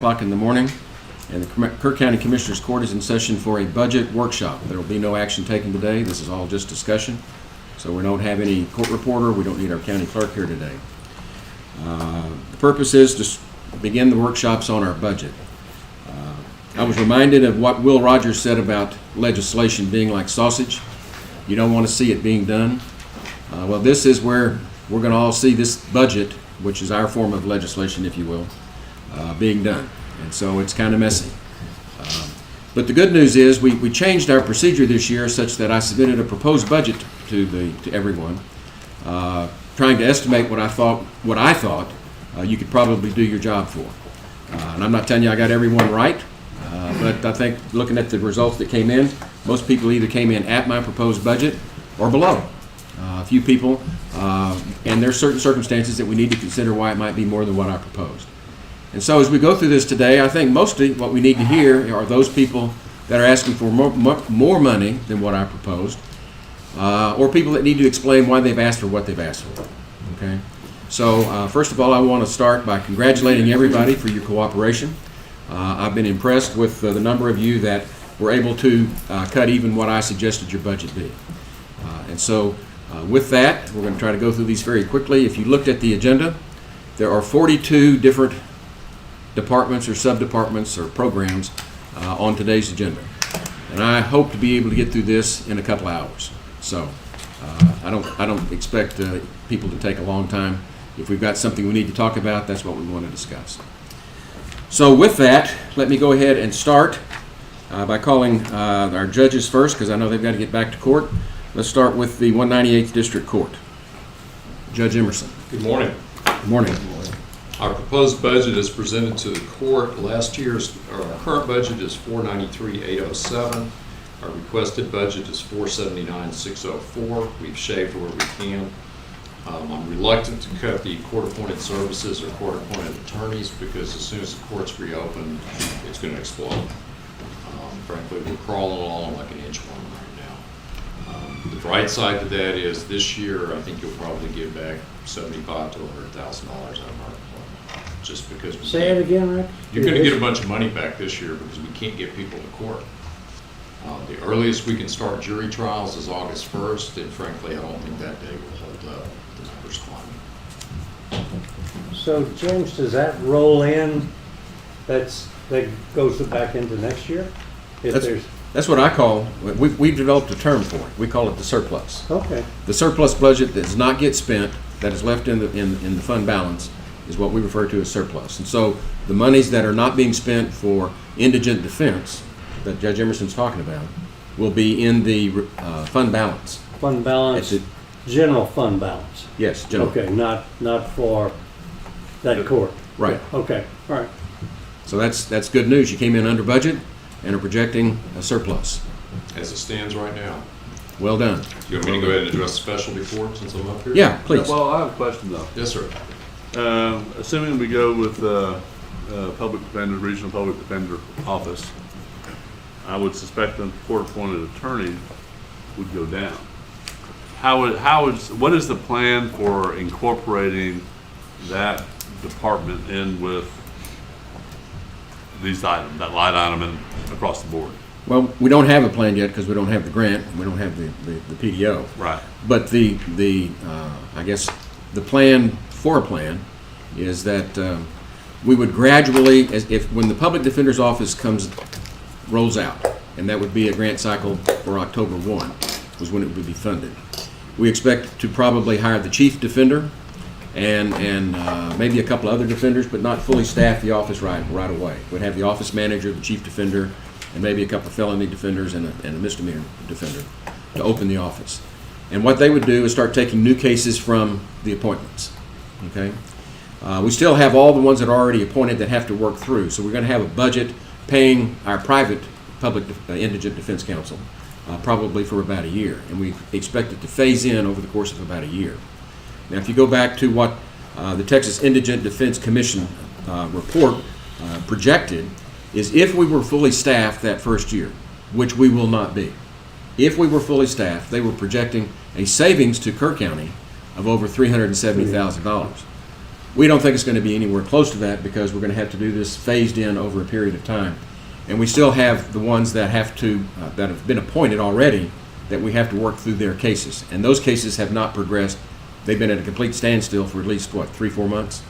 o'clock in the morning, and the Kerr County Commissioners Court is in session for a budget workshop. There will be no action taken today. This is all just discussion. So we don't have any court reporter. We don't need our county clerk here today. The purpose is to begin the workshops on our budget. I was reminded of what Will Rogers said about legislation being like sausage. You don't want to see it being done. Well, this is where we're going to all see this budget, which is our form of legislation, if you will, being done. And so it's kind of messy. But the good news is we changed our procedure this year such that I submitted a proposed budget to everyone, trying to estimate what I thought you could probably do your job for. And I'm not telling you I got everyone right, but I think looking at the results that came in, most people either came in at my proposed budget or below. A few people, and there's certain circumstances that we need to consider why it might be more than what I proposed. And so as we go through this today, I think mostly what we need to hear are those people that are asking for more money than what I proposed, or people that need to explain why they've asked for what they've asked for. Okay? So first of all, I want to start by congratulating everybody for your cooperation. I've been impressed with the number of you that were able to cut even what I suggested your budget be. And so with that, we're going to try to go through these very quickly. If you looked at the agenda, there are 42 different departments or sub-departments or programs on today's agenda. And I hope to be able to get through this in a couple hours. So I don't expect people to take a long time. If we've got something we need to talk about, that's what we want to discuss. So with that, let me go ahead and start by calling our judges first, because I know they've got to get back to court. Let's start with the 198th District Court. Judge Emerson. Good morning. Good morning. Our proposed budget is presented to the court. Our current budget is $493,807. Our requested budget is $479,604. We've shaved where we can. I'm reluctant to cut the court-appointed services or court-appointed attorneys because as soon as the courts reopen, it's going to explode. Frankly, we're crawling along like an inchworm right now. The bright side to that is this year, I think you'll probably give back $75,000 to $100,000 out of our employment, just because. Say it again, Rick. You're going to get a bunch of money back this year because we can't get people to court. The earliest we can start jury trials is August 1st, and frankly, I don't think that day will hold up. The numbers climbing. So, James, does that roll in? That goes back into next year? That's what I call, we've developed a term for it. We call it the surplus. Okay. The surplus budget that does not get spent, that is left in the fund balance, is what we refer to as surplus. And so the monies that are not being spent for indigent defense that Judge Emerson's talking about will be in the fund balance. Fund balance, general fund balance. Yes, general. Okay, not for that court. Right. Okay, all right. So that's good news. You came in under budget and are projecting a surplus. As it stands right now. Well done. You want me to go ahead and address the special report since I'm up here? Yeah, please. Well, I have a question though. Yes, sir. Assuming we go with the public defender, regional public defender office, I would suspect the court-appointed attorney would go down. What is the plan for incorporating that department in with these items, that line item and across the board? Well, we don't have a plan yet because we don't have the grant. We don't have the PDO. Right. But I guess the plan for a plan is that we would gradually, when the public defender's office rolls out, and that would be a grant cycle for October 1, was when it would be funded. We expect to probably hire the chief defender and maybe a couple other defenders, but not fully staff the office right away. We'd have the office manager, the chief defender, and maybe a couple of felony defenders and a misdemeanor defender to open the office. And what they would do is start taking new cases from the appointments. Okay? We still have all the ones that are already appointed that have to work through. So we're going to have a budget paying our private public indigent defense counsel probably for about a year. And we expect it to phase in over the course of about a year. Now, if you go back to what the Texas Indigent Defense Commission report projected, is if we were fully staffed that first year, which we will not be. If we were fully staffed, they were projecting a savings to Kerr County of over $370,000. We don't think it's going to be anywhere close to that because we're going to have to do this phased in over a period of time. And we still have the ones that have to, that have been appointed already, that we have to work through their cases. And those cases have not progressed. They've been at a complete standstill for at least, 3-4 months?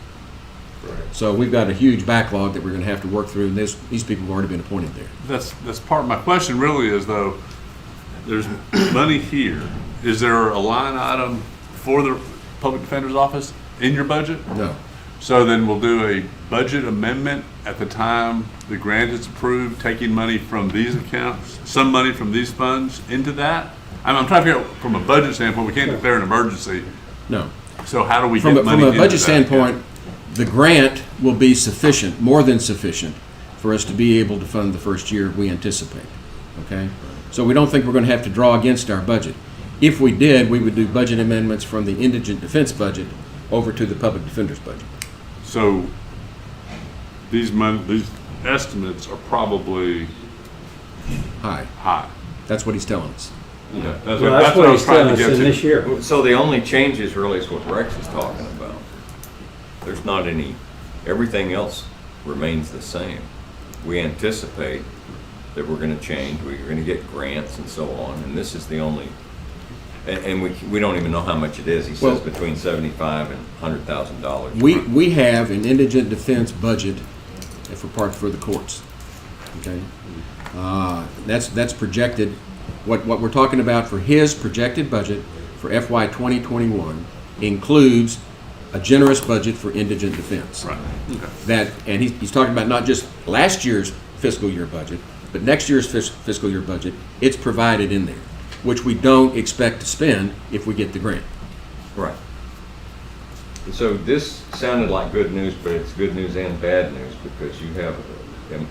Right. So we've got a huge backlog that we're going to have to work through, and these people have already been appointed there. That's part of my question really is though, there's money here. Is there a line item for the public defender's office in your budget? No. So then we'll do a budget amendment at the time the grant is approved, taking money from these accounts, some money from these funds into that? I'm trying to figure out from a budget standpoint, we can't declare an emergency. No. So how do we From get a, money from a into budget that standpoint, the grant will be sufficient, more than sufficient, for us to be able to fund the first year we anticipate, okay? So we don't think we're going to have to draw against our budget. If we did, we would do budget amendments from the indigent defense budget over to the public defender's budget. So these estimates are probably High. high. That's what he's telling us. Okay. Well, that's what he's telling us in this year. So the only changes really is what Rex is talking about. There's not any, everything else remains the same. We anticipate that we're gonna change, we're gonna get grants and so on, and this is the only, and we don't even know how much it is. He says Well, between $75,000 and $100,000. We have an indigent defense budget for the courts, okay? That's projected. What we're talking about for his projected budget for FY 2021 includes a generous budget for indigent defense. Right. Okay. That, and he's talking about not just last year's fiscal year budget, but next year's fiscal year budget. It's provided in there, which we don't expect to spend if we get the grant. Right. And so this sounded like good news, but it's good news and bad news because you have,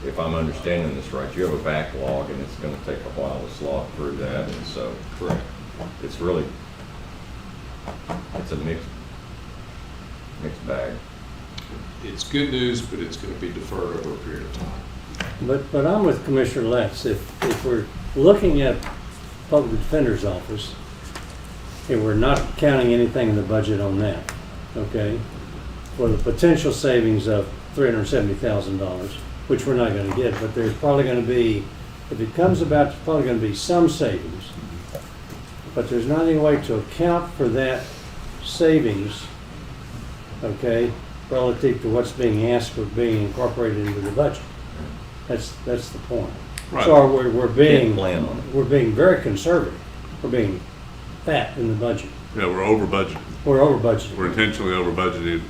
if I'm understanding this right, you have a backlog and it's going to take a while to slog through that. And so, Correct. it's really, it's a mixed bag. It's good news, but it's going to be deferred over a period of time. But I'm with Commissioner Letts. If we're looking at Public Defender's Office, and we're not counting anything in the budget on that, okay? For the potential savings of $370,000, which we're not gonna get, but there's probably gonna be, if it comes about, there's probably gonna be some savings. But there's not any way to account for that savings, okay, relative to what's being asked for being incorporated into the budget. That's the point. Right. So we're being, Can't plan on it. we're being very conservative. We're being fat in the budget. Yeah, we're over budgeted. We're over budgeted. We're intentionally over budgeted.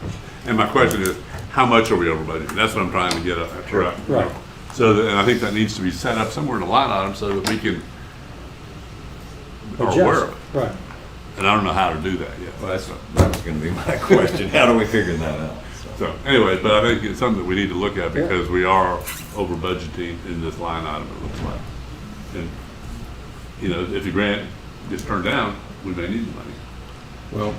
And my question is, how much are we over budgeted? That's what I'm trying to get at. Right. So, and I think that needs to be set up somewhere in a line item so that we can, are aware of it. Right. And I don't know how to do that yet. Well, that was going to be my question. How do we figure that out? So anyway, but I think it's something that we need to look at because we are over budgeting in this line item, it looks like. And, you know, if the grant gets turned down, we may need the money. Well,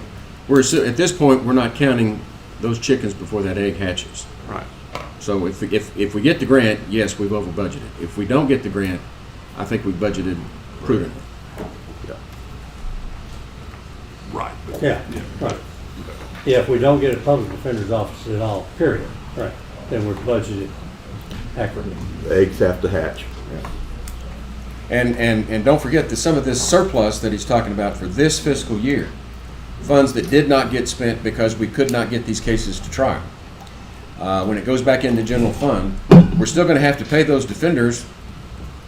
at this point, we're not counting those chickens before that egg hatches. Right. So if we get the grant, yes, we've over budgeted. If we don't get the grant, I think we budgeted prudently. Right. Yeah, right. Yeah, if we don't get a public defender's office at all, period, right, then we're budgeted accurately. Eggs have to hatch. And don't forget that some of this surplus that he's talking about for this fiscal year, funds that did not get spent because we could not get these cases to trial. When it goes back into general fund, we're still going to have to pay those defenders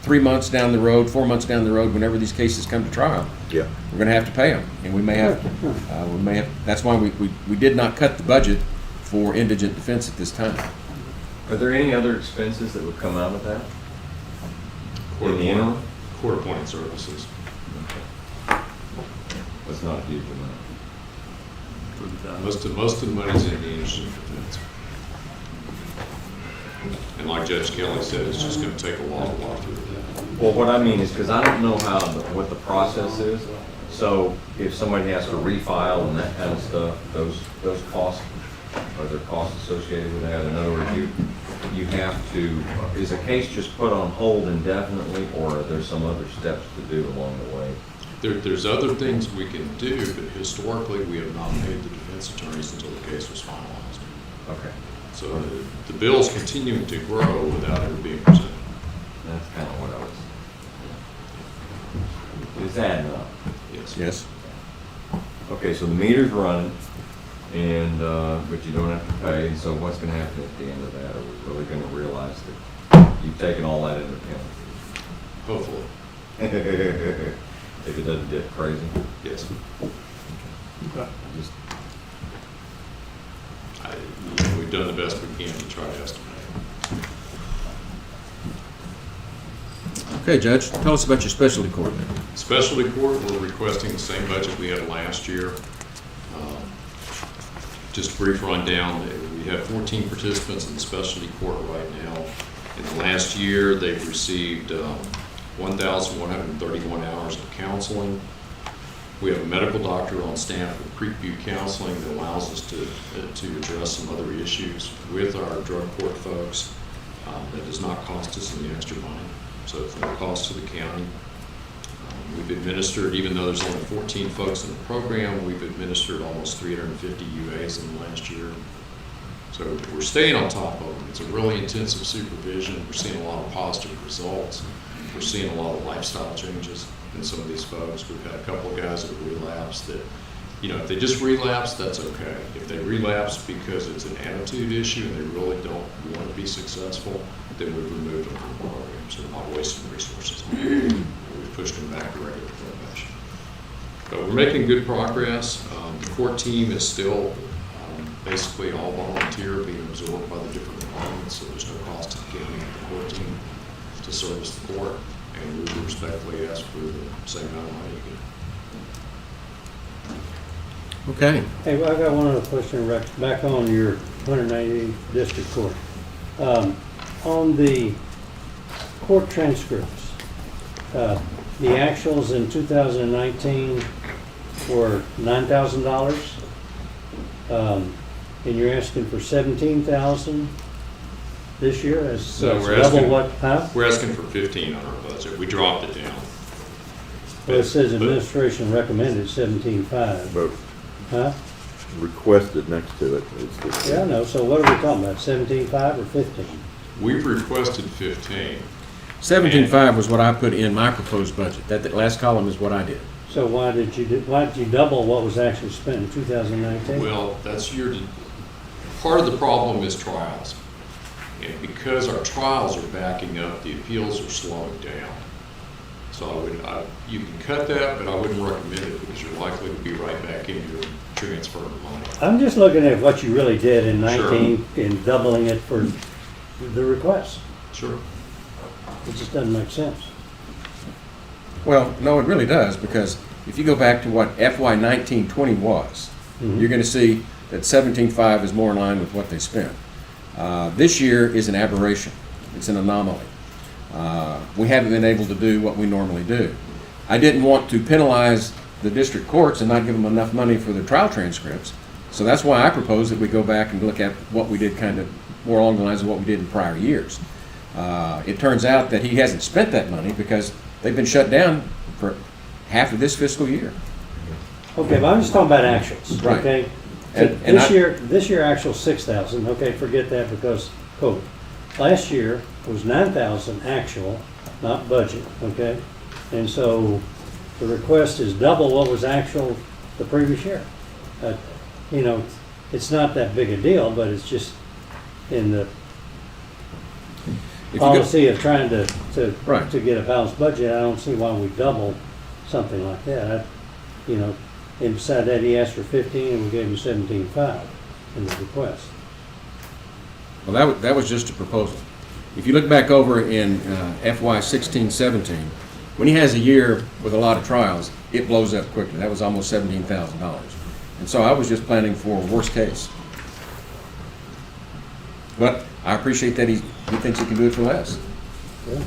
3 months down the road, 4 months down the road, whenever these cases come to trial. Yeah. We're going to have to pay them, and we may have. That's why we did not cut the budget for indigent defense at this time. Are there any other expenses that would come out of that? In the interim? Court-appointed services. That's not a huge amount. Most of the money's in the indigent defense. And like Judge Kelly said, it's just going to take a while to walk through that. Well, what I mean is, because I don't know what the process is, so if somebody has to refile and that kind of stuff, those costs, are there costs associated with that? In other words, you have to, is a case just put on hold indefinitely, or are there some other steps to do along the way? There's other things we can do, but historically, we have not paid the defense attorneys until the case was finalized. Okay, So the bill's continuing to grow without ever being presented. that's kind of what I was. It's adding up. Yes. Yes. Okay, so the meter's running, and, but you don't have to pay, and so what's gonna happen at the end of that? Are we really gonna realize that you've taken all that into account? Hopefully, If it doesn't get crazy? yes. Just We've done the best we can to try to estimate. Okay, Judge, tell us about your specialty court. Specialty court, we're requesting the same budget we had last year. Just a brief rundown, we have 14 participants in the specialty court right now. In the last year, they've received 1,131 hours of counseling. We have a medical doctor on staff with pre-view counseling that allows us to address some other issues with our drug court folks. That does not cost us any extra money, so it's no cost to the county. We've administered, even though there's only 14 folks in the program, we've administered almost 350 UAs in the last year. So we're staying on top of them. It's a really intensive supervision. We're seeing a lot of positive results. We're seeing a lot of lifestyle changes in some of these folks. We've had a couple of guys that have relapsed that, if they just relapse, that's okay. If they relapse because it's an attitude issue and they really don't want to be successful, then we've removed them from the program, so we're not wasting resources. We've pushed them back to regular probation. But we're making good progress. The court team is still basically all volunteer, being absorbed by the different departments, so there's no cost to the county and the court team to service the court, and we would respectfully ask for the same amount of money again. Okay. Hey, well, I got one other question, Rex, back on your 190 district court. On the court transcripts, the actuals in 2019 were $9,000, and you're asking for $17,000 this year. As No, we're double asking- what? Huh? We're asking for 15 on our budget. We dropped it down. Well, it says But- administration recommended 17.5. But Huh? requested next to it is the. Yeah, I know. So what are we talking about? 17.5 or 15? We've requested 15. 17.5 was what I put in my proposed budget. That last column is what I did. So why did you double what was actually spent in 2019? Well, part of the problem is trials. And because our trials are backing up, the appeals are slowing down. So you can cut that, but I wouldn't recommend it because you're likely to be right back into transferring money. I'm just looking at what you really did in Sure. 19 and doubling it for the request. Sure. It just doesn't make sense. Well, no, it really does, because if you go back to what FY 19-20 was, you're going to see that 17.5 is more in line with what they spent. This year is an aberration. It's an anomaly. We haven't been able to do what we normally do. I didn't want to penalize the district courts and not give them enough money for the trial transcripts, so that's why I proposed that we go back and look at what we did, kind of more along the lines of what we did in prior years. It turns out that he hasn't spent that money because they've been shut down for half of this fiscal year. Okay, but I'm just talking about actuals, Right. okay? And This year actual 6,000, okay, forget that because COVID. Last year was 9,000 actual, not budget, okay? And so the request is double what was actual the previous year. It's not that big a deal, but it's just in the If you go- policy of trying to Right. get a balanced budget. I don't see why we double something like that. And beside that, he asked for 15 and we gave him 17.5 in the request. Well, that was just a proposal. If you look back over in FY 16-17, when he has a year with a lot of trials, it blows up quickly. That was almost $17,000. And so I was just planning for worst case. But I appreciate that he thinks he can do it for less. Yeah.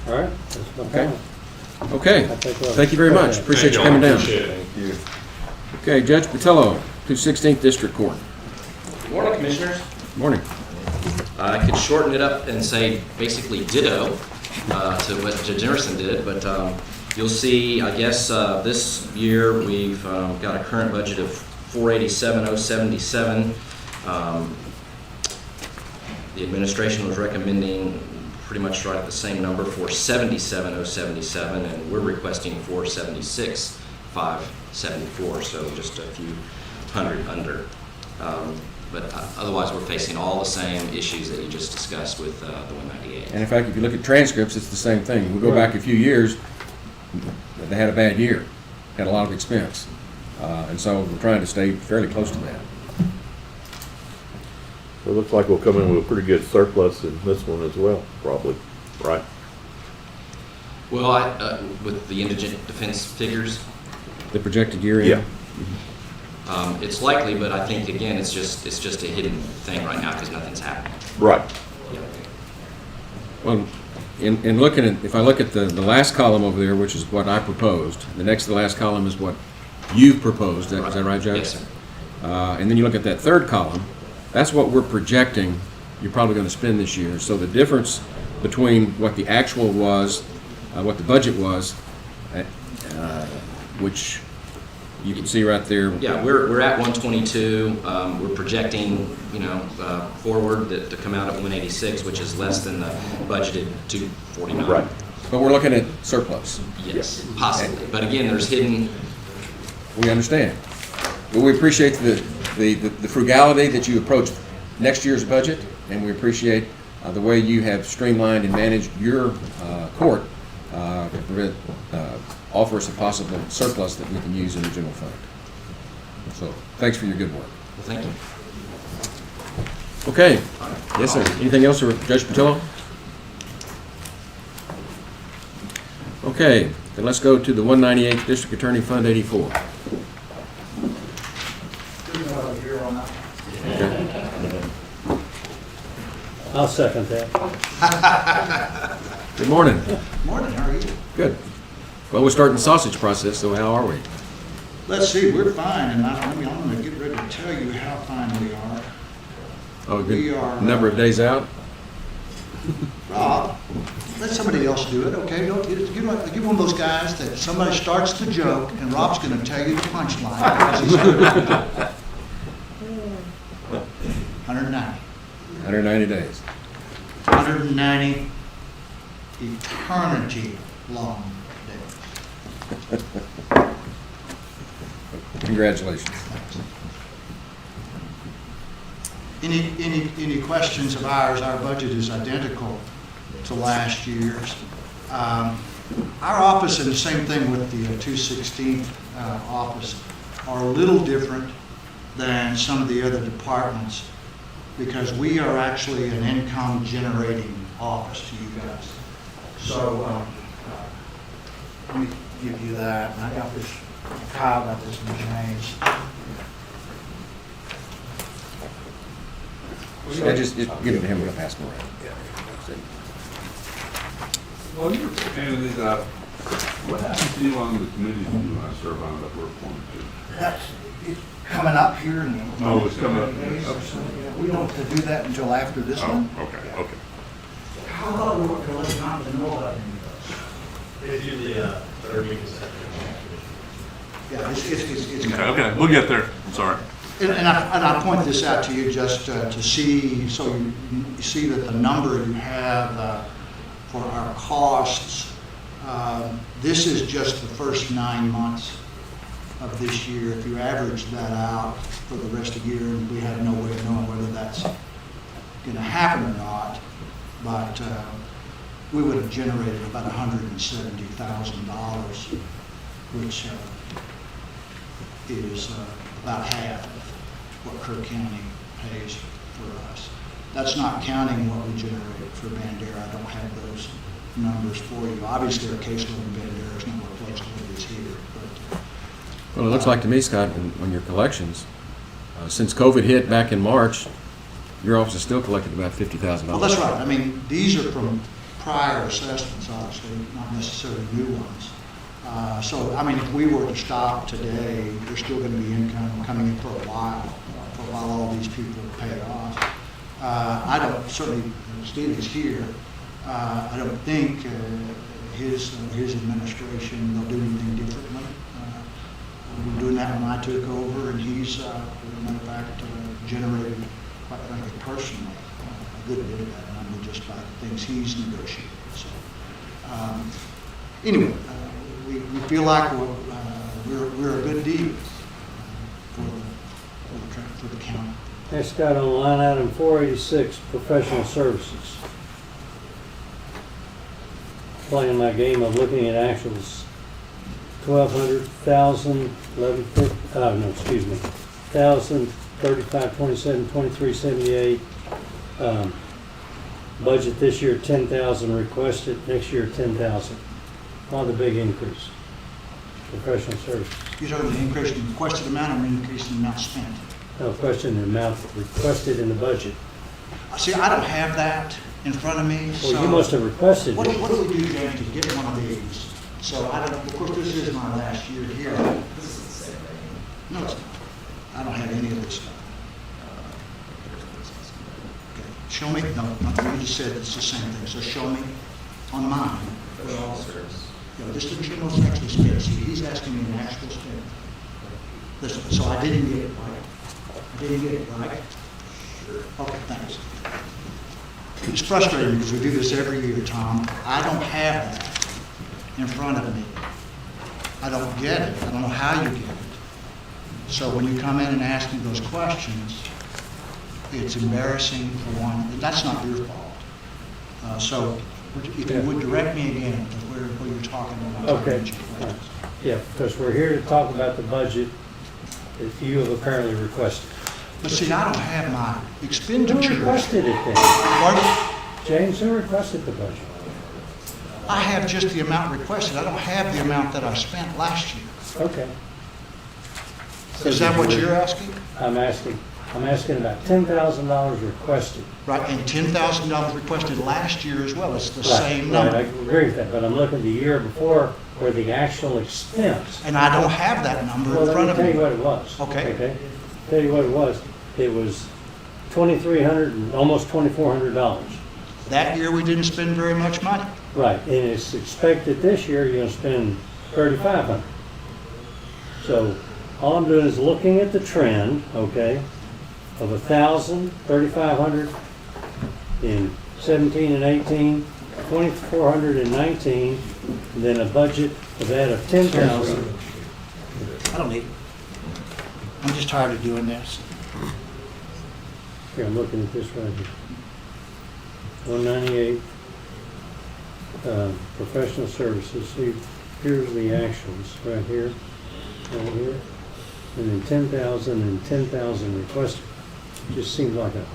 All right, that's my Okay. comment. Okay, I think we'll- thank you very much. Appreciate you Thank coming y'all. down. Appreciate it. Thank you. Okay, Judge Patello, 216th District Court. Good morning, Commissioners. Morning. I could shorten it up and say basically ditto to what Judge Emerson did, but You'll see, I guess, this year, we've got a current budget of 487,077. The administration was recommending pretty much right at the same number, 477,077, and we're requesting 476,574, so just a few hundred under. But otherwise, we're facing all the same issues that you just discussed with the 198. And in fact, if you look at transcripts, it's the same thing. We go back a few years, they had a bad year, had a lot of expense. And so we're trying to stay fairly close to that. So it looks like we'll come in with a pretty good surplus in this one as well, probably, right? Well, with the indigent defense figures, The projected year end? Yeah. it's likely, but I think, again, it's just a hidden thing right now because nothing's happening. Right. Well, in looking at, if I look at the last column over there, which is what I proposed, the next to the last column is what you've proposed, is that right, Judge? Yes, sir. And then you look at that third column, that's what we're projecting you're probably going to spend this year. So the difference between what the actual was, what the budget was, which you can see right there. Yeah, we're at 122. We're projecting, forward to come out at 186, which is less than the budgeted 249. Right. But we're looking at surplus. Yes, possibly. But again, there's hidden. We understand. But we appreciate the frugality that you approach next year's budget, and we appreciate the way you have streamlined and managed your court to offer us a possible surplus that we can use in the general fund. So thanks for your good work. Well, thank you. Okay. Yes, sir. Anything else, or Judge Patillo? Okay, then let's go to the 198th District Attorney Fund 84. I'll second that. Good morning. Morning, how are you? Good. Well, we're starting the sausage process, so how are we? Let's see, we're fine, and I'm going to get ready to tell you how fine we are. Oh, We good. are, Number of days out? Rob, let somebody else do it, okay? Don't get one of those guys that somebody starts the joke, and Rob's going to tell you the punchline. because he's good. 190. 190 days. 190 eternity-long days. Congratulations. Any questions of ours? Our budget is identical to last year's. Our office, and the same thing with the 216th office, are a little different than some of the other departments because we are actually an income generating office to you guys. So let me give you that. And I got this, Kyle got this from James. Yeah, just give it to him, we'll pass him around. Well, you're handing these out. What happens to you on the committees you serve on that we're appointed to? That's it's coming up here in Oh, it's coming up. days or so. Yeah, we don't have to do that until after this one. Oh, okay, okay. How about we work to let Jonathan know about it? It's usually third week of September. Yeah, it's Okay, okay, we'll get there. I'm sorry. And I point this out to you just to see, so you see that the number you have for our costs, this is just the first 9 months of this year. If you average that out for the rest of the year, and we have no way of knowing whether that's going to happen or not, but we would have generated about $170,000, which is about half of what Kirk County pays for us. That's not counting what we generate for Bandera. I don't have those numbers for you. Obviously, our caseload in Bandera is not reflected what it is here. But, Well, it looks like to me, Scott, on your collections, since COVID hit back in March, your office has still collected about $50,000. well, that's right. I mean, these are from prior assessments, obviously, not necessarily new ones. So, I mean, if we were to stop today, there's still going to be income coming in for a while all these people pay off. I don't, certainly, Steve is here, I don't think his administration, they'll do anything differently. We've been doing that when I took over, and he's, as a matter of fact, generated, quite frankly, personally, a good bit of that number just by the things he's negotiated. So, anyway, we feel like we're a good deal for the county. Next got on line item 486, professional services. Playing my game of looking at actuals. 1,200, 1,000, 1,150, no, excuse me, 1,000, 35, 27, 23, 78. Budget this year, 10,000 requested, next year, 10,000. Not a big increase. Professional services. You're talking the increase in requested amount or increase in the amount spent? No question, the amount requested in the budget. See, I don't have that in front of me, so. Well, you must have requested What it. do we do, James, to get one of these? So I don't, of course, this is my last year here. This is the same thing. No, it's not. I don't have any of this stuff. Okay. Show me, no, you just said it's the same thing, so show me on mine. Professional service. Just the general section spend. See, he's asking me an actual spend. Listen, so I didn't get it right. I didn't get it right? Sure. Okay, thanks. It's frustrating because we do this every year, Tom. I don't have that in front of me. I don't get it. I don't know how you get it. So when you come in and ask me those questions, it's embarrassing for one. That's not your fault. So if you would direct me again to where you're talking about. Okay. Yeah, because we're here to talk about the budget that you have apparently requested. But see, I don't have my Who expenditures. requested it then? Pardon? James, who requested the budget? I have just the amount requested. I don't have the amount that I spent last year. Okay. Is that what you're asking? I'm asking about $10,000 requested. Right, and $10,000 requested last year as well. It's the Right, same right, I number. agree with that, but I'm looking the year before where the actual expense. And I don't have that number Well, in front let of me tell you me. what it was. Okay. Tell you what it was. It was $2,300 and almost $2,400. That year, we didn't spend very much money. Right, and it's expected this year you're gonna spend $3,500. So all I'm doing is looking at the trend, okay, of 1,000, 3,500 in 17 and 18, 2,400 in 19, and then a budget of that of 10,000. I don't need it. I'm just tired of doing this. Here, I'm looking at this right here. 198, professional services. See, here's the actuals right here, and then 10,000 and 10,000 requested. Just seems like a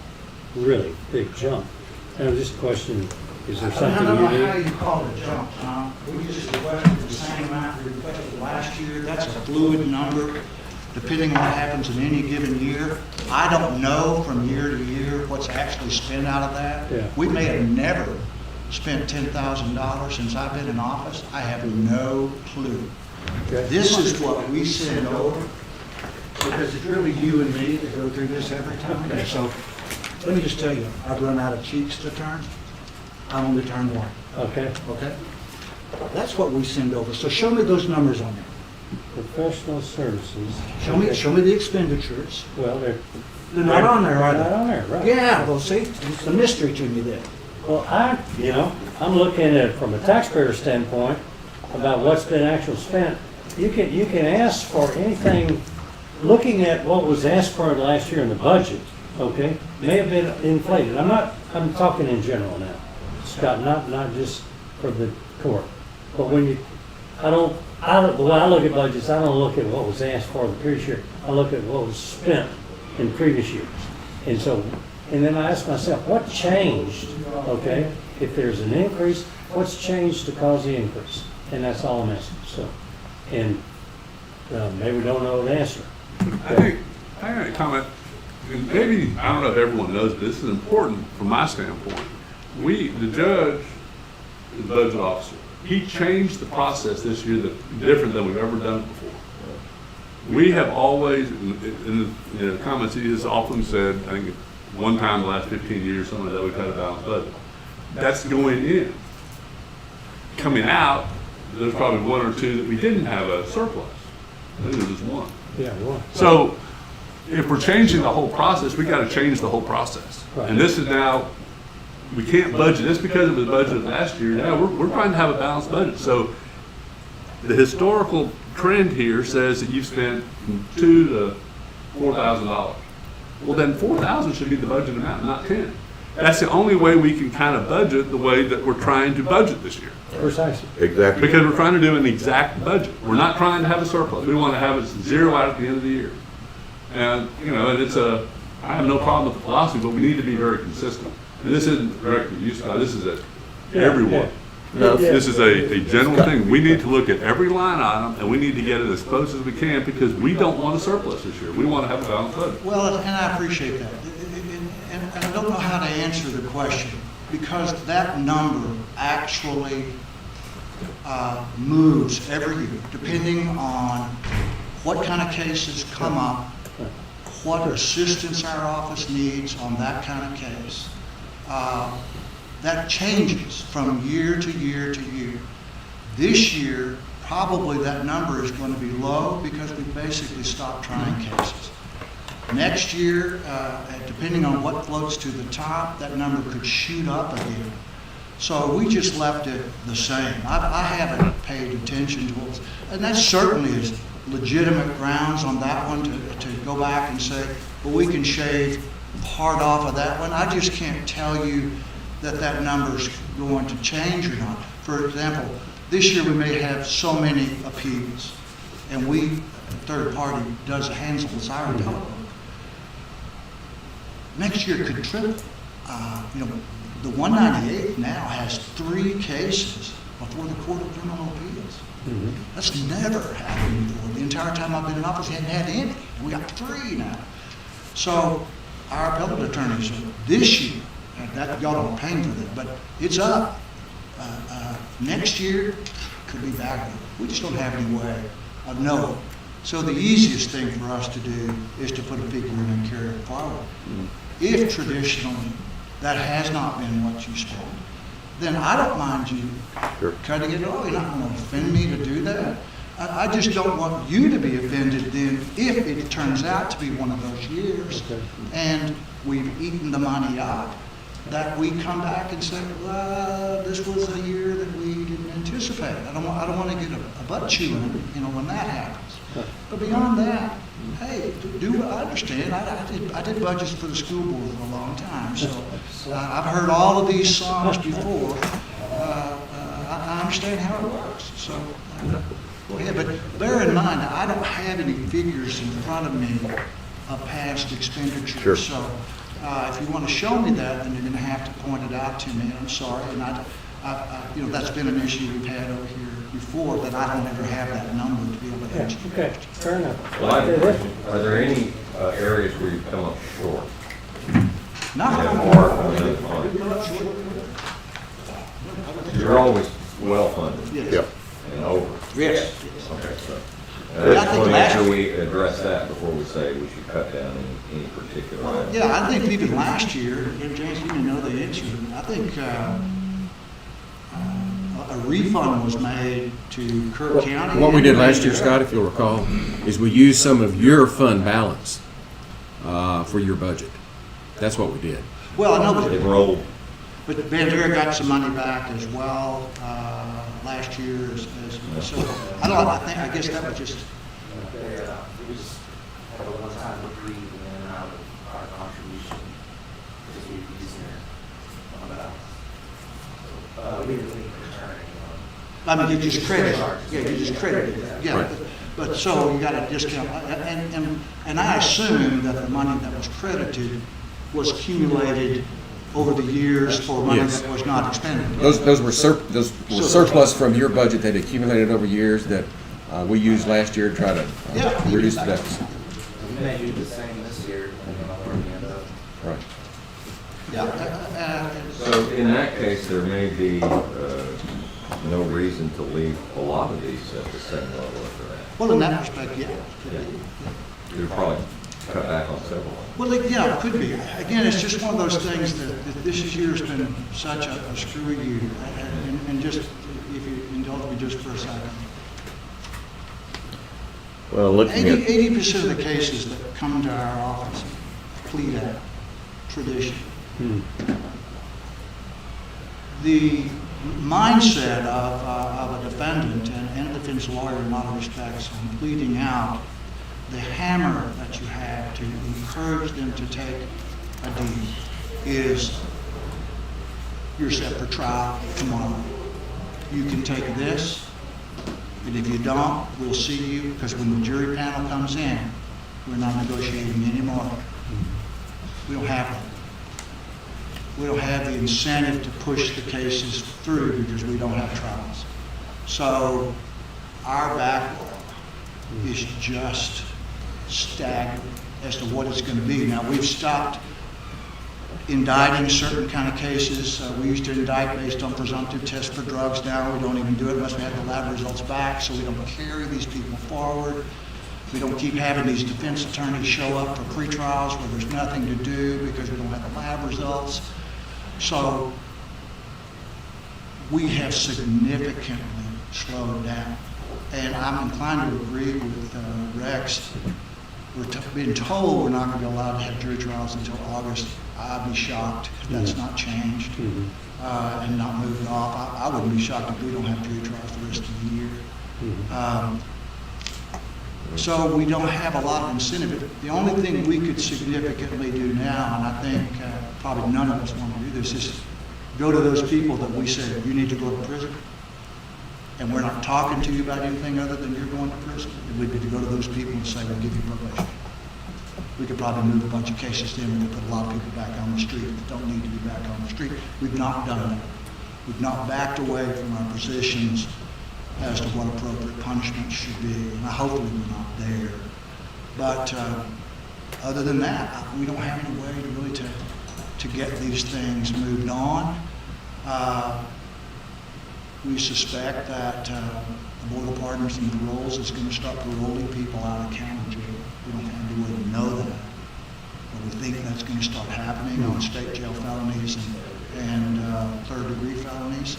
really big jump. And I'm just questioning, is there I something don't know how unique? you call it a jump, Tom. We just requested the same amount we requested last year. That's a fluid number, depending on what happens in any given year. I don't know from year to year what's actually spent out of that. Yeah. We may have never spent $10,000 since I've been in office. I have no clue. Okay. This is what we send over, because it's really you and me that go through this every time. Okay. So let me just tell you, I've run out of cheeks to turn. I only turn one. Okay, Okay? That's what we send over. So show me those numbers on there. professional services. Show me the expenditures. Well, they're They're not on there, are not they? on there, right? Yeah, well, see, it's a mystery to me then. Well, I'm looking at it from a taxpayer standpoint about what's been actually spent. You can ask for anything, looking at what was asked for last year in the budget, okay, may have been inflated. I'm talking in general now, Scott, not just for the court. But when the way I look at budgets, I don't look at what was asked for the previous year. I look at what was spent in previous years. And then I ask myself, what changed, okay? If there's an increase, what's changed to cause the increase? And that's all I'm asking, so. And maybe we don't know the answer. I got a comment, and maybe, I don't know if everyone knows, but this is important from my standpoint. The judge is the budget officer. He changed the process this year different than we've ever done it before. We have always, in the comments, he has often said, I think one time in the last 15 years, something like that, we've had a balanced budget. That's going in. coming out, there's probably one or two that we didn't have a surplus. I think it was just one. Yeah, well, So if we're changing the whole process, we gotta change the whole process. Right. And this is now, we can't budget, just because it was budgeted last year, now we're trying to have a balanced budget. So the historical trend here says that you've spent from $2,000 to $4,000. Well, then 4,000 should be the budget amount, not 10. That's the only way we can kind of budget the way that we're trying to budget this year. precisely. Exactly. Because we're trying to do an exact budget. We're not trying to have a surplus. We want to have it zero out at the end of the year. And, you know, and I have no problem with the philosophy, but we need to be very consistent. And this isn't directed at you, Scott, this is at everyone. No, This is a general thing. We need to look at every line item, and we need to get it as close as we can, because we don't want a surplus this year. We want to have a balanced budget. Well, and I appreciate that. And I don't know how to answer the question, because that number actually moves every year, depending on what kind of cases come up, what assistance our office needs on that kind of case. That changes from year to year to year. This year, probably that number is going to be low because we basically stopped trying cases. Next year, depending on what floats to the top, that number could shoot up again. So we just left it the same. I haven't paid attention to it. And that certainly is legitimate grounds on that one to go back and say, well, we can shave part off of that one. I just can't tell you that number's going to change or not. For example, this year we may have so many appeals, and third party does a handle as our dog. Next year could triple. The 198 now has 3 cases before the Court of Criminal Appeals. That's never happened before. The entire time I've been in office, we hadn't had any. We got 3 now. So our appellate attorneys this year, y'all don't pay for it, but it's up. Next year could be backward. We just don't have any way of knowing. So the easiest thing for us to do is to put a figure in and carry it forward. If traditionally that has not been what you spent, then I don't mind you cutting it off. You're not going to offend me to do that. I just don't want you to be offended then if it turns out to be one of those years and we've eaten the money up, that we come back and say, well, this was a year that we didn't anticipate. I don't want to get a butt chewing, when that happens. But beyond that, hey, I understand. I did budgets for the school board for a long time, so I've heard all of these songs before. I understand how it works. So go ahead, but bear in mind, I don't have any figures in front of me of past expenditures. Sure. So if you want to show me that, then you're going to have to point it out to me. And I'm sorry, and that's been an issue we've had over here before, that I don't ever have that number to be able to answer. Okay, fair enough. Well, I have a question. Are there any areas where you've come up short? Not And that more unfunded? You're always well-funded Yes. Yep. and over. Yes. Okay, so. I I just think want to make last- sure we address that before we say we should cut down any particular item. Yeah, I think even last year, and James, you may know the answer, I think a refund was made to Kirk County. What we did last year, Scott, if you'll recall, is we used some of your fund balance for your budget. That's what we did. Well, I know, It rolled. but Bandera got some money back as well last year. So I guess that was just. We just have a one-time reprieve in and out of our contribution because we've been using it on balance. We didn't return anyone. I mean, you just credited. Yeah, you just credited it. Yeah, Right. but so you got a discount, and I assume that the money that was credited was accumulated over the years for money Yes. that was not expended. Those were surplus from your budget that accumulated over years that we used last year to try to Yeah. reduce the deficit. We may do the same this year, depending on where we end up. Right. Yeah, So in that case, there may be no reason to leave a lot of these at the same level as they're at. well, in that respect, yeah. You'd probably cut back on several. Well, yeah, it could be. Again, it's just one of those things that this year's been such a screwy year. And just, if just for a second. Well, looking at, 80% of the cases that come to our office plead out tradition. The mindset of a defendant and a defense lawyer in a lot of respects on pleading out, the hammer that you have to encourage them to take a deed is, you're set for trial tomorrow. You can take this, and if you don't, we'll see you, because when the jury panel comes in, we're not negotiating anymore. We don't have it. We don't have the incentive to push the cases through because we don't have trials. So our backlog is just staggering as to what it's going to be. Now, we've stopped indicting certain kind of cases. We used to indict based on presumptive tests for drugs. Now we don't even do it unless we have the lab results back, so we don't carry these people forward. We don't keep having these defense attorneys show up for pretrials where there's nothing to do because we don't have the lab results. So we have significantly slowed down. And I'm inclined to agree with Rex. We're being told we're not going to be allowed to have jury trials until August. I'd be shocked if that's not changed and not moved off. I wouldn't be shocked if we don't have jury trials the rest of the year. So we don't have a lot of incentive. The only thing we could significantly do now, and I think probably none of us want to do this, is go to those people that we say, you need to go to prison. And we're not talking to you about anything other than you're going to prison. And we'd be to go to those people and say, we'll give you probation. We could probably move a bunch of cases in and put a lot of people back on the street that don't need to be back on the street. We've not done that. We've not backed away from our positions as to what appropriate punishment should be. And hopefully we're not there. But other than that, we don't have any way to really to get these things moved on. We suspect that the Board of Pardons and Paroles is going to start paroling people out of county jail. We don't have any way to know that, but we think that's going to start happening on state jail felonies and third-degree felonies.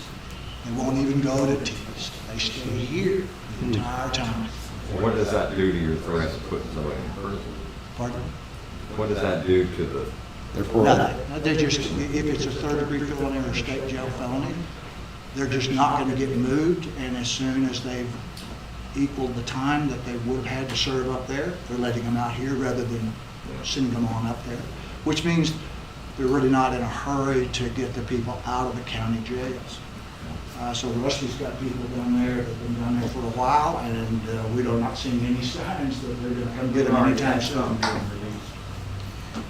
They won't even go to T's. They stay here the entire time. What does that do to your threats of putting somebody in prison? Pardon? What does that do to the? They're paroled. Nothing. They just, if it's a third-degree felony or a state jail felony, they're just not going to get moved, and as soon as they've equaled the time that they would have had to serve up there, they're letting them out here rather than sending them on up there, which means they're really not in a hurry to get the people out of the county jails. So Rusty's got people down there that have been down there for a while, and we are not seeing any signs that they're going to come get them anytime soon.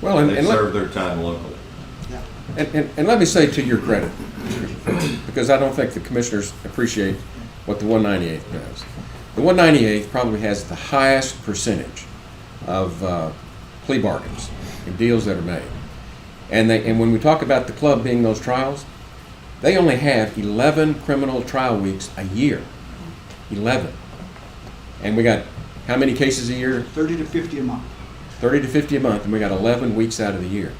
Well, They serve their time locally. Yeah. And let me say to your credit, because I don't think the commissioners appreciate what the 198th does. The 198th probably has the highest percentage of plea bargains and deals that are made. And when we talk about the club being those trials, they only have 11 criminal trial weeks a year. 11. And we got how many cases a year? 30 to 50 a month. 30 to 50 a month, and we got 11 weeks out of the year.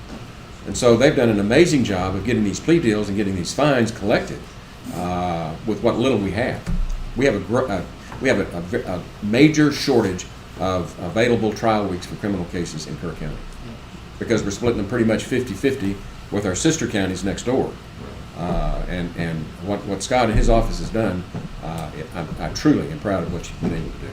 And so they've done an amazing job of getting these plea deals and getting these fines collected with what little we have. We have a major shortage of available trial weeks for criminal cases in Kerr County because we're splitting them pretty much 50-50 with our sister counties next door. And what Scott and his office has done, I truly am proud of what you've been able to do.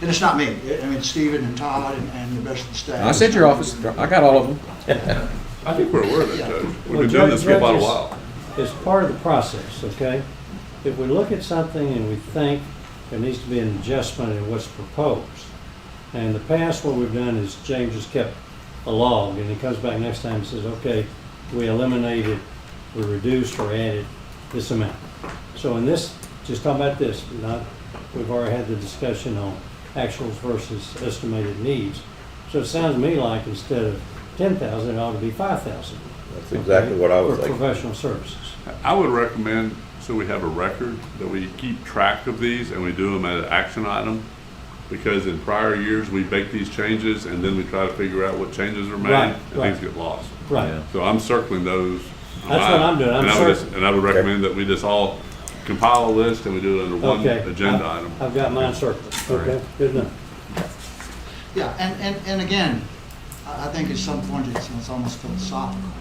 And it's not me. I mean, Stephen and Todd and the rest of the staff. I said your office. I got all of them. I think we're aware of that, Judge. We've Well, been doing this for about a judges, while. It's part of the process, okay? If we look at something and we think there needs to be an adjustment in what's proposed, and in the past what we've done is James has kept a log, and he comes back next time and says, okay, we eliminated, we reduced or added this amount. So in this, just talking about this, we've already had the discussion on actuals versus estimated needs. So it sounds to me like instead of 10,000, it ought to be 5,000. that's exactly what I was For thinking. professional services. I would recommend, so we have a record, that we keep track of these and we do them as an action item. Because in prior years, we make these changes and then we try to figure out what changes are made Right, and right. things get lost. Right. Yeah. So I'm circling those. That's what I'm doing. I'm And I would recommend that we just all compile a list and we do it under one Okay. agenda item. I've got mine circled. Okay, good enough. Yeah, and again, I think at some point it's almost philosophical.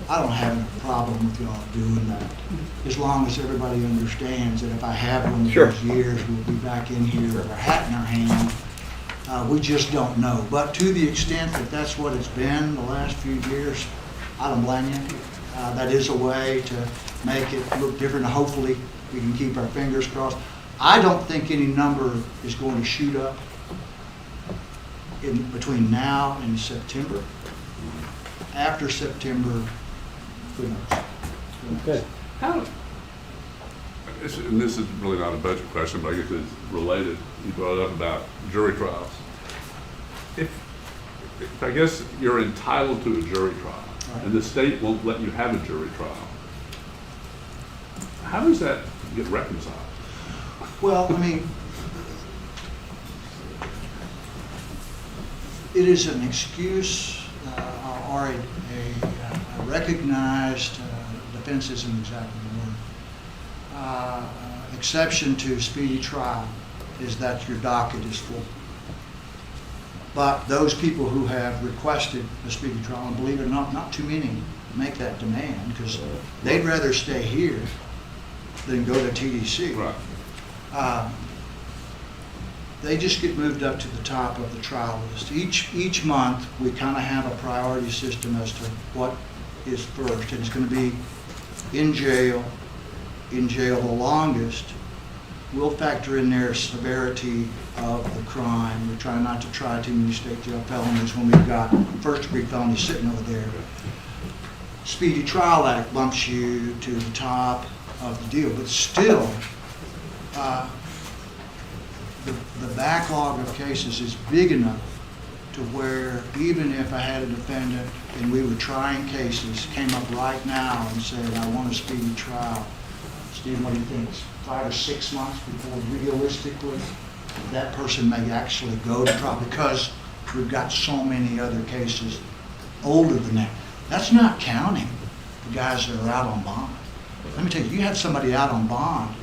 I don't have a problem with y'all doing that, as long as everybody understands that if I have one of Sure. those years, we'll be back in here with our hat in our hand. We just don't know. But to the extent that that's what it's been the last few years, I don't blame you. That is a way to make it look different. Hopefully, we can keep our fingers crossed. I don't think any number is going to shoot up in between now and September. After September, who knows? Who knows? Okay. How, and this is really not a budget question, but I guess it's related. You brought up about jury trials. If I guess you're entitled to a jury trial, Right. and the state won't let you have a jury trial, how does that get reconciled? Well, I mean, it is an excuse or a recognized defense isn't exactly the word. Exception to speedy trial is that your docket is full. But those people who have requested a speedy trial, and believe it or not too many make that demand because they'd rather stay here than go to TDC. Right. They just get moved up to the top of the trial list. Each month, we kind of have a priority system as to what is first. And it's going to be in jail the longest. We'll factor in their severity of the crime. We're trying not to try too many state jail felonies when we've got first-degree felonies sitting over there. Speedy Trial Act bumps you to the top of the deal, but still, the backlog of cases is big enough to where even if I had a defendant and we were trying cases, came up right now and said, I want a speedy trial, Steve, what do you think? 5 or 6 months before realistically that person may actually go to trial because we've got so many other cases older than that. That's not counting the guys that are out on bond. Let me tell you, you have somebody out on bond,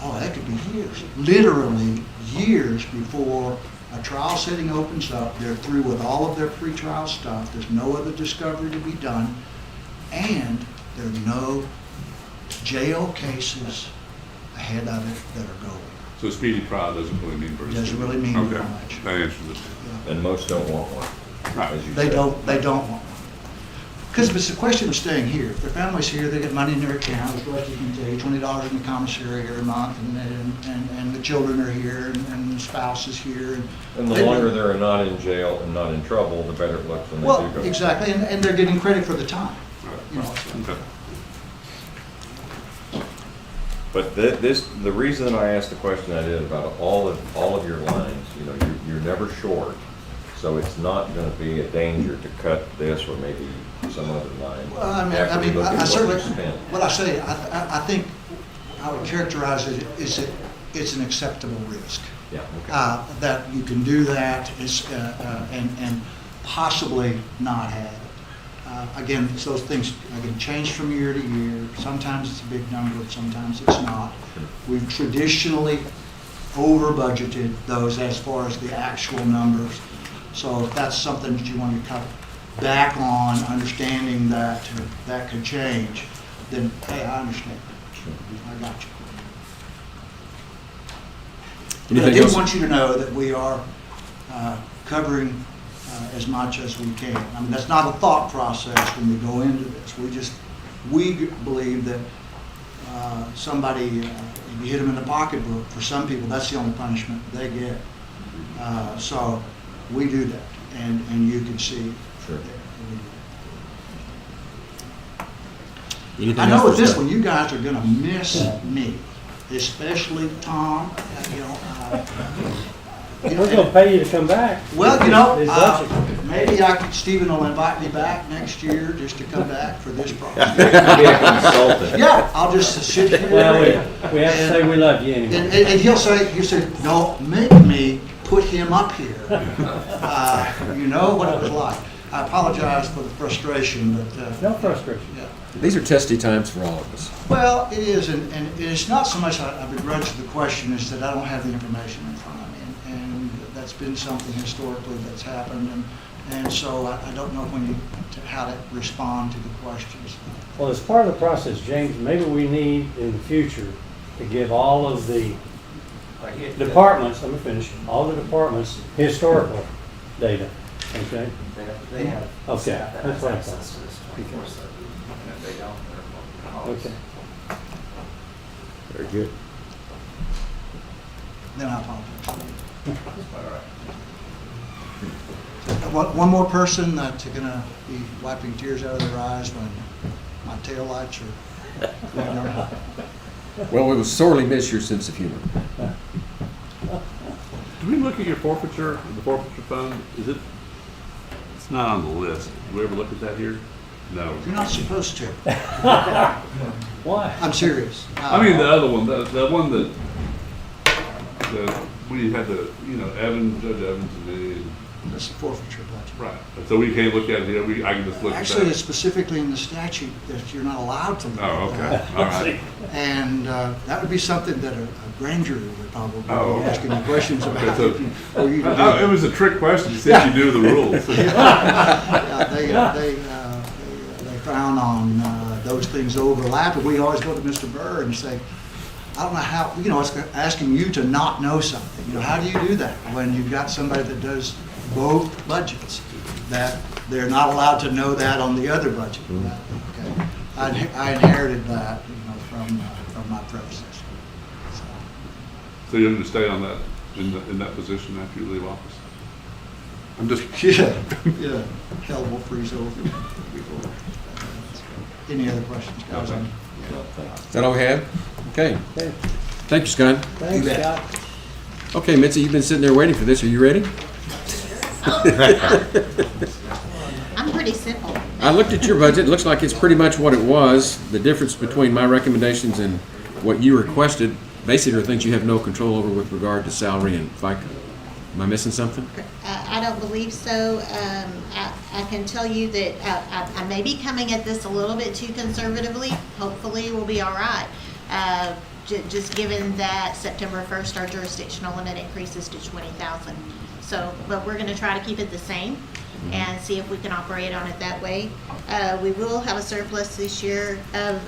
oh, that could be years, literally years before a trial setting opens up. They're through with all of their pretrial stuff. There's no other discovery to be done, and there are no jail cases ahead of it that are going. So speedy trial doesn't really mean very Doesn't speedy. really mean Okay. much. That answers it. And most don't want one, Right. as you They said. don't want one. Because it's a question of staying here. If their family's here, they get money in their account, as well as you can pay $20 in the commissary every month, and the children are here, and the spouse is here. And the longer they're not in jail and not in trouble, the better it looks when they do Well, go. exactly, and they're getting credit for the time. You know, so. Okay. But the reason I asked the question I did about all of your lines, you know, you're never short, so it's not going to be a danger to cut this or maybe some other line. Well, I after we look at I what certainly, we spent. what I say, I think I would characterize it is it's an acceptable risk. Yeah, okay. That you can do that and possibly not have it. Again, it's those things again change from year to year. Sometimes it's a big number, sometimes it's not. We've traditionally over budgeted those as far as the actual numbers. So if that's something that you want to cut back on, understanding that that could change, then hey, I understand. I got you. But I Anything did else? want you to know that we are covering as much as we can. I mean, that's not a thought process when we go into this. We believe that somebody, if you hit them in the pocketbook, for some people, that's the only punishment they get. So we do that, and you can see. Sure. Anything I know else with for this staff? one, you guys are gonna miss me, especially Tom, you know. We're gonna pay you to come back. Well, you know, It's budget. maybe Stephen will invite me back next year just to come back for this project. Be a consultant. Yeah, I'll just sit here. Well, we have to say we love you anyway. And he'll say, no, make me put him up here. You know what it was like. I apologize for the frustration, but. No frustration. Yeah. These are testy times for all of us. Well, it is, and it's not so much I begrudge the question, is that I don't have the information in front of me. And that's been something historically that's happened, and so I don't know how to respond to the questions. Well, as part of the process, James, maybe we need in the future to give all of the departments, let me finish, all the departments historical data, okay? They have Okay, staff that that's has what I access to this 24/7. And if they don't, they're on calls. Okay. Very good. Then I apologize. One more person that's gonna be wiping tears out of their eyes when my taillights are. Well, we will sorely miss your sense of humor. Do we look at your forfeiture, the forfeiture fund? Is it, it's not on the list. Do we ever look at that here? No. You're not supposed to. Why? I'm serious. I mean, the other one, the one that, we had the, Judge Evans and me. That's the forfeiture budget. Right. So we can't look at it here, I can just look at that. Actually, it's specifically in the statute that you're not allowed to look at Oh, okay, that. all right. And that would be something that a grand jury would probably Oh, be okay. asking you questions about. Okay, so- for you to do. It was a trick question, since you knew the rules. Yeah, they frown on those things overlap, and we always go to Mr. Burr and say, I don't know how, it's asking you to not know something. How do you do that when you've got somebody that does both budgets, that they're not allowed to know that on the other budget? Okay. I inherited that, from my predecessor. So you're going to stay on that, in that position after you leave office? I'm just, Yeah, hell will freeze over before. Any other questions, guys? Okay. Is that all we have? Okay. Okay. Thank you, Scott. Thanks, bet. Scott. Okay, Mitzi, you've been sitting there waiting for this. Are you ready? I'm pretty simple. I looked at your budget. It looks like it's pretty much what it was. The difference between my recommendations and what you requested basically are things you have no control over with regard to salary and FICA. Am I missing something? I don't believe so. I can tell you that I may be coming at this a little bit too conservatively. Hopefully we'll be all right. Just given that September 1st, our jurisdictional limit increases to 20,000. So, but we're gonna try to keep it the same and see if we can operate on it that way. We will have a surplus this year of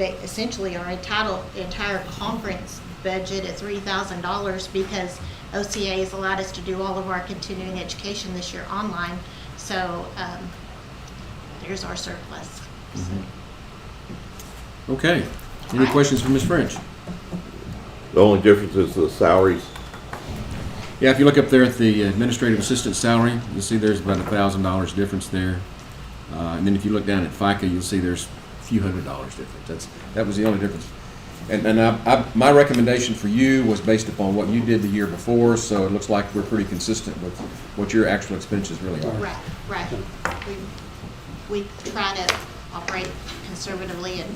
essentially our entire conference budget at $3,000 because OCA has allowed us to do all of our continuing education this year online. So there's our surplus. Okay. Any questions for Ms. French? The only difference is the salaries. Yeah, if you look up there at the administrative assistant salary, you'll see there's about $1,000 difference there. And then if you look down at FICA, you'll see there's a few $100s difference. That was the only difference. And my recommendation for you was based upon what you did the year before, so it looks like we're pretty consistent with what your actual expenses really are. Right. We try to operate conservatively and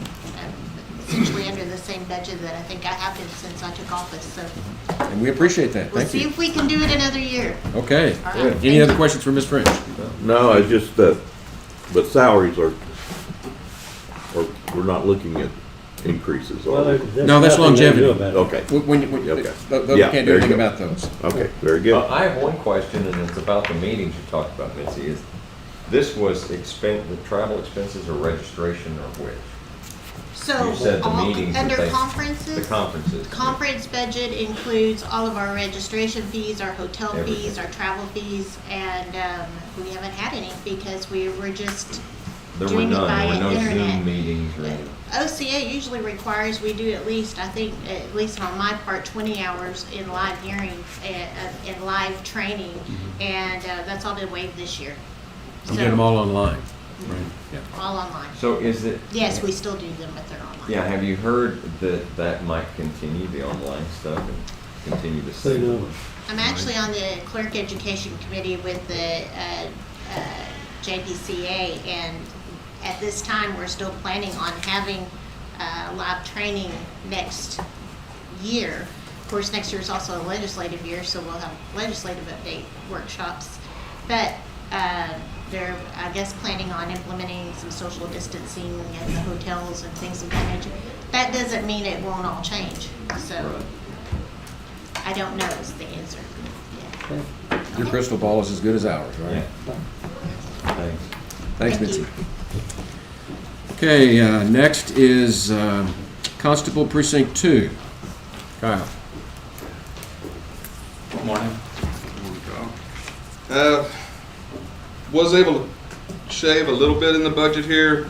essentially under the same budget that I think I have been since I took office. So And we appreciate that. we'll Thank see you. if we can do it another year. Okay. All right. Good. Thank Any other you. questions for Ms. French? No, it's just that, but salaries are, we're not looking at increases. Well, Are we? there's No, that's nothing they can do longevity. about it. Okay, We Okay. can't Yeah, do there anything you go. about those. okay, very good. I have one question, and it's about the meetings you talked about, Mitzi. This was the travel expenses or registration or which? So You said the meetings that under they- conferences. The conferences. Conference budget includes all of our registration fees, our hotel fees, Everything. our travel fees, and we haven't had any because we were just There were doing it none, by there were no internet. Zoom meetings or anything. OCA usually requires we do at least, I think, at least on my part, 20 hours in live hearings, in live training, and that's all been waived this year. You did them all online, right? Yeah. All online. So is it? Yes, we still do them, but they're online. Yeah, have you heard that that might continue, the online stuff, and continue to So, stay? no. I'm actually on the clerk education committee with the JPCA, and at this time, we're still planning on having live training next year. Of course, next year is also a legislative year, so we'll have legislative update workshops. But they're, I guess, planning on implementing some social distancing in the hotels and things of that nature. That doesn't mean it won't all change, so I don't know is the answer. Yeah. Your crystal ball is as good as ours, right? Thanks. Thanks, Thank Mitzi. you. Okay, next is Constable Precinct 2. Kyle. Good morning. Was able to shave a little bit in the budget here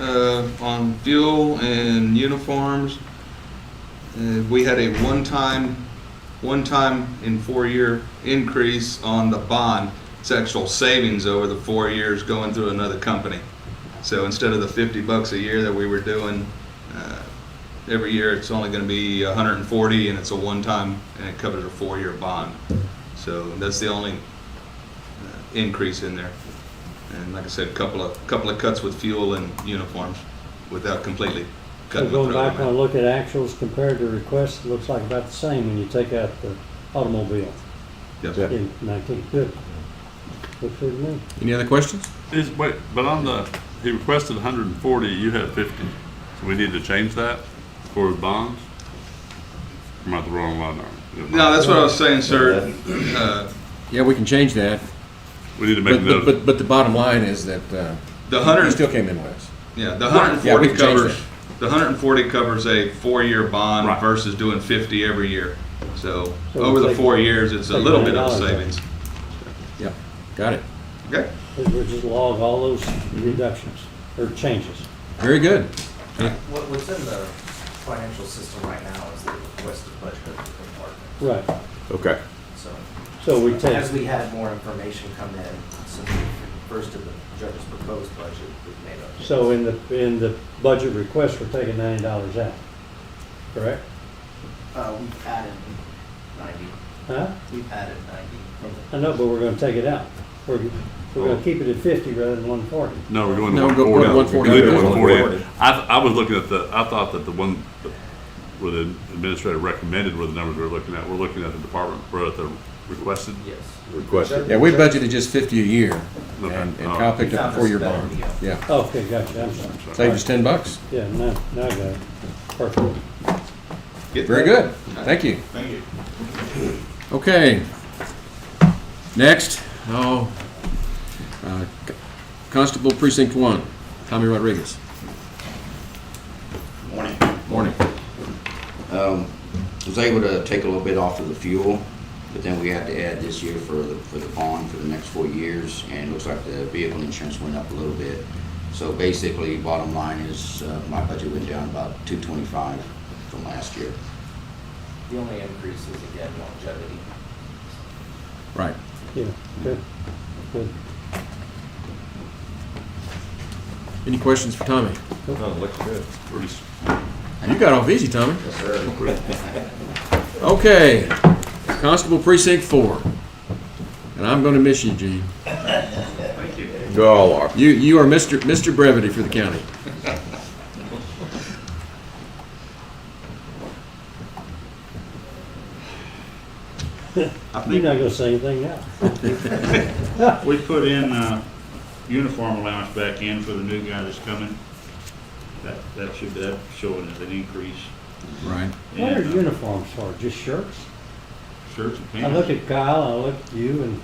on fuel and uniforms. We had a one-time in 4-year increase on the bond. It's actual savings over the 4 years going through another company. So instead of the $50 a year that we were doing every year, it's only going to be $140, and it's a one-time, and it covers a 4-year bond. So that's the only increase in there. And like I said, a couple of cuts with fuel and uniforms without completely So cutting the going throat back on and that. look at actuals compared to requests, it looks like about the same when you take out the automobile Yes. Yeah. in 19. Good. Looks good to me. Any other questions? But on the, he requested 140, you had 50. So we need to change that for bonds? I'm at the wrong line now. No, that's what I was saying, sir. Yeah, we can change that. We need to make note. But the bottom line is that The you 100, still came in less. yeah, the Yeah, we 140 can change covers. The 140 covers a 4-year bond Right. versus doing 50 every year. So So over the take- 4 years, it's a take little bit of $9 savings. Yep, got it. Okay. We'll just log all those reductions or changes. Very good. What's in the financial system right now is the requested budget of the department. Right. Okay. So we take, As we had more information come in, since we first did the judge's proposed budget, we've made up. so in the budget request, we're taking $90 out, correct? We've added 90. Huh? We've added 90. I know, but we're gonna take it out. We're gonna keep it at 50 rather than 140. No, we're going to No, go 140. to 140. Leave it at Go to 140. I was looking at I thought that the one where the administrator recommended were the numbers we were looking at. We're looking at the department, we're at the requested. Yes. Requested. Yeah, we budgeted just 50 a year, Okay. and Oh. Kyle picked up a 4-year Found us bond. better deal. Yeah, Okay, gotcha, I'm sorry. saved us $10. Yeah, now I got it. Perfect. Very good. Thank you. Thank you. Okay. Next, Constable Precinct 1, Tommy Rodriguez. Morning. Morning. Was able to take a little bit off of the fuel, but then we had to add this year for the bond for the next 4 years, and it looks like the vehicle insurance went up a little bit. So basically, bottom line is my budget went down about $225 from last year. The only increase is again longevity. Right. Yeah, good, good. Any questions for Tommy? No, it looks good. You got off easy, Tommy. Yes, sir. Okay, Constable Precinct 4. And I'm gonna miss you, Gene. You all are. You are Mr. Brevity for the county. You're not gonna say anything now. We put in uniform allowance back in for the new guy that's coming. That's showing as an increase. Right. What are And, uniforms for? Just shirts? Shirts and I look pants. at Kyle, I look at you, and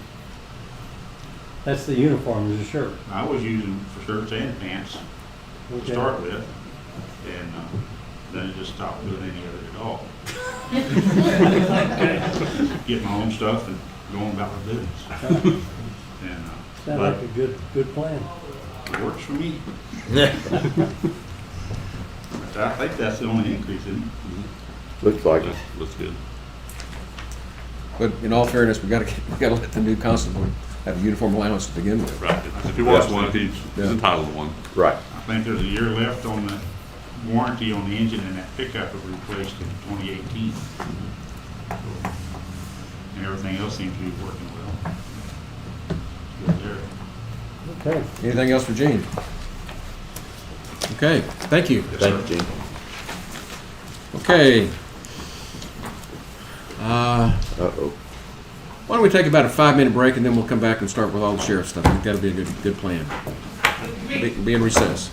that's the uniform, is a shirt. I was using for shirts and pants to Okay. start with, and then it just stopped doing any of it at all. Get my own stuff and going about my business. And, Sounds but like a good plan. it works for me. I think that's the only increase in it. Looks like it. Looks good. But in all fairness, we gotta let the new constable have a uniform allowance to begin with. Right. If he wants Yeah. one, he's entitled to one. Right. I think there's a year left on the warranty on the engine, and that pickup was replaced in 2018. And everything else seems to be working well. Good there. Okay. Anything else for Gene? Okay, thank you. Thank you, Gene. Okay. Uh-oh. Why don't we take about a 5-minute break, and then we'll come back and start with all the sheriff stuff. I think that'll be a good plan. Be in recess.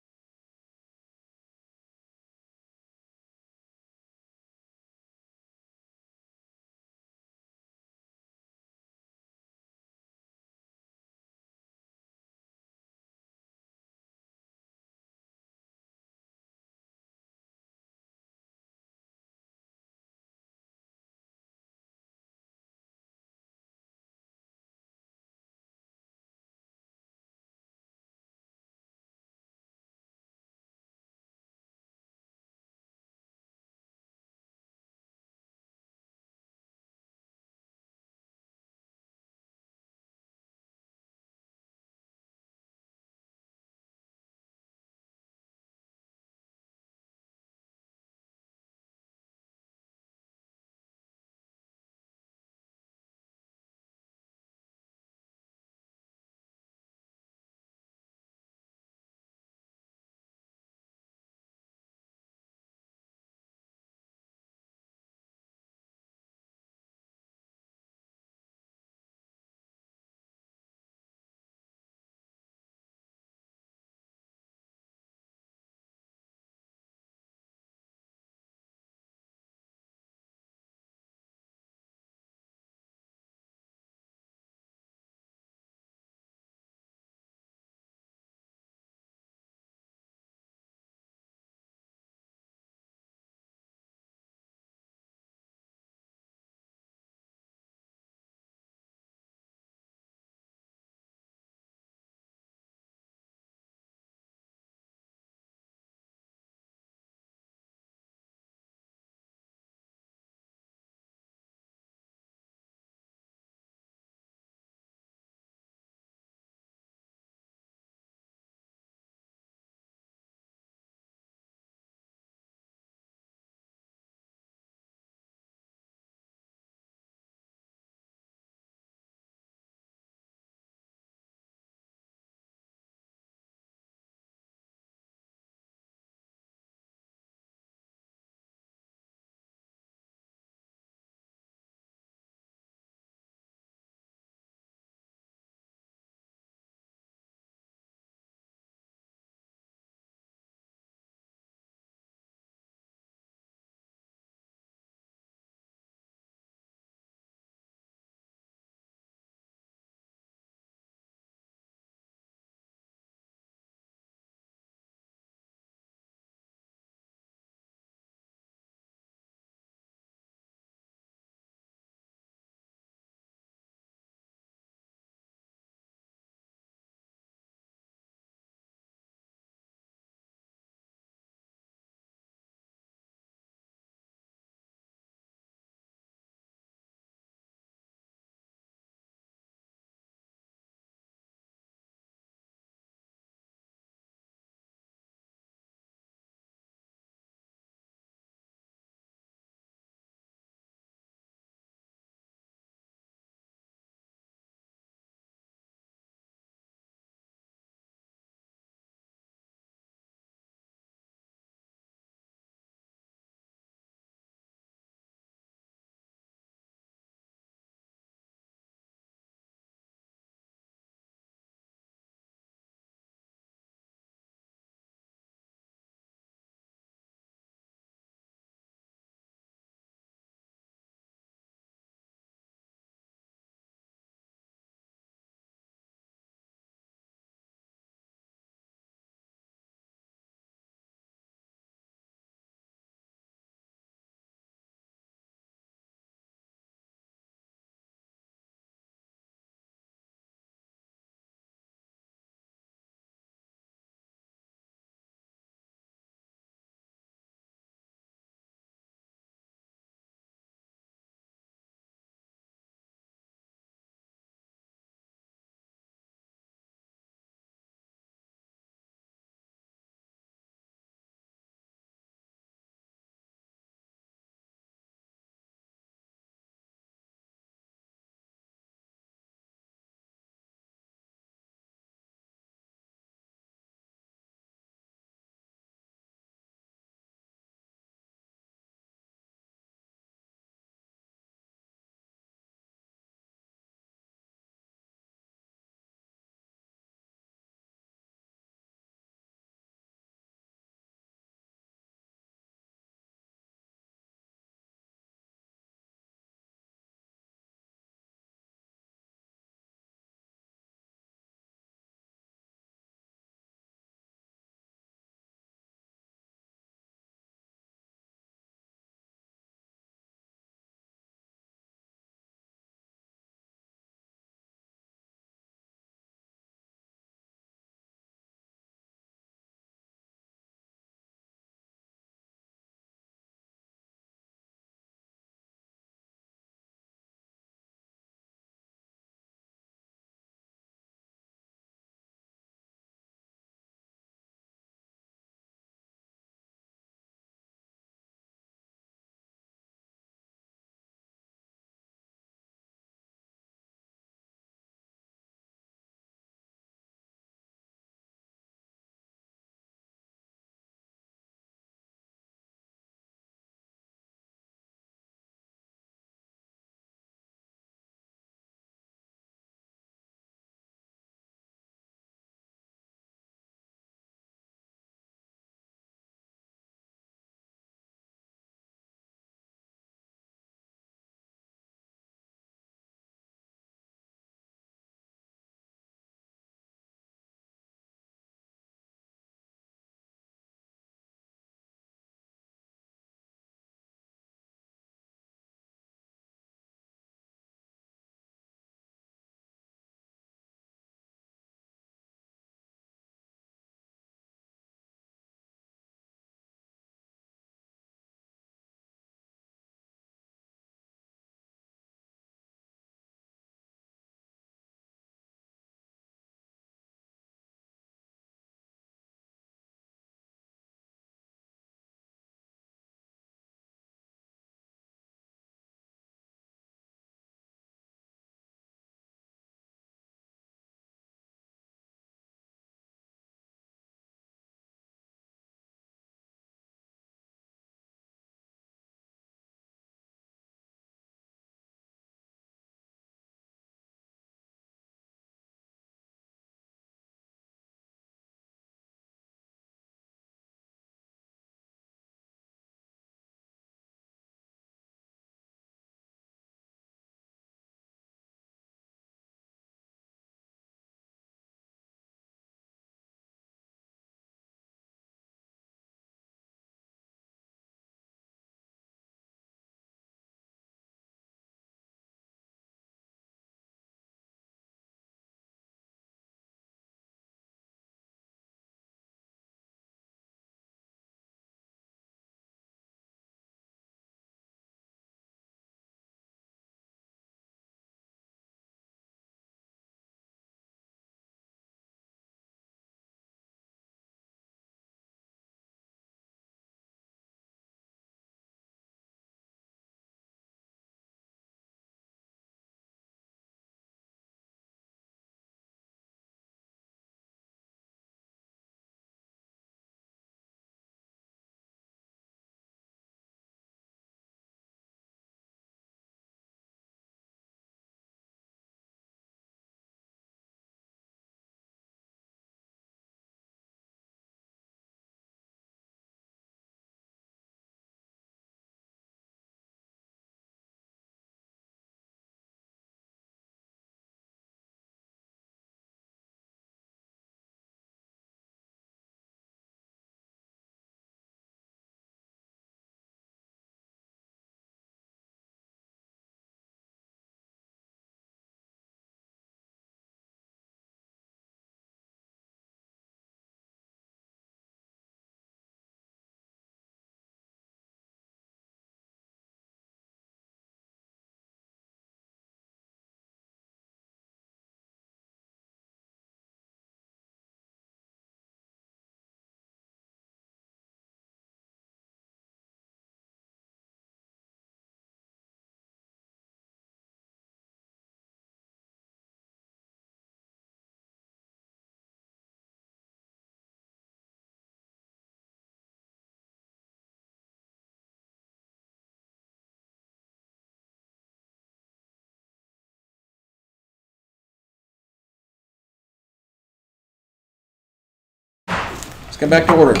Let's come back to order.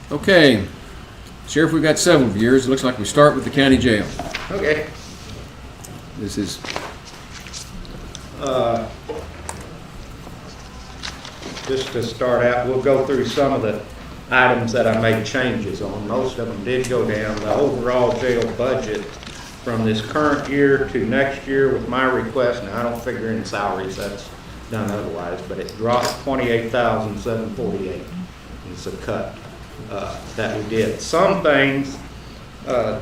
Okay, Sheriff, we've got several years. It looks like we start with the county jail. Okay. This is, Just to start out, we'll go through some of the items that I made changes on. Most of them did go down. The overall jail budget from this current year to next year with my request, now I don't figure in salaries, that's done otherwise, but it dropped $28,748. It's a cut that we did. Some things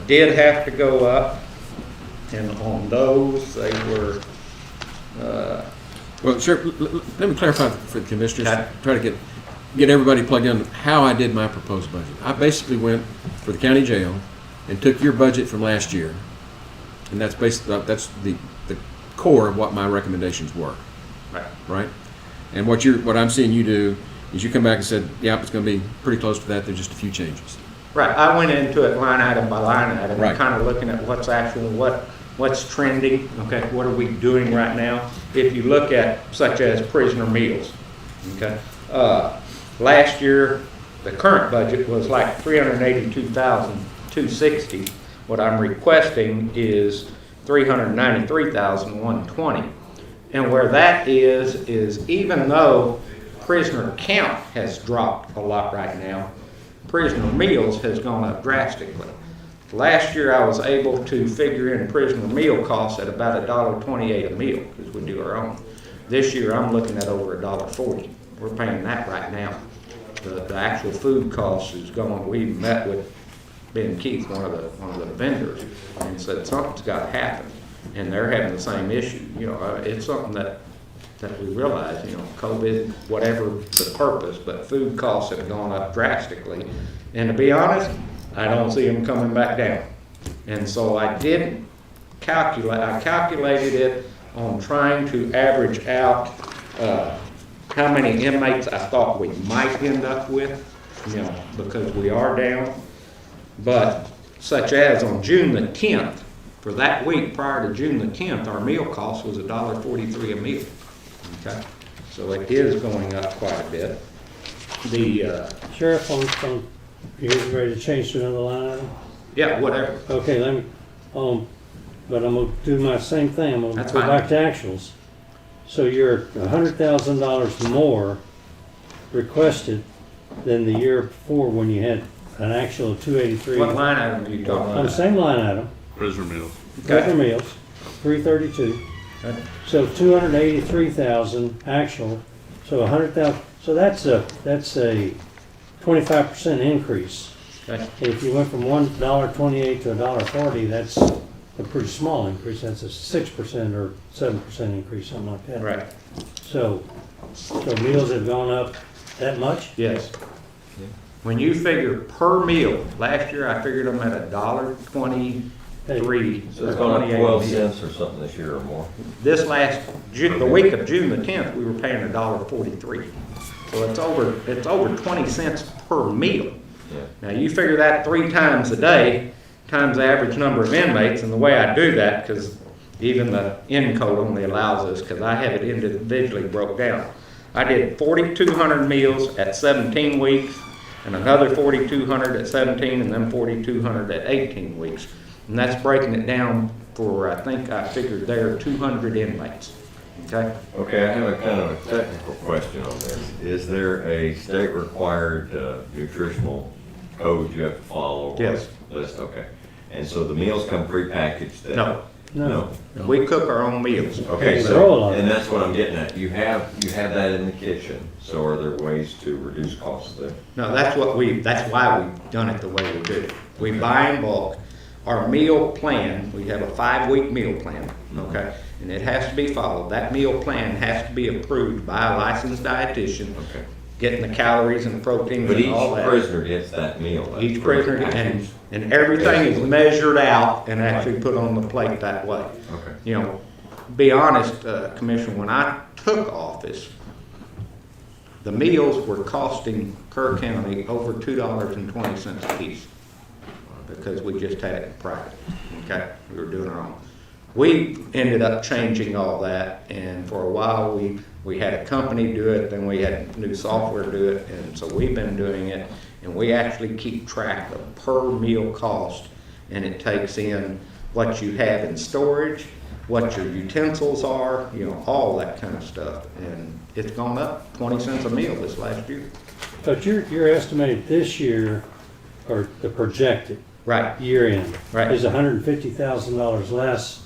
did have to go up, and on those, they were well, Sheriff, let me clarify for the commissioners, Okay. try to get everybody plugged in how I did my proposed budget. I basically went for the county jail and took your budget from last year, and that's that's the core of what my recommendations were. right. Right? And what I'm seeing you do is you come back and said, yeah, it's going to be pretty close to that. There's just a few changes. Right, I went into it line item by line item, Right. kind of looking at what's actually, what's trending, okay, what are we doing right now? If you look at such as prisoner meals, okay? Last year, the current budget was like $382,260. What I'm requesting is $393,120. And where that is even though prisoner count has dropped a lot right now, prisoner meals has gone up drastically. Last year, I was able to figure in prisoner meal costs at about $1.28 a meal, because we do our own. This year, I'm looking at over $1.40. We're paying that right now. The actual food cost is going, we met with Ben Keith, one of the vendors, and said something's got to happen. And they're having the same issue. You know, it's something that we realize, you know, COVID, whatever the purpose, but food costs have gone up drastically. And to be honest, I don't see them coming back down. And so I did calculated it on trying to average out how many inmates I thought we might end up with, you know, because we are down. But such as on June the 10th, for that week prior to June the 10th, our meal cost was $1.43 a meal. Okay, so it is going up quite a bit. The Sheriff, you ready to change to another line item? yeah, whatever. Okay, let me, but I'm gonna do my same thing. I'm gonna That's go fine. back to actuals. So you're $100,000 more requested than the year before when you had an actual of 283. What line item are you talking On the about? same line item, Prisoner meals. regular meals, 332. Okay. So 283,000 actual, so 100,000, so that's a 25% increase. Okay. If you went from $1.28 to $1.40, that's a pretty small increase. That's a 6% or 7% increase, something like that. Right. So meals have gone up that much? Yes. When you figure per meal, last year I figured them at $1.23. So it's gone up 12 cents or something this year or more. This last June, the week of June the 10th, we were paying $1.43. So it's over 20 cents per meal. Yeah. Now you figure that 3 times a day times the average number of inmates, and the way I do that, because even the N code only allows us, because I have it individually broke down. I did 4,200 meals at 17 weeks, and another 4,200 at 17, and then 4,200 at 18 weeks. And that's breaking it down for, I think I figured there, 200 inmates. Okay? Okay, I have a kind of a technical question on this. Is there a state-required nutritional code you have to follow? or Yes. List, okay. And so the meals come prepackaged then? No. No. We cook our own meals. Okay, They're all so, on and it. that's what I'm getting at. You have that in the kitchen, so are there ways to reduce costs there? No, that's why we've done it the way we do. We buy in bulk. Our meal plan, we have a 5-week meal plan, okay? And it has to be followed. That meal plan has to be approved by a licensed dietitian, Okay. getting the calories and the proteins But and each all that. prisoner gets that meal. that's Each prisoner, prepackaged. and everything is measured out and actually put on the plate that way. Okay. You know, be honest, Commissioner, when I took office, the meals were costing Kerr County over $2.20 a piece because we just had it in private, okay? We were doing our own. We ended up changing all that, and for a while, we had a company do it, then we had new software do it, and so we've been doing it, and we actually keep track of per meal cost, and it takes in what you have in storage, what your utensils are, you know, all that kind of stuff, and it's gone up 20 cents a meal this last year. But your estimated this year, or the projected Right. year end, Right. is $150,000 less,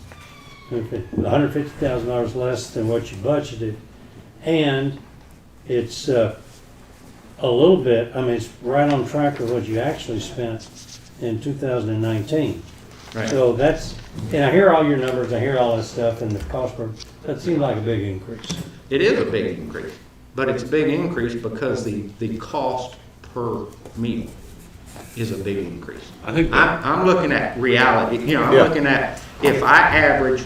$150,000 less than what you budgeted, and it's a little bit, I mean, it's right on track with what you actually spent in 2019. Right. So that's, and I hear all your numbers, I hear all this stuff, and the cost per, that seems like a big increase. It is a big increase, but it's a big increase because the cost per meal is a big increase. I think that- I'm looking at reality, you know, I'm Yeah. looking at, if I average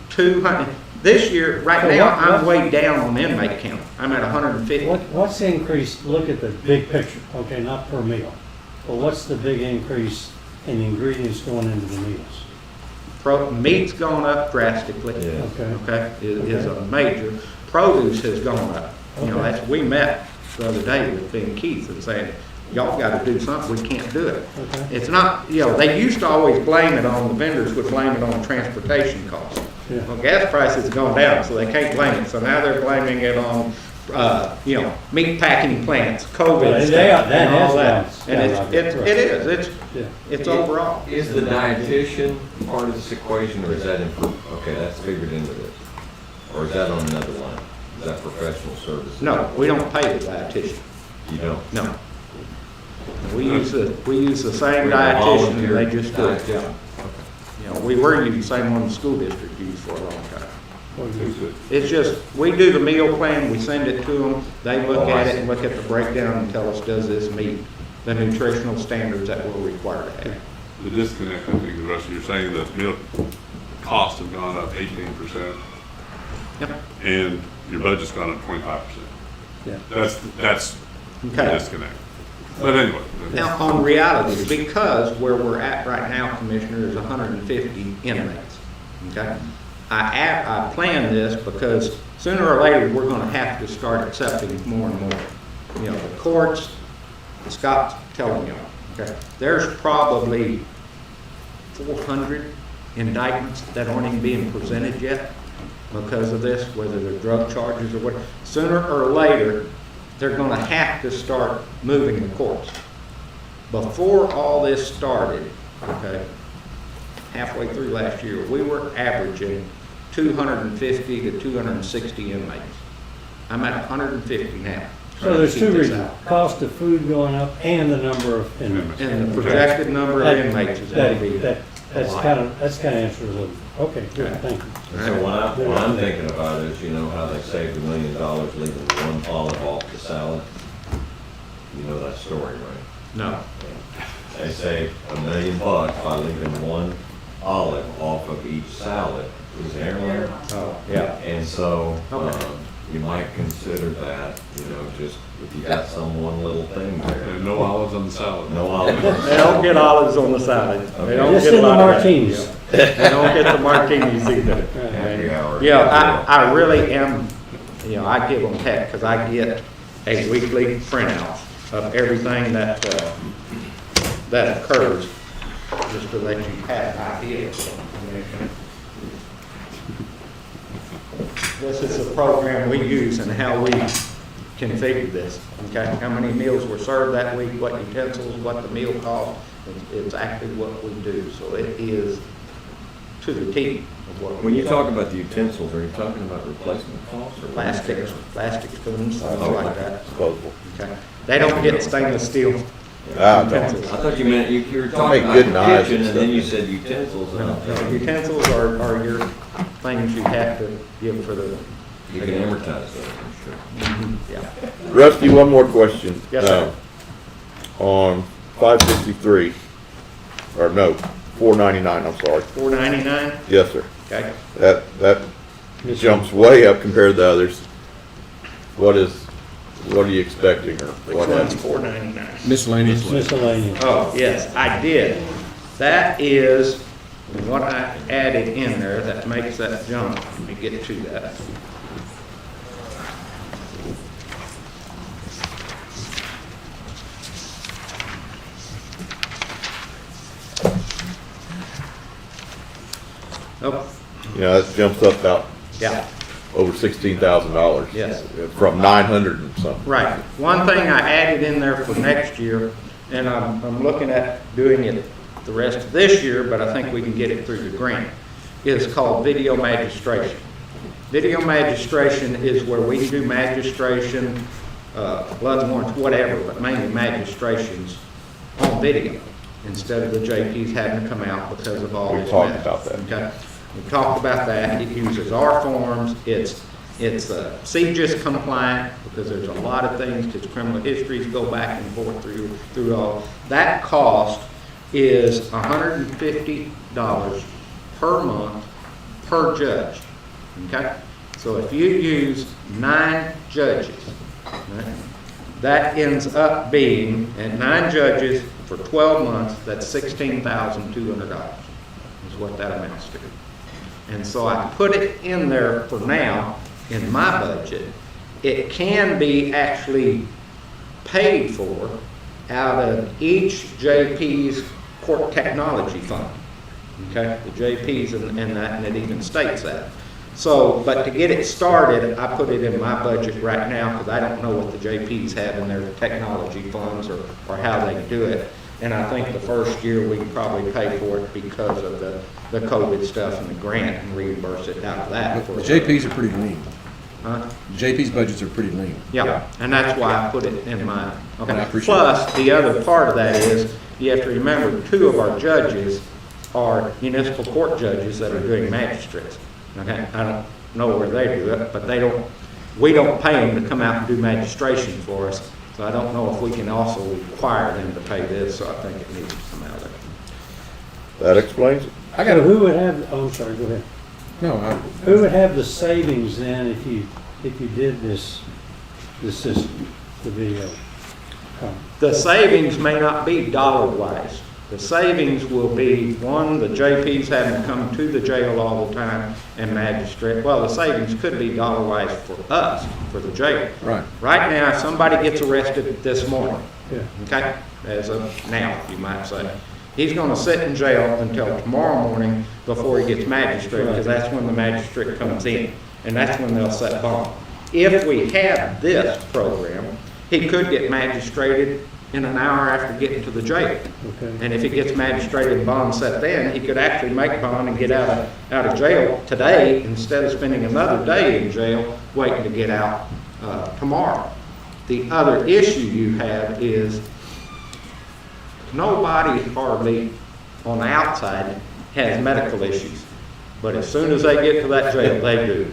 200, this year, right So now, what- I'm way down on inmate count. I'm at 150. What's the increase, look at the big picture, okay, not per meal, but what's the big increase in the ingredients going into the meals? Meat's gone up drastically. Yeah. Okay, Okay, is a major. Produce has gone up. You know, Okay. that's, we met the other day with Ben Keith and saying, y'all gotta do something, we can't do it. okay. It's not, you know, they used to always blame it on, the vendors would blame it on transportation costs. Yeah. Well, gas prices have gone down, so they can't blame it. So now they're blaming it on, you know, meat packing plants, COVID Well, and they are- stuff, that and all has that. gone And skyrocketed, right. it is, Yeah. it's overall. Is the dietitian part of this equation, or is that okay, that's figured into this? Or is that on another line? Is that professional services? No, we don't pay the dietitian, You don't? no. We use the same We have a dietitian, and they volunteer just do it, yeah. dietitian. You know, we were using the same one the school district used for a long time. What is it? It's just, we do the meal plan, we send it to them, they look Oh, I at it see. and look at the breakdown and tell us, does this meet the nutritional standards that we're required to have? The disconnect, I think, Rusty, you're saying that milk costs have gone up 18%, Yep. and your budget's gone up 25%. Yeah. That's the Okay. disconnect. But anyway. Now, on reality, because where we're at right now, Commissioner, is 150 inmates, okay? I planned this because sooner or later, we're gonna have to start accepting more and more. You know, the courts, Scott's telling you, okay? There's probably 400 indictments that aren't even being presented yet because of this, whether they're drug charges or what. Sooner or later, they're gonna have to start moving the courts. Before all this started, okay, halfway through last year, we were averaging 250 to 260 inmates. I'm at 150 now. So there's two Keep this reasons, out. cost of food going up and the number of inmates. And the projected number of inmates is gonna be. That's kind of answers it. Okay, good, thank you. So what I'm thinking about is, you know, how they saved $1 million leaving one olive off the salad? You know that story, right? No. They saved $1 million by leaving one olive off of each salad. Is there? Oh, yeah. And so, Okay. you might consider that, you know, just if you got some one little thing there. And no olives on the salad. No olive. They don't get olives on the salad. They don't Just get a in the lot of that. martinis. They don't get the martinis either. Happy hour. Yeah, I really am, you know, I give them heck, because I get a weekly printout of everything that, that occurs, just to let you have an idea. This is the program we use and how we configure this, okay? How many meals were served that week, what utensils, what the meal cost, it's actually what we do, so it is to the T of what we When you do. talk about the utensils, are you talking about replacement costs or? Plastic spoons, stuff like that. Disposable. Okay. They don't get stainless steel Ah, no. utensils. I thought you meant, you were talking Make about good the knives kitchen and and then you stuff. said utensils. and I'm No, thinking, utensils are your things you have to give for the. You can amortize those, I'm sure. Yeah. Rusty, one more question. Yes, sir. On 553, or no, 499, I'm sorry. $4.99, Yes, sir. okay? That jumps way up compared to others. What are you expecting, or Which what one's have you? $4.99? Miscellaneous. Miscellaneous. Oh, yes, I did. That is what I added in there that makes that jump. Let me get to that. Oh, Yeah, that jumps up about yeah. over $16,000. Yes. From 900 and something. Right. One thing I added in there for next year, and I'm looking at doing it the rest of this year, but I think we can get it through the grant, is called video magistration. Video magistration is where we do magistration, blood warrants, whatever, but mainly magistrations on video instead of the JPs having to come out because of all We this talked mess. about that. Okay. We talked about that. It uses our forms. It's CGIS compliant because there's a lot of things, because criminal histories go back and forth through all. That cost is $150 per month per judge. Okay? So if you use 9 judges, right, that ends up being, at 9 judges for 12 months, that's $16,200 is what that amounts to. And so I put it in there for now in my budget. It can be actually paid for out of each JP's court technology fund. Okay, the JP's and that, and it even states that. So, but to get it started, I put it in my budget right now because I don't know what the JP's have in their technology funds or how they do it. And I think the first year we can probably pay for it because of the COVID stuff and the grant and reimburse it out of that. The JPs are pretty lean. Huh? JP's budgets are pretty lean. Yeah, and that's why I put it in mine. And I Okay. appreciate Plus, the other part of that is, you have to remember, 2 of our judges are municipal court judges that are doing magistrates. Okay, I don't know where they do it, but we don't pay them to come out and do magistration for us. So I don't know if we can also require them to pay this, so I think it needs to come out of there. That explains it. I got So a, who would have, oh, I'm sorry, go ahead. no, Who would have the savings then if you did this system, the video? The savings may not be dollar-wise. The savings will be, one, the JP's having to come to the jail all the time and magistrate. Well, the savings could be dollar-wise for us, for the jail. right. Right now, if somebody gets arrested this morning, Yeah. okay, as of now, you might say, he's gonna sit in jail until tomorrow morning before he gets magistrated, because that's when the magistrate comes in, and that's when they'll set bond. If we had this program, he could get magistrated in an hour after getting to the jail. Okay. And if he gets magistrated and bond set then, he could actually make bond and get out of jail today instead of spending another day in jail waiting to get out tomorrow. The other issue you have is nobody hardly on the outside has medical issues. But as soon as they get to that jail, they do.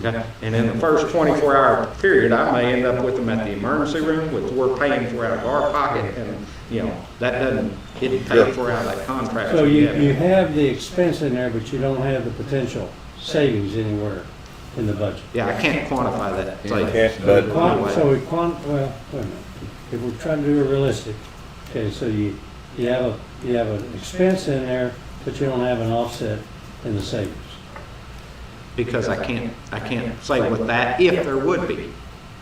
Okay? And in the first 24-hour period, I may end up with them at the emergency room, which we're paying for out of our pocket, and, that doesn't get paid for out of that contract. So you have the expense in there, but you don't have the potential savings anywhere in the budget. Yeah, I can't quantify that. Can't, but Well, wait a minute. If we're trying to do it realistic, okay, so you have an expense in there, but you don't have an offset in the savings. Because I can't say what that, if there would be.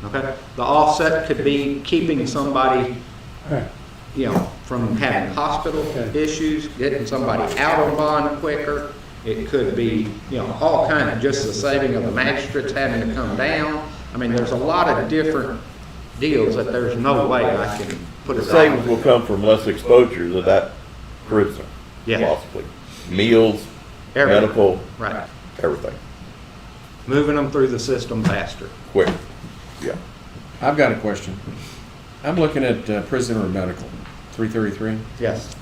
Okay? The offset could be keeping somebody, All right. from having hospital Okay. issues, getting somebody out on bond quicker. It could be, all kind of, just the saving of the magistrates having to come down. I mean, there's a lot of different deals that there's no way I can put the it savings on. will come from less exposure to that prisoner, Yeah. possibly. Meals, Everything. medical, Right. everything, Moving them through the system faster. quick. Yeah. I've got a question. I'm looking at prisoner medical, 333. Yes.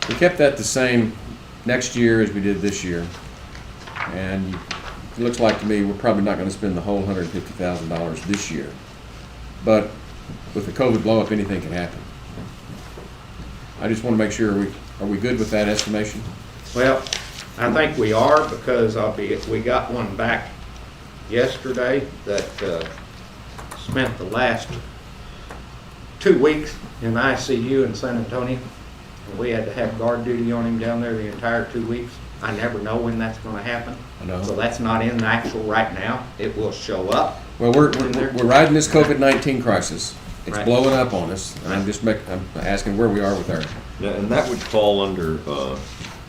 We kept that the same next year as we did this year. And it looks like to me we're probably not going to spend the whole $150,000 this year. But with the COVID blow up, anything can happen. I just want to make sure, are we good with that estimation? Well, I think we are, because we got one back yesterday that spent the last 2 weeks in ICU in San Antonio. And we had to have guard duty on him down there the entire 2 weeks. I never know when that's gonna happen. I know. So that's not in the actual right now. It will show up. Well, we're riding this COVID-19 crisis. It's Right. blowing up on us. And I'm asking where we are with our, Yeah, and that would fall under,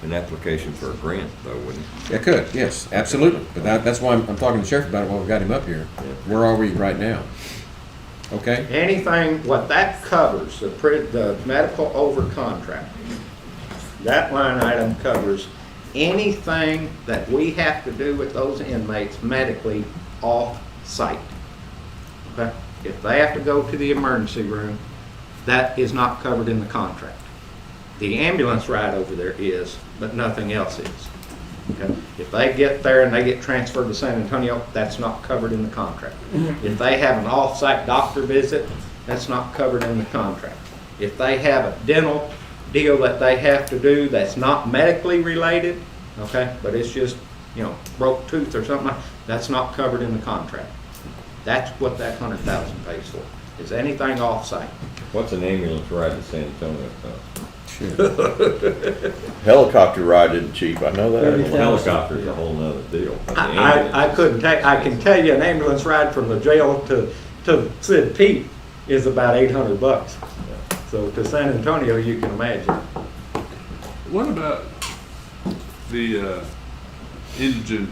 an application for a grant, though, wouldn't it? it could, yes, absolutely. But that's why I'm talking to the sheriff about it while we've got him up here. Where are we right now? Okay? Anything, what that covers, the medical over contract, that line item covers anything that we have to do with those inmates medically off-site. Okay? If they have to go to the emergency room, that is not covered in the contract. The ambulance ride over there is, but nothing else is. Okay? If they get there and they get transferred to San Antonio, that's not covered in the contract. If they have an off-site doctor visit, that's not covered in the contract. If they have a dental deal that they have to do that's not medically related, okay, but it's just, broke tooth or something, that's not covered in the contract. That's what that 100,000 pays for, is anything off-site. What's an ambulance ride to San Antonio cost? Helicopter ride isn't cheap, I know that. $30,000. Helicopter's a whole nother deal. But the I couldn't take, I can tell you an ambulance ride from the jail to Sid Pete is about $800. So to San Antonio, you can imagine. What about the indigent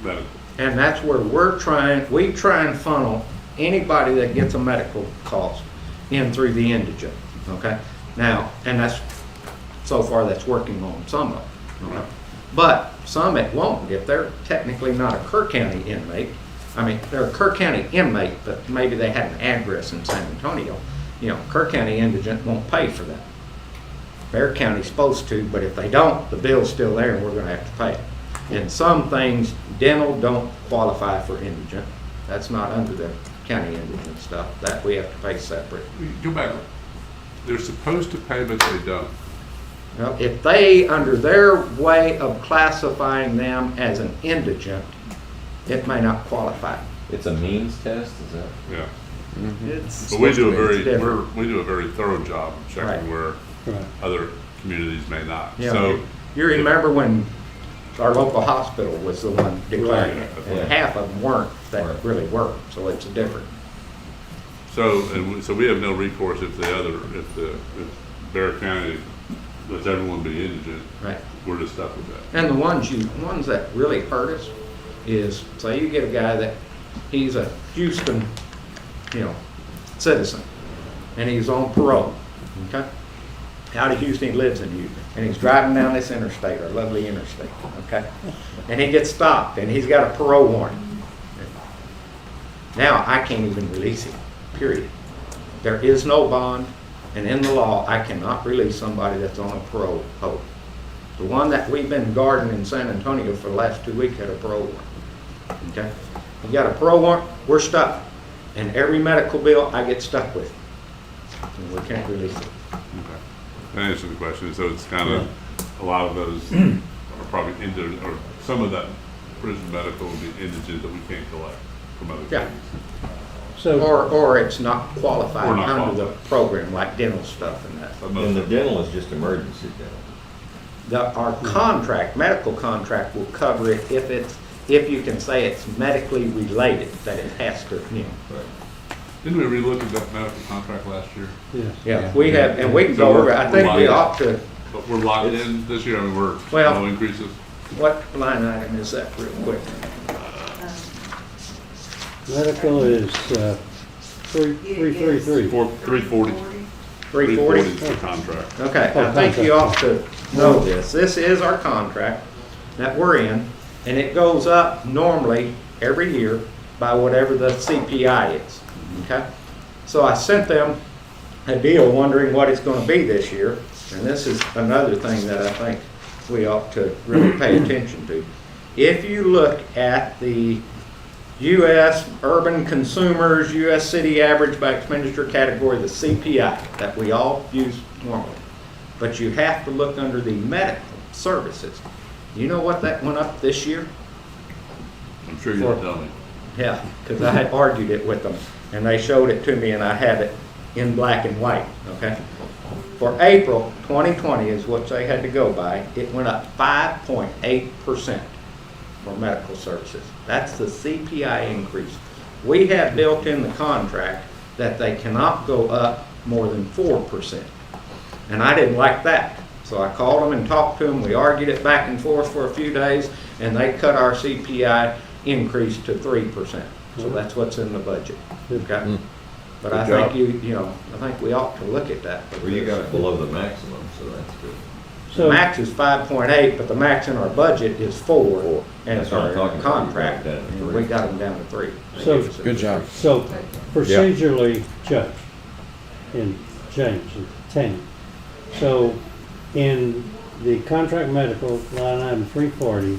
medical? And that's where we try and funnel anybody that gets a medical cost in through the indigent, okay? Now, and so far that's working on some of them, okay? But some it won't. If they're technically not a Kerr County inmate, they're a Kerr County inmate, but maybe they had an address in San Antonio, Kerr County indigent won't pay for that. Bear County's supposed to, but if they don't, the bill's still there and we're gonna have to pay it. And some things, dental don't qualify for indigent. That's not under the county indigent stuff. That we have to pay separate. Go back. They're supposed to pay, but they don't. Well, if they, under their way of classifying them as an indigent, it may not qualify. It's a means test, is that? Yeah. It's But we do it's different. we do a very thorough job of checking Right. where Right. other communities may not. Yeah, So you remember when our local hospital was the one declaring it, Right. and half of them weren't that really worked, so it's different. so we have no recourse if Bear County lets everyone be indigent. Right. We're just stuck with that. And the ones that really hurt us is, say you get a guy that he's a Houston, citizen, and he's on parole, okay? Out of Houston, he lives in Houston, and he's driving down this interstate, our lovely interstate, okay? And he gets stopped, and he's got a parole warrant. Now, I can't even release him, period. There is no bond, and in the law, I cannot release somebody that's on a parole hold. The one that we've been guarding in San Antonio for the last 2 weeks had a parole warrant, okay? You got a parole warrant, we're stuck. And every medical bill, I get stuck with. And we can't release it. Okay. That answers the question. So it's kind of, a lot of those are probably indigent, or some of that prison medical will be indigent that we can't collect from other Yeah. counties. So, Or it's not qualified Or not under the qualified. program, like dental stuff and that. But most And the of- dental is just emergency dental. Our contract, medical contract will cover it if you can say it's medically related, that it has to, Didn't we relook at that medical contract last year? yes. Yeah, we have, and we can So go over, we're- I think we we're ought to, But we're locked in this year. We're Well- no increases. what line item is that real quick? Medical is 333. 340. 340? is the contract. Okay, I think you ought to know this. This is our contract that we're in, and it goes up normally every year by whatever the CPI is, okay? So I sent them a deal wondering what it's gonna be this year, and this is another thing that I think we ought to really pay attention to. If you look at the U.S. urban consumers, U.S. city average by expenditure category, the CPI that we all use normally. But you have to look under the medical services. You know what that went up this year? I'm sure you'll tell me. Yeah, because I had argued it with them. and they showed it to me, and I had it in black and white, okay? For April 2020 is what they had to go by. It went up 5.8% for medical services. That's the CPI increase. We have built in the contract that they cannot go up more than 4%. And I didn't like that. So I called them and talked to them. We argued it back and forth for a few days, and they cut our CPI increase to 3%. So that's what's in the budget, okay? But I Good think I think we ought to look at that. Well, you got it below the maximum, so that's good. The max is 5.8, but the max in our budget is 4, and That's what I'm our talking about. contract, You got it down to and 3. we got them down to 3. So- Good job. So procedurally, Judge, and James and Tammy, so in the contract medical line item 340,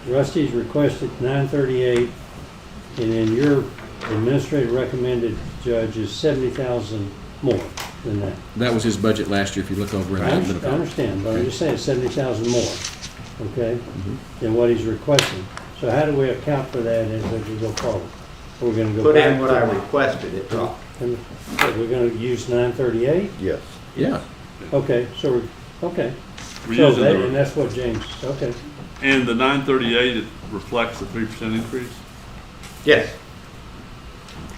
Rusty's requested 938, and then your administrative recommended, Judge, is 70,000 more than that. That was his budget last year, if you look over I at the middle. understand, but I'm just saying 70,000 more, okay, than what he's requesting. So how do we account for that as we go forward? We're gonna go Put back in what I to, requested, it dropped. and we're gonna use 938? Yes. Yeah. Okay, so, okay. We're So using that, the- and that's what James, okay. And the 938, it reflects the 3% increase? Yes.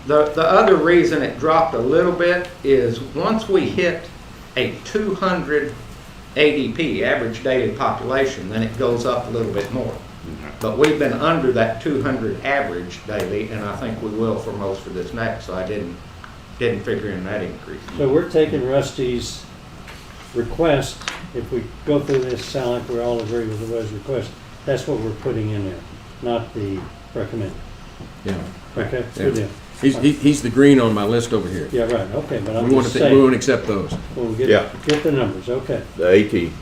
The other reason it dropped a little bit is once we hit a 200 ADP, average daily population, then it goes up a little bit more. But we've been under that 200 average daily, and I think we will for most of this next, so I didn't figure in that increase. So we're taking Rusty's request, if we go through this, sound like we all agree with Rusty's request, that's what we're putting in there, not the recommended. Yeah. Okay, Yeah. good deal. He's the green on my list over here. Yeah, right, okay, but I'm We want just to, we won't saying, accept those. when we Yeah. get the numbers, okay. The 18.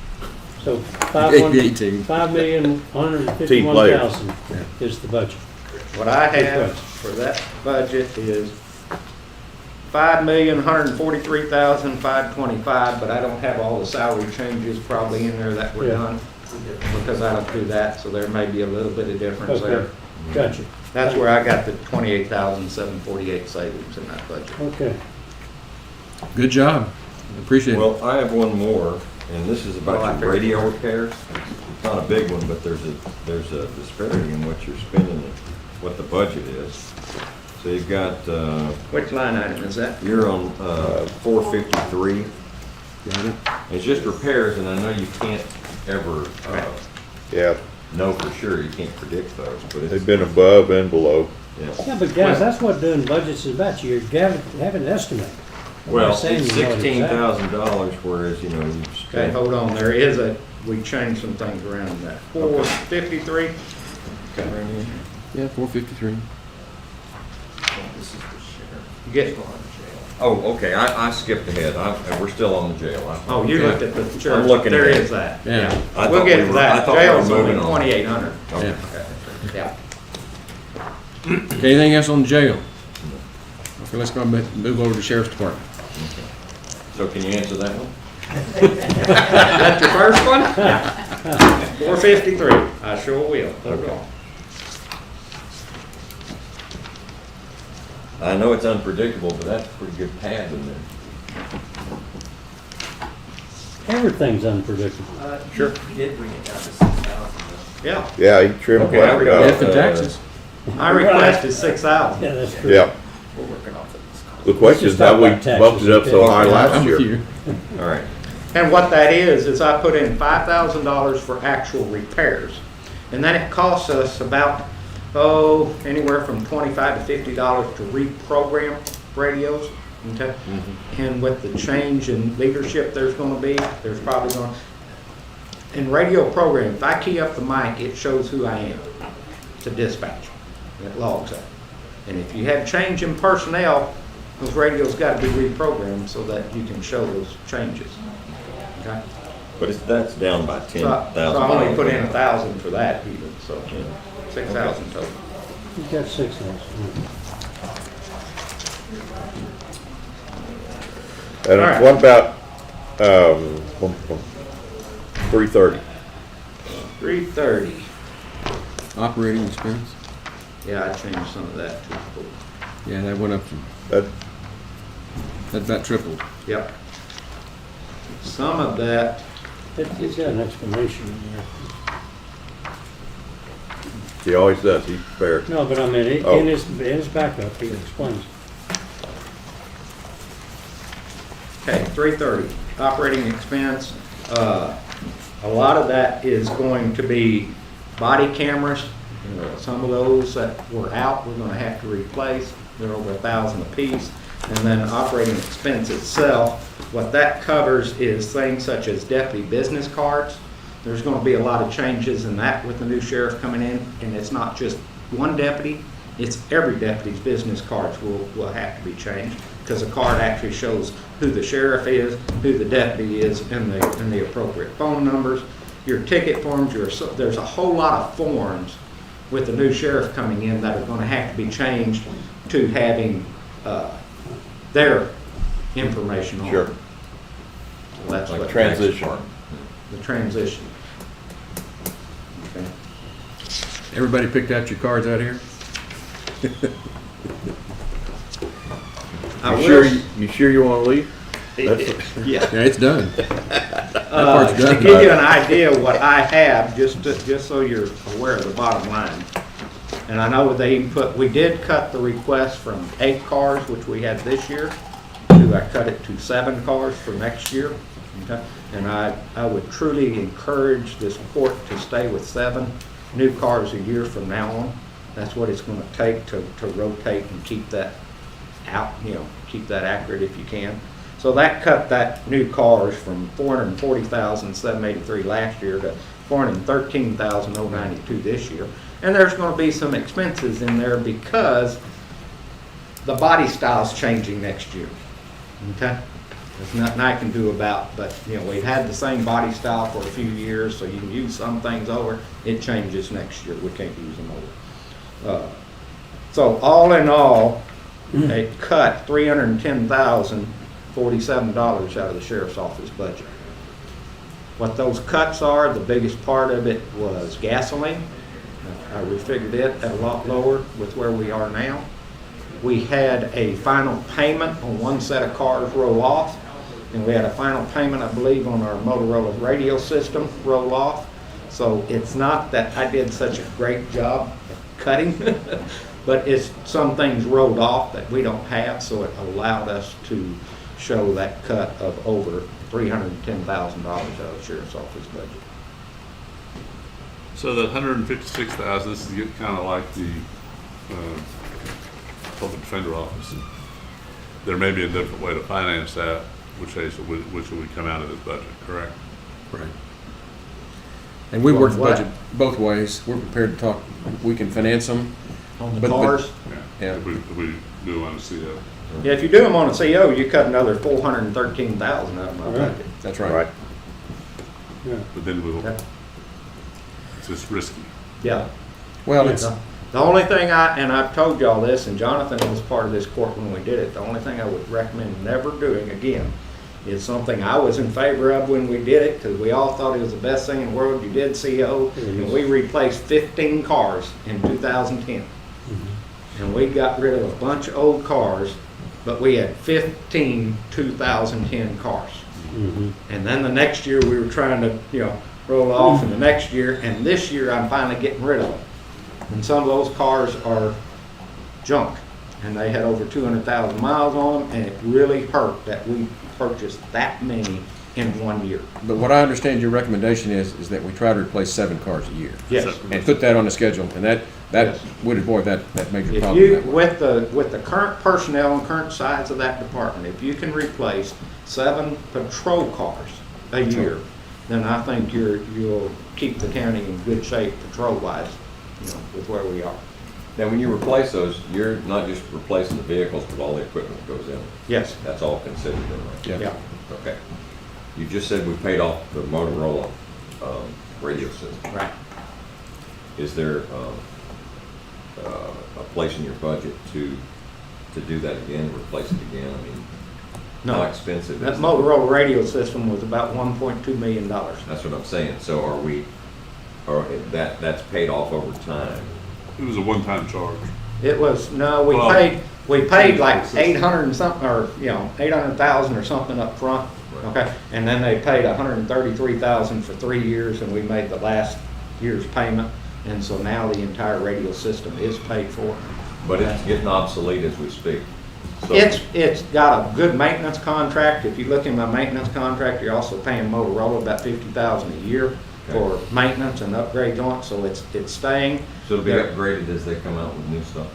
So $18. 5,151,000 is the budget. What I have for that budget is 5,143,525, but I don't have all the salary changes probably in there that were Yeah. done, because I don't do that, so there may be a little bit of difference Okay, there. gotcha, That's where I got the 28,748 savings in that budget. okay. Good job. Appreciate it. Well, I have one more, and this is Well, I about your figured- radio repairs. It's not a big one, but there's a disparity in what you're spending and what the budget is. So you've got, Which line item is that? you're on 453. Got it? It's just repairs, and I know you can't ever Yeah, know for sure, you can't predict those, but it's. they've been above and below. Yeah. Yeah, but guys, that's what doing budgets is about, you have an estimate. I'm not Well, saying it's you know it $16,000, whereas, you Okay, spend. hold on, we changed some things around in that. 453? Yeah, 453. You get, Oh, okay, I skipped ahead. We're still on the jail. oh, you looked at the church. I'm looking There ahead. is that. Yeah. I We'll thought get we to were- I that. thought we were Jail's only moving on. 2,800. Okay. Yeah. Okay, anything else on the jail? Okay, let's go and move over to the sheriff's department. So can you answer that one? That's your first one? Yeah. 453, I sure will. Hold on. I know it's unpredictable, but that's a pretty good pad in there. Everything's unpredictable. Sure. You did bring it down to 6,000. Yeah, Yeah, he trimmed Okay, I that forgot. Yeah, up. for taxes. my request is 6,000. Yeah, that's true. Yeah. We're working off of this. The question is how we bumped it up so high last I'm with year. you. All right. And what that is I put in $5,000 for actual repairs. And then it costs us about, anywhere from $25 to $50 to reprogram radios. Okay? And with the change in leadership there's gonna be, there's probably gonna, in radio program, if I key up the mic, it shows who I am to dispatch. It logs that. And if you have change in personnel, those radios gotta be reprogrammed so that you can show those changes. Okay? But that's down by So 10,000. I only put in 1,000 for that even, so 6,000 total. You got 6,000. And All right. what about, 330? 330. Operating expense. Yeah, I changed some of that too. Yeah, that went up from, That, that tripled. Yep. Some of that, It's got an explanation in there. he always does, he's fair. No, but I mean, Oh. in his backup, he explains. okay, 330, operating expense. A lot of that is going to be body cameras. Some of those that were out, we're gonna have to replace. They're over 1,000 apiece. And then operating expense itself, what that covers is things such as deputy business cards. There's gonna be a lot of changes in that with the new sheriff coming in, and it's not just one deputy, it's every deputy's business cards will have to be changed, because the card actually shows who the sheriff is, who the deputy is, and the appropriate phone numbers. Your ticket forms, there's a whole lot of forms with the new sheriff coming in that are gonna have to be changed to having, their information on. Sure. So that's Like what. Transition. The transition. Okay. Everybody picked out your cards out here? I You sure you wanna leave? That's- Yeah. Yeah, it's done. That part's To done. give you an idea of what I have, just so you're aware of the bottom line. And I know we did cut the request from 8 cars, which we had this year, I cut it to 7 cars for next year. Okay? And I would truly encourage this court to stay with 7 new cars a year from now on. That's what it's gonna take to rotate and keep that out, keep that accurate if you can. So that cut that new cars from 440,783 last year to 413,092 this year. And there's going to be some expenses in there because the body style's changing next year. Okay? There's nothing I can do about, but we've had the same body style for a few years, so you can use some things over. It changes next year. We can't use them over. So all in all, it cut $310,047 out of the sheriff's office budget. What those cuts are, the biggest part of it was gasoline. We figured it at a lot lower with where we are now. We had a final payment on one set of cars roll off, and we had a final payment, I believe, on our Motorola radio system roll off. So it's not that I did such a great job of cutting, but it's some things rolled off that we don't have, so it allowed us to show that cut of over $310,000 out of the sheriff's office budget. So the 156,000, this is kind of like the public defender office. There may be a different way to finance that, which would come out of this budget, correct? Right. And we work the budget both ways. We're prepared to talk, we can finance them. On the But- cars? Yeah. If we do want to see that. Yeah, if you do them on a CO, you cut another $413,000 out of my budget. That's right. Right. Yeah. But then Yeah. it's just risky. Yeah. Well, it's, The only thing I've told y'all this, and Jonathan was part of this court when we did it, the only thing I would recommend never doing again is something I was in favor of when we did it, because we all thought it was the best thing in the world. You did CO, and we replaced 15 cars in 2010. And we got rid of a bunch of old cars, but we had 15 2010 cars. And then the next year we were trying to, roll off, and the next year, and this year I'm finally getting rid of them. And some of those cars are junk, and they had over 200,000 miles on them, and it really hurt that we purchased that many in 1 year. but what I understand your recommendation is that we try to replace 7 cars a year. Yes. And put that on the schedule, and that Yes. would avoid that major If problem. you, that way. with the current personnel and current size of that department, if you can replace 7 patrol cars a year, then I think you'll keep the county in good shape patrol-wise, with where we are. Now, when you replace those, you're not just replacing the vehicles, but all the equipment that goes in. Yes. That's all considered in there. Yeah. Yeah. Okay. You just said we paid off the Motorola radio system. Right. Is there a place in your budget to do that again, replace it again? I mean, how No. expensive That is it? Motorola radio system was about $1.2 million. That's what I'm saying. So that's paid off over time. It was a one-time charge. It was, no, we Well- paid We paid like 800 and something, or, 800,000 or something up front, okay? And then they paid 133,000 for 3 years, and we made the last year's payment. And so now the entire radio system is paid for. But it's getting obsolete as we speak. So- It's got a good maintenance contract. If you look in my maintenance contract, you're also paying Motorola about 50,000 a year for maintenance and upgrades on it, so it's staying. So it'll be upgraded as they come out with new stuff.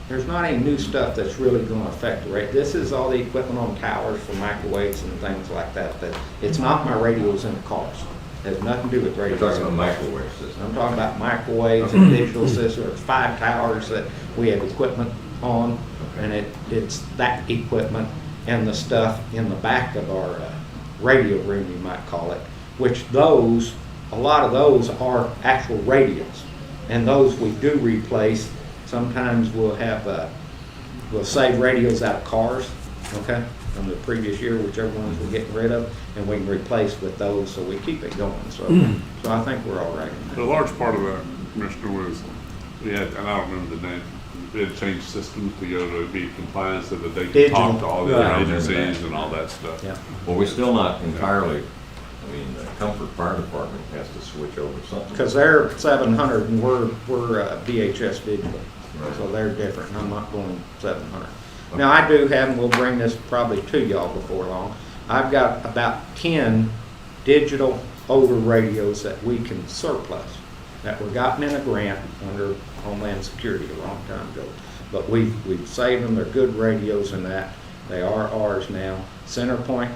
There's not any new stuff that's really gonna affect the rate. This is all the equipment on towers for microwaves and things like that, it's not my radios in the cars. It has nothing to do with You're radios. talking about microwave system. I'm talking about microwaves and digital systems. There's 5 towers that we have equipment on, and it's that equipment and the stuff in the back of our radio room, you might call it, which a lot of those are actual radios. And those we do replace. Sometimes we'll save radios out of cars, okay, from the previous year, whichever ones we're getting rid of, and we can replace with those, so we keep it going. So I think we're all right. A large part of that, Commissioner, was we had, and I don't remember the name, we had changed systems to go to be compliant so that they could Digital. talk to all the Right. other agencies and all that stuff. Yeah. Well, we're still not entirely, the Comfort Fire Department has to switch over something. Because they're 700 and we're VHS digital, Right. so they're different, and I'm not going 700. Now, I do have, and we'll bring this probably to y'all before long, I've got about 10 digital older radios that we can surplus, that were gotten in a grant under Homeland Security a long time ago. But we've saved them, they're good radios and that, they are ours now. Centerpoint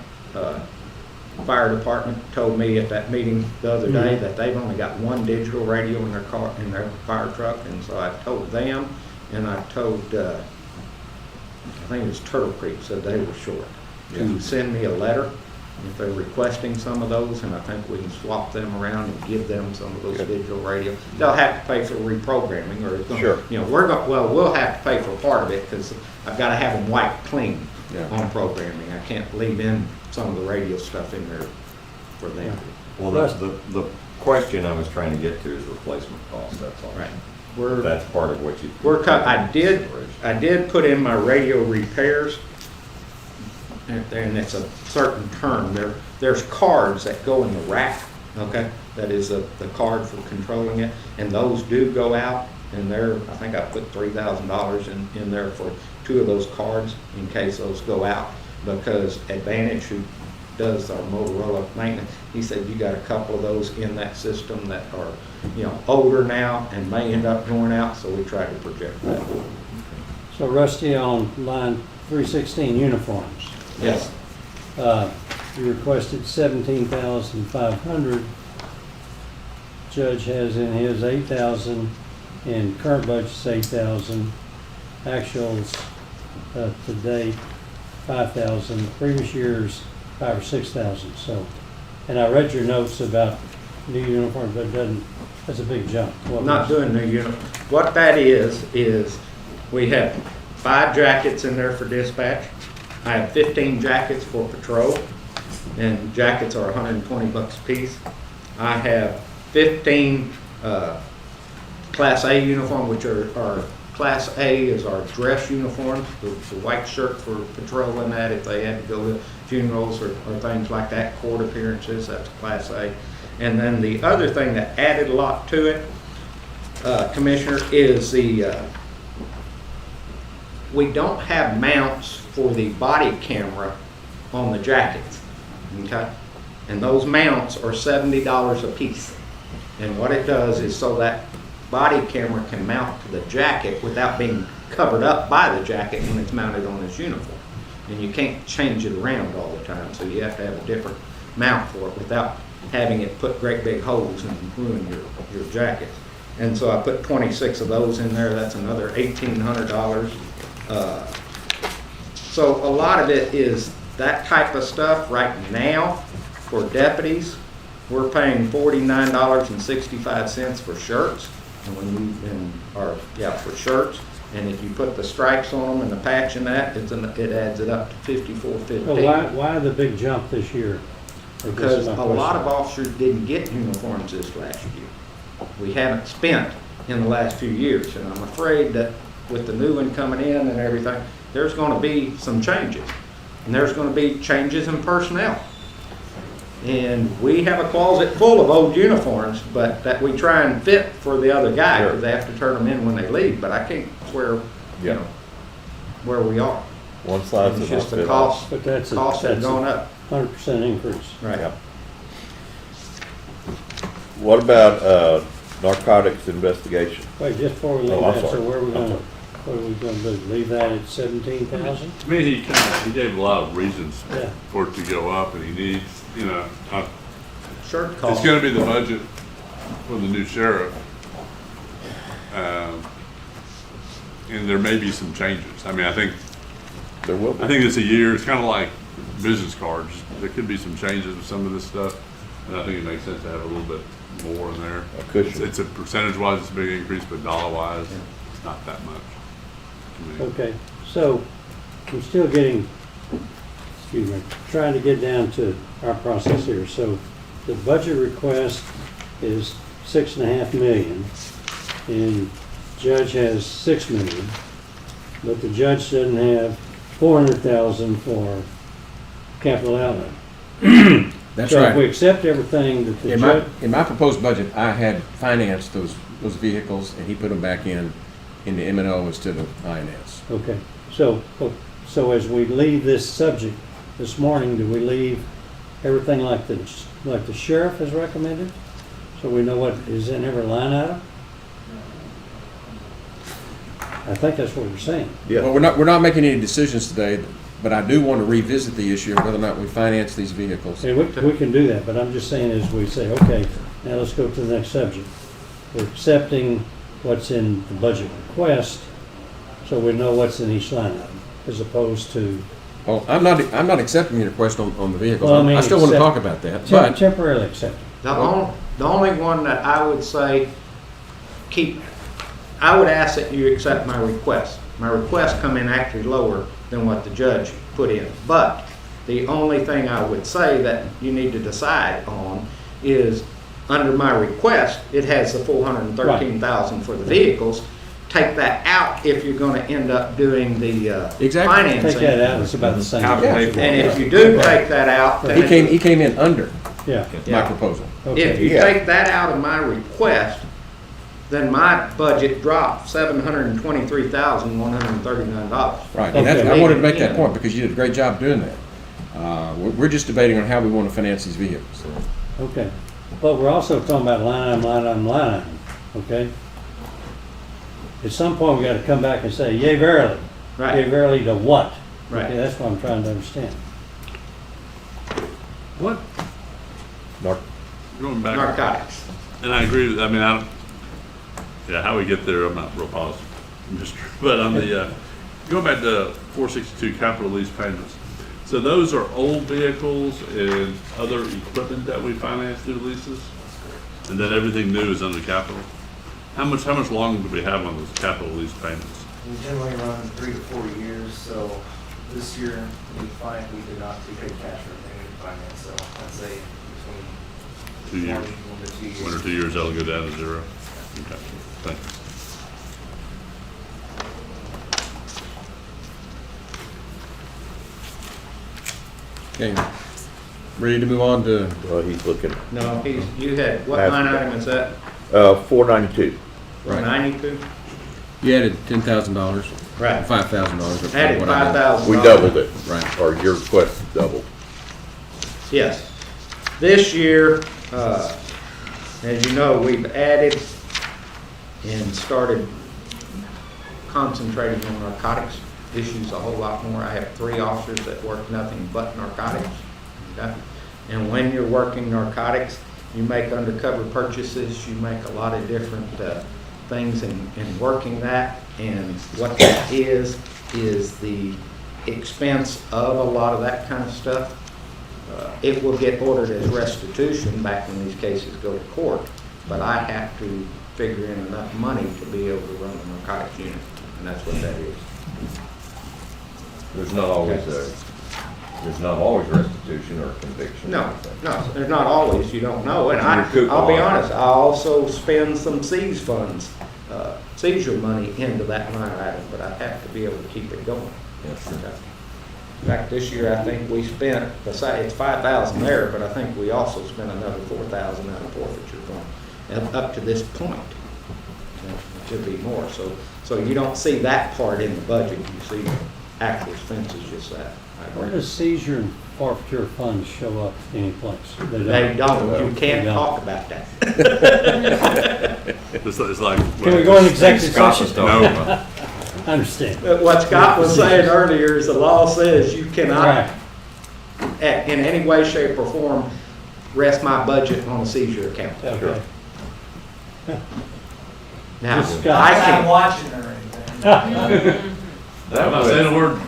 Fire Department told me at that meeting the other day that they've only got 1 digital radio in their car, in their fire truck, and so I told them, and I told, I think it was Turtle Creek, said they were short, to send me a letter if they're requesting some of those, and I think we can swap them around and give them some of those digital radios. They'll have to pay for reprogramming, or it's gonna, we'll have to pay for part of it, because I've got to have them wiped clean on programming. I can't leave in some of the radio stuff in there for them. Well, that's the question I was trying to get to is replacement cost, that's all. Right. That's part of what you. I did put in my radio repairs, and it's a certain term. There's cards that go in the rack, okay? That is the card for controlling it, and those do go out, and I think I put $3,000 in there for 2 of those cards in case those go out, because Advantage, who does our Motorola maintenance, he said you got a couple of those in that system that are, older now and may end up going out, so we try to project that. So Rusty, on line 316 uniforms. Yes. You requested 17,500. Judge has in his 8,000, and current budget's 8,000. Actuals to date 5,000. Previous years 5,000 or 6,000. So, and I read your notes about new uniforms, but that's a big jump. Not doing new uniform. What that is we have 5 jackets in there for dispatch. I have 15 jackets for patrol, and jackets are $120 a piece. I have 15 Class A uniform, which are Class A is our dress uniforms, the white shirt for patrol and that, if they had to go to funerals or things like that, court appearances, that's Class A. And then the other thing that added a lot to it, Commissioner, is we don't have mounts for the body camera on the jackets, okay? And those mounts are $70 a piece. And what it does is so that body camera can mount to the jacket without being covered up by the jacket when it's mounted on this uniform. And you can't change it around all the time, so you have to have a different mount for it without having it put great big holes and ruin your jacket. And so I put 26 of those in there. That's another $1,800. So a lot of it is that type of stuff right now for deputies. We're paying $49.65 for shirts, for shirts. And if you put the stripes on them and the patch in that, it adds it up to $54.15. Well, why the big jump this year? Because a lot of officers didn't get uniforms this last year. We haven't spent in the last few years, and I'm afraid that with the new one coming in and everything, there's gonna be some changes. And there's gonna be changes in personnel. And we have a closet full of old uniforms, but that we try and fit for the other guy, because they have to turn them in when they leave, but I can't swear, you Yeah. know, where we are. One size It's does not just the fit all. cost, But that's costs have gone a up. 100% increase. Right. Yeah. What about narcotics investigation? Wait, just before we leave Oh, I'm that, so sorry. where are we I'm gonna, sorry. what are we gonna do? Leave that at 17,000? To me, he gave a lot of reasons Yeah. for it to go up, and he needs, Shirt it's cost. gonna be the budget for the new sheriff. And there may be some changes. I mean, I think There will be. it's a year, it's kind of like business cards. There could be some changes with some of this stuff, and I think it makes sense to have a little bit more in there. A cushion. It's a percentage-wise, it's a big increase, but dollar-wise, it's not that much. to me. Okay, so I'm still getting, excuse me, trying to get down to our process here. So the budget request is 6.5 million, and judge has 6 million, but the judge doesn't have 400,000 for capital outlay. That's So if we right. accept everything that the In my, judge, in my proposed budget, I had financed those vehicles, and he put them back in the M&O instead of INS. okay, so as we leave this subject this morning, do we leave everything like the sheriff has recommended? So we know what is in every line item? I think that's what we're saying. Yeah. Well, we're not making any decisions today, but I do want to revisit the issue of whether or not we finance these vehicles. And we can do that, but I'm just saying as we say, okay, now let's go to the next subject. We're accepting what's in the budget request, so we know what's in each line item, as opposed to Well, I'm not accepting your request on the vehicles. Well, I mean, I still want to accept- talk about that, but temporarily accepted. The only one that I would say I would ask that you accept my request. My request come in actually lower than what the judge put in. But the only thing I would say that you need to decide on is, under my request, it has the 413,000 for the vehicles. Take that out if you're gonna end up doing the Exactly. financing. Take that out, it's about the same. How to pay for And it. if you do take that out, then he came in under Yeah, my proposal. if okay, you Yeah. take that out of my request, then my budget dropped $723,139. Right, and that's, I Okay. wanted to make that point because you did a great job doing that. We're just debating on how we want to finance these vehicles. okay. But we're also talking about line item, okay? At some point, we gotta come back and say, yea, verily. Right. Yea, verily to what? Right. Okay, that's what I'm trying to understand. What, Nar- going back, Narcotics. and I agree with, how we get there, I'm not real positive. But on the, going back to 462 capital lease payments. So those are old vehicles and other equipment that we finance through leases? And then everything new is under capital? How much longer do we have on those capital lease payments? We generally run 3 to 4 years, so this year we did not take cash for everything we finance, so I'd say between 2 years? 1 to 2 years. 1 or 2 years, that'll go down to zero? Okay, thank you. Okay, ready to move on to, he's looking, No, you had, what That's line okay. item is that? 492. Right. 92? you added $10,000, Right. $5,000. Added $5,000. We doubled it, Right. or your request doubled. Yes. This year, as you know, we've added and started concentrating on narcotics issues a whole lot more. I have 3 officers that work nothing but narcotics. Okay? And when you're working narcotics, you make undercover purchases, you make a lot of different things in working that. And what that is the expense of a lot of that kind of stuff. It will get ordered as restitution back when these cases go to court, but I have to figure in enough money to be able to run a narcotics unit, and that's what that is. There's not always restitution or conviction. or No, anything. no, there's not always, you don't know, and Your coupon. I'll be honest, I also spend some seas funds seizure money into that line item, but I have to be able to keep it going. Yeah, sure. Okay. In fact, this year, I think we spent, besides, it's 5,000 there, but I think we also spent another 4,000 out of forfeiture fund, up to this point. It should be more, so you don't see that part in the budget, you see the actual expenses, just that. Where does seizure and forfeiture funds show up anyplace? They don't, you They can't don't. talk about that. It's like. Can we go in executive Scott was session? talking about. I understand. But what Scott was saying earlier is the law says you cannot, Right, in any way, shape, or form, rest my budget on a seizure account. okay. Now, Just Scott. I I'm can, watching or anything. I'm not saying a word.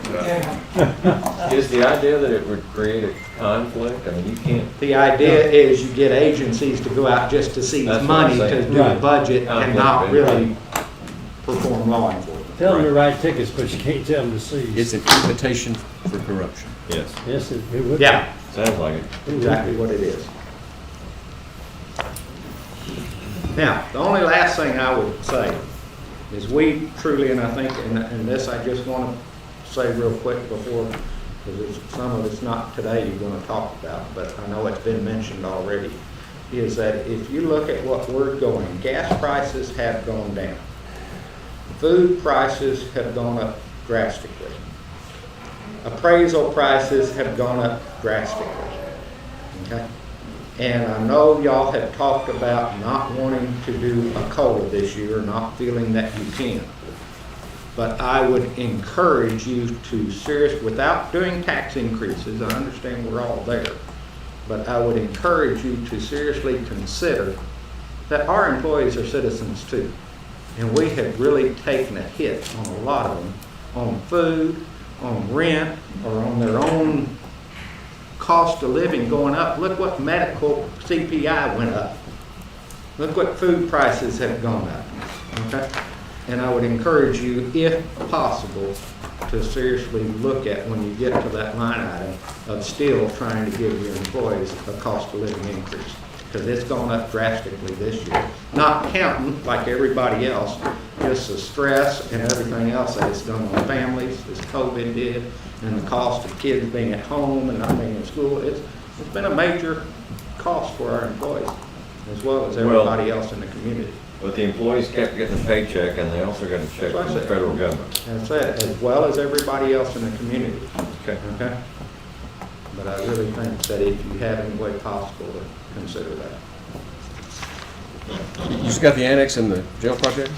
Is the idea that it would create a conflict? I mean, you can't, the idea is you get agencies to go out just to seize That's what money I'm to saying. do a Right. budget and not Conflict of really perform law enforcement. Tell them to write tickets, but you can't tell them to seize. It's an invitation for corruption. yes, Yes, it would. Yeah, sounds like it. exactly what it is. Now, the only last thing I would say is we truly, and I think, and this I just want to say real quick before, because some of it's not today you're going to talk about, but I know it's been mentioned already, is that if you look at what we're going, gas prices have gone down. Food prices have gone up drastically. Appraisal prices have gone up drastically. Okay? And I know y'all have talked about not wanting to do a COLA this year, not feeling that you can. But I would encourage you to without doing tax increases, I understand we're all there, but I would encourage you to seriously consider that our employees are citizens too. And we have really taken a hit on a lot of them, on food, on rent, or on their own cost of living going up. Look what medical CPI went up. Look what food prices have gone up. Okay? And I would encourage you, if possible, to seriously look at when you get to that line item of still trying to give your employees a cost of living increase. Because it's gone up drastically this year. Not counting, like everybody else, just the stress and everything else that it's done on families, as COVID did, and the cost of kids being at home and not being in school. It's been a major cost for our employees, as well as everybody else in the community. But the employees kept getting a paycheck and they also got a check from the federal government. That's it, as well as everybody else in the community. Okay. Okay? But I really think that if you have any way possible to consider that. You just got the annex and the jail project?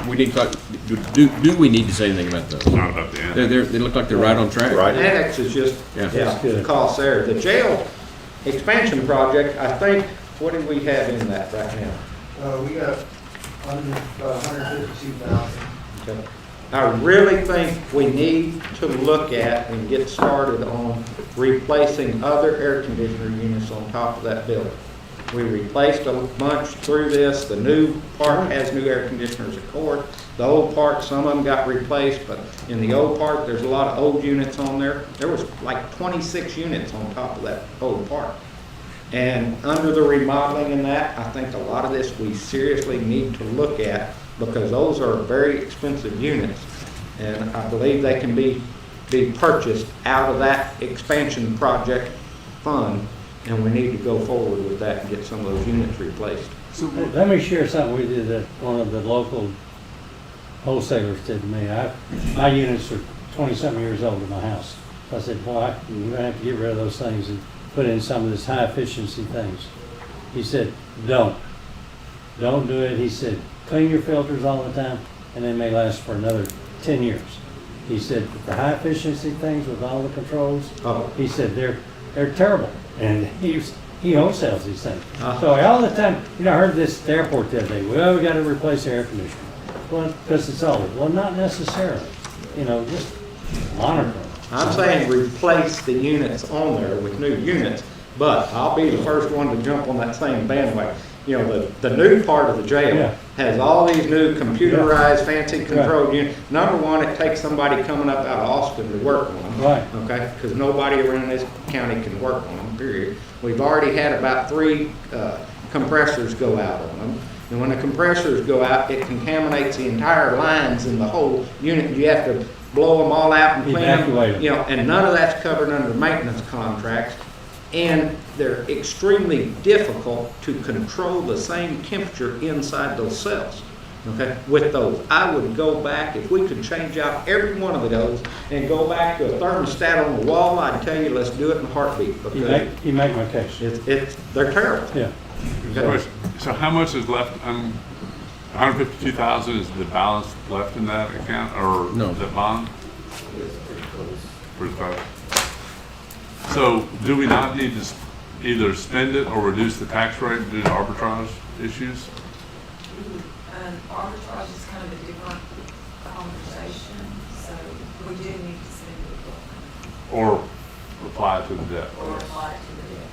We need to talk, do we need to say anything about those? Not about the end. They look like they're right on track. Right. Annex is just, Yeah. yeah, the cost there. The jail expansion project, I think, what do we have in that right now? We got under 152,000. Okay. I really think we need to look at and get started on replacing other air conditioner units on top of that building. We replaced a bunch through this. The new part has new air conditioners, of course. The old part, some of them got replaced, but in the old part, there's a lot of old units on there. There was like 26 units on top of that old part. And under the remodeling and that, I think a lot of this we seriously need to look at, because those are very expensive units. And I believe they can be purchased out of that expansion project fund, and we need to go forward with that and get some of those units replaced. Let me share something we did that one of the local wholesalers did to me. My units are 20-something years old in my house. So I said, boy, you're gonna have to get rid of those things and put in some of this high efficiency things. He said, don't do it. He said, clean your filters all the time and they may last for another 10 years. He said, the high efficiency things with all the controls, he said, they're terrible. And he wholesales these things. So all the time, I heard this at the airport the other day, well, we got to replace the air conditioner. Well, because it's old. Well, not necessarily. Just monitor them. I'm saying replace the units on there with new units, but I'll be the first one to jump on that same bandwagon. The new part of the jail has all these new computerized, fancy controlled units. Number one, it takes somebody coming up out of Austin to work on them. Right. Okay, because nobody around this county can work on them, period. We've already had about 3 compressors go out on them. And when the compressors go out, it contaminates the entire lines in the whole unit. You have to blow them all out and clean Evacuate them. them. You know, and none of that's covered under maintenance contracts. And they're extremely difficult to control the same temperature inside those cells. Okay, with those, I would go back, if we could change out every one of those and go back to a thermostat on the wall, I'd tell you, let's do it in a heartbeat. Because You make my case. they're terrible. Yeah. So how much is left, 152,000 is the balance left in that account, or No. the bond? Pretty close. So do we not need to either spend it or reduce the tax rate due to arbitrage issues? Arbitrage is kind of a different conversation, so we do need to spend it Or apply it to the debt? or apply it to the debt,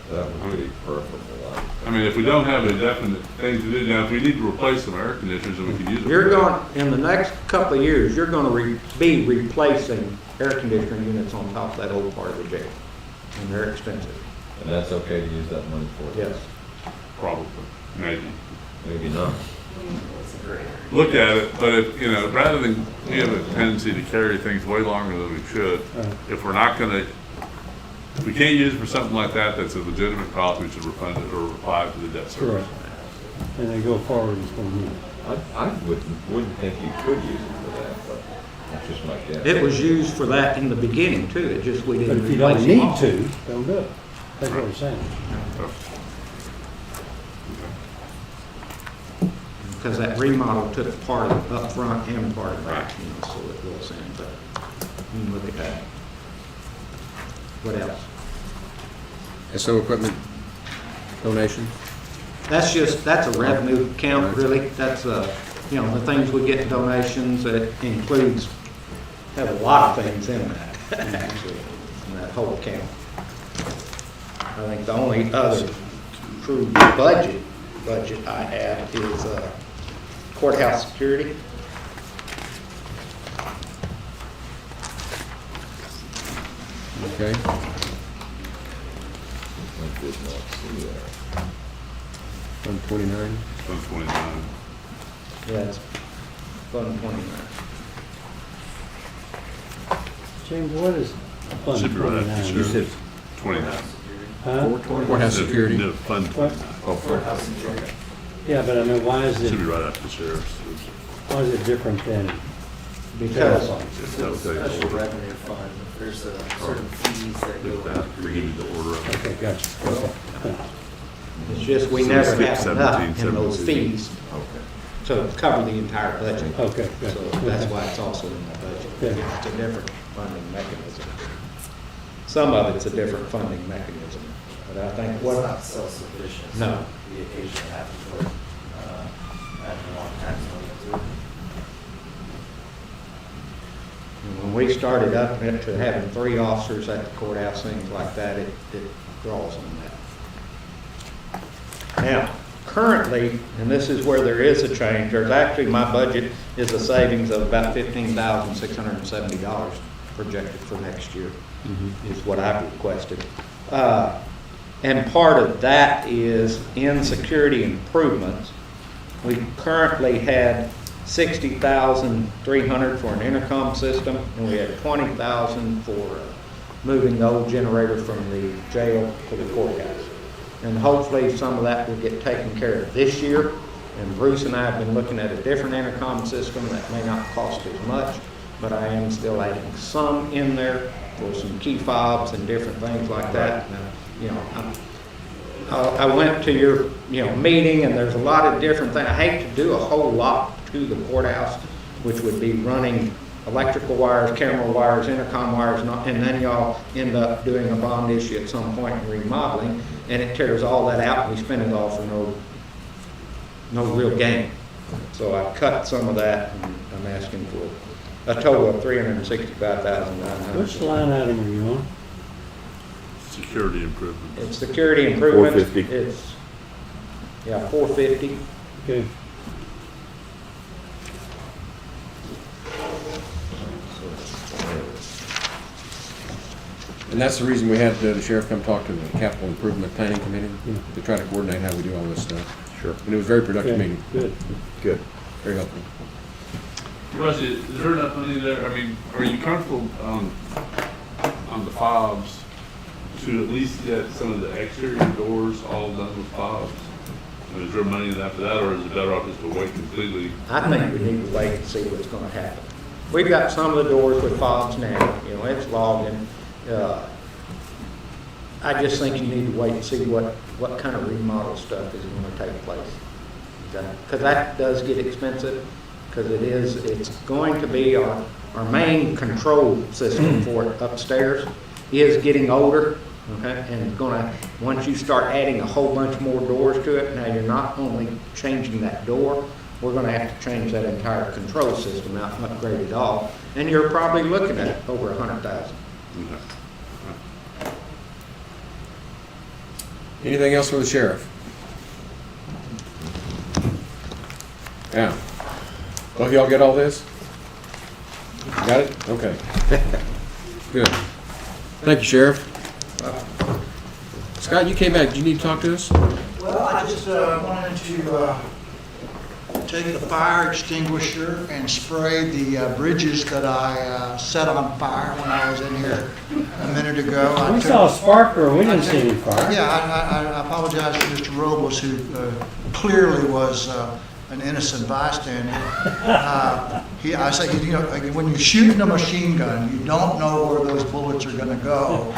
definitely. That would be preferable. I mean, if we don't have a definite thing to do, now, if we need to replace some air conditioners, then we can use it. You're going, in the next couple of years, you're gonna be replacing air conditioner units on top of that old part of the jail. And they're expensive. And that's okay to use that money for? Yes. Probably, maybe. Maybe not. Look at it, but if, you know, rather than, we have a tendency to carry things way longer than we should. If we're not gonna, if we can't use it for something like that, that's a legitimate cost, we should refund it or apply it to the debt service. Correct. And they go forward as one unit. I wouldn't think you could use it for that, but that's just my guess. It was used for that in the beginning too, it just, we But didn't if you replace don't them need all. to, don't do it. That's what we're saying. Because that remodel took part of up front and part of back, you know, so it goes in, but you can look at that. What else? SO equipment donation? That's a revenue count, really. That's, you know, the things we get in donations, it includes, have a lot of things in that, actually, in that whole count. I think the only other true budget I have is courthouse security. Okay. I did not see that. Fund 29. Fund 29. Yeah, it's Fund 29. James, what is Fund Should be right after 29? the sheriff. 29. Huh? Courthouse security. No, Fund What? 29. Yeah, but I mean, why is Should be it, right after the sheriff's. why is it different than? Because That would tell you the Special order. revenue fund, there's certain fees that go Look at that, with we give you the order of it. Okay, gotcha. Okay, thanks. it's just we So never skip have 17, enough in those 17. fees to cover the entire budget. Okay, good. So that's why it's also in the budget. Yeah. It's a different funding mechanism. Some of it's a different funding mechanism, but I think it's what, not self-sufficient. so No. We occasionally have to put, additional tax money into it. when we started up to having 3 officers at the courthouse, things like that, it draws on that. Now, currently, and this is where there is a change, there's actually, my budget is a savings of about $15,670 projected for next year, is what I've requested. And part of that is in security improvements. We currently had $60,300 for an intercom system, and we had $20,000 for moving the old generator from the jail to the courthouse. And hopefully some of that will get taken care of this year. And Bruce and I have been looking at a different intercom system that may not cost as much, but I am still adding some in there for some key fobs and different things like that. Now, you know, I went to your, meeting, and there's a lot of different things. I hate to do a whole lot to the courthouse, which would be running electrical wires, camera wires, intercom wires, and then y'all end up doing a bond issue at some point and remodeling, and it tears all that out, and we spend it all for no real gain. So I cut some of that, and I'm asking for a total of $365,900. Which line item are you on? Security improvement. It's security improvements. 450. It's, 450. Okay. And that's the reason we had the sheriff come talk to the capital improvement planning committee to try to coordinate how we do all this stuff. Sure. And it was a very productive Okay, meeting, good. Good. very helpful. Rusty, is there enough money there? I mean, are you comfortable on the fobs to at least get some of the exterior doors all done with fobs? I mean, is there money in that for that, or is it better off just to wait completely? I think we need to wait and see what's gonna happen. We've got some of the doors with fobs now, you know, it's logging. I just think you need to wait and see what kind of remodel stuff is gonna take place. Because that does get expensive, because it's going to be our main control system for it upstairs is getting older, okay? And once you start adding a whole bunch more doors to it, now you're not only changing that door, we're gonna have to change that entire control system out and upgrade it all. And you're probably looking at over 100,000. Anything else for the sheriff? Yeah. Both of y'all get all this? Got it? Okay. Good. Thank you, Sheriff. Scott, you came back. Do you need to talk to us? Well, I just wanted to take the fire extinguisher and spray the bridges that I set on fire when I was in here a minute ago. We saw a sparkler, we didn't see any fire. Yeah, I apologize to Mr. Robles, who clearly was an innocent bystander. I say, you know, like when you're shooting a machine gun, you don't know where those bullets are going to go.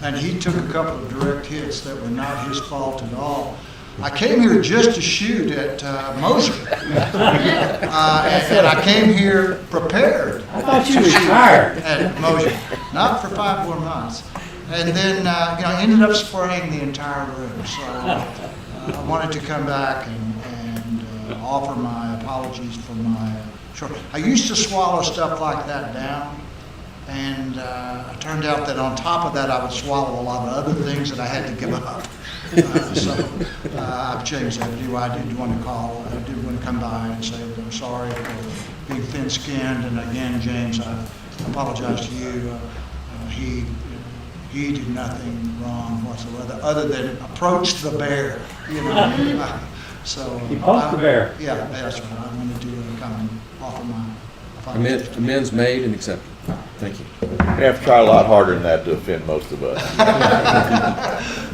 And he took a couple of direct hits that were not his fault at all. I came here just to shoot at Moser. And I came here prepared. I thought you retired. At Moser, not for 5 more months. And then, you know, I ended up spraying the entire room. So I wanted to come back and offer my apologies for my short. I used to swallow stuff like that down. And it turned out that on top of that, I would swallow a lot of other things that I had to give up. I've changed that. I did want to call. I did want to come by and say that I'm sorry for being thin-skinned. And again, James, I apologize to you. He did nothing wrong whatsoever, other than approach the bear. You know. So He poked the bear. Yeah, that's right. I'm going to come and offer my apologies. Amends made and accepted. Thank you. You have to try a lot harder than that to offend most of us.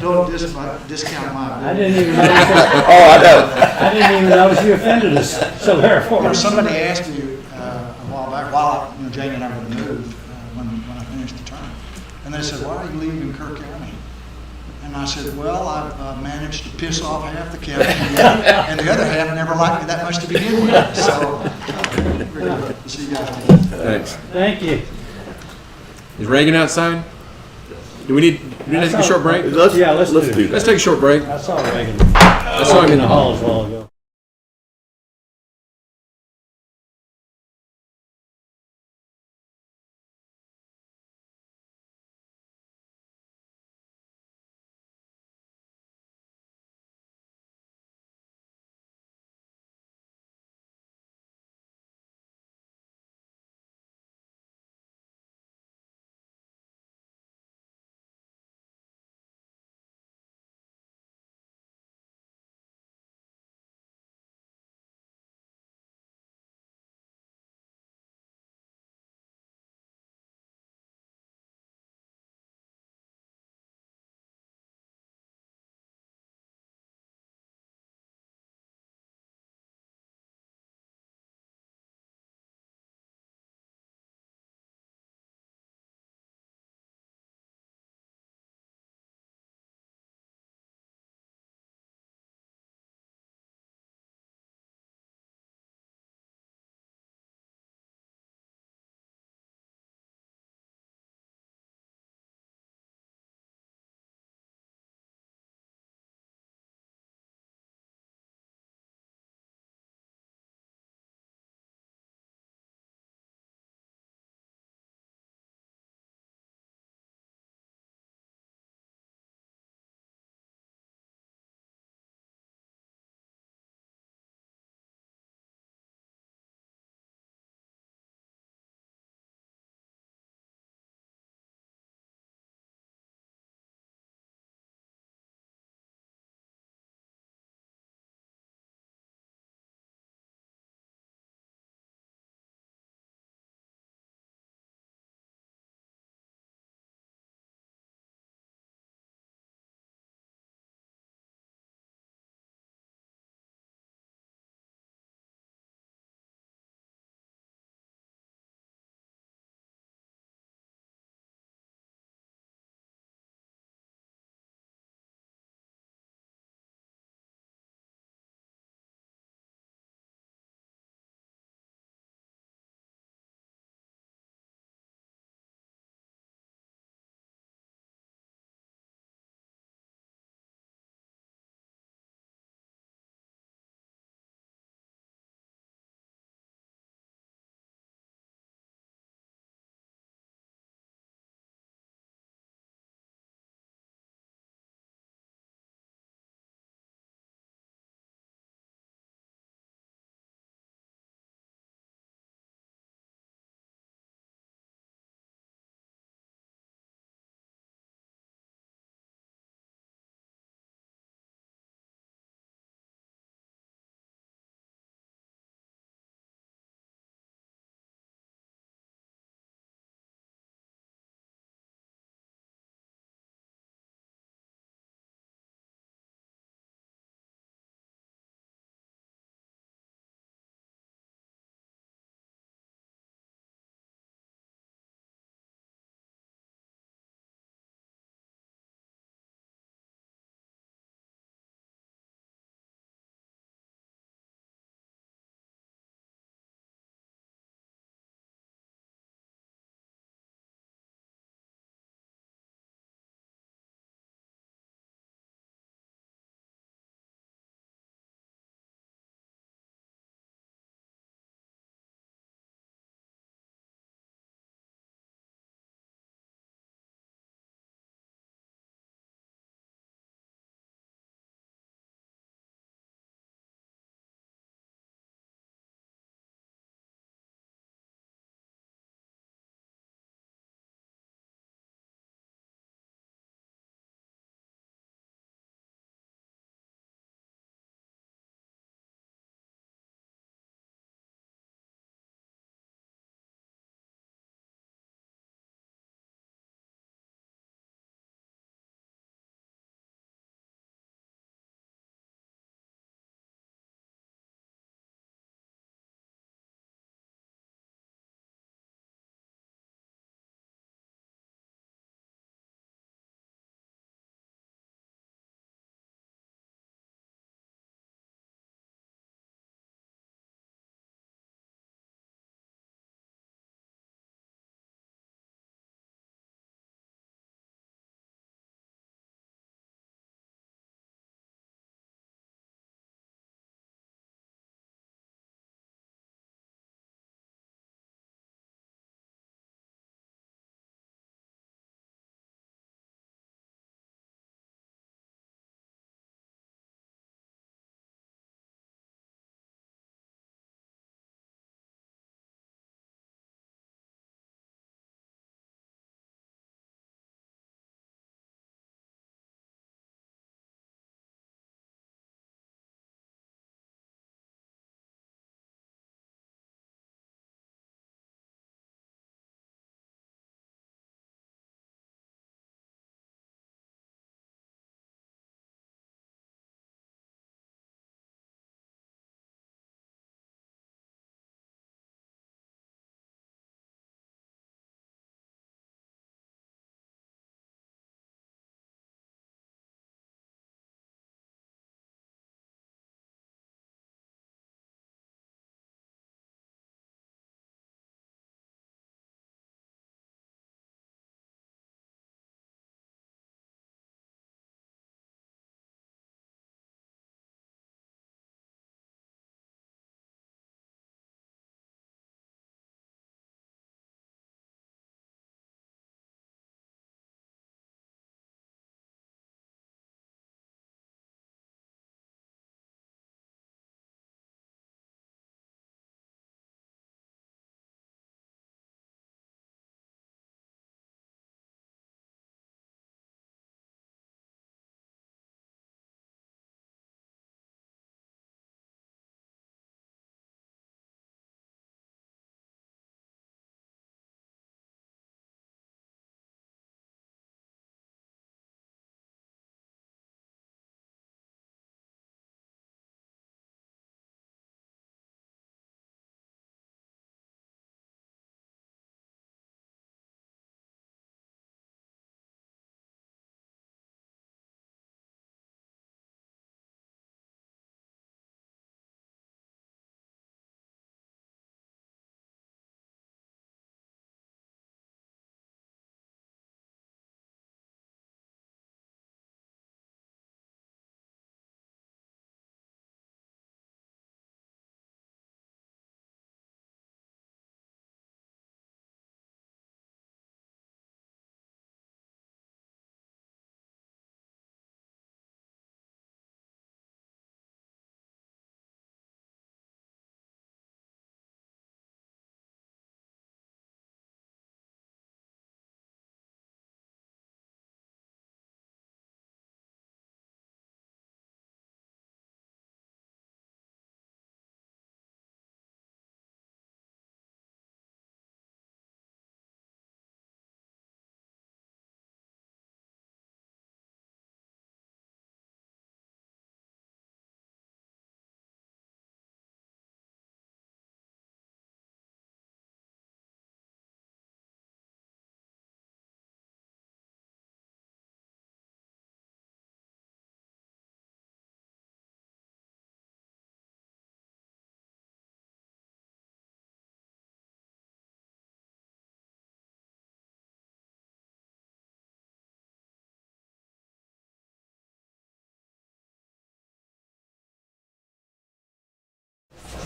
Don't discount my. I didn't even know. Oh, I know. I didn't even know you offended us, so therefore. Somebody asked me a while back, while Jane and I were moved, when I finished the term, and they said, "Why are you leaving Kirk County?" And I said, "Well, I've managed to piss off half the county, and the other half never liked me that much to begin with." So, see you guys. Thanks. Thank you. Is Reagan outside? Do we need to take a short break? Let's do that. Let's take a short break. I saw Reagan. I saw him in the hall as well ago.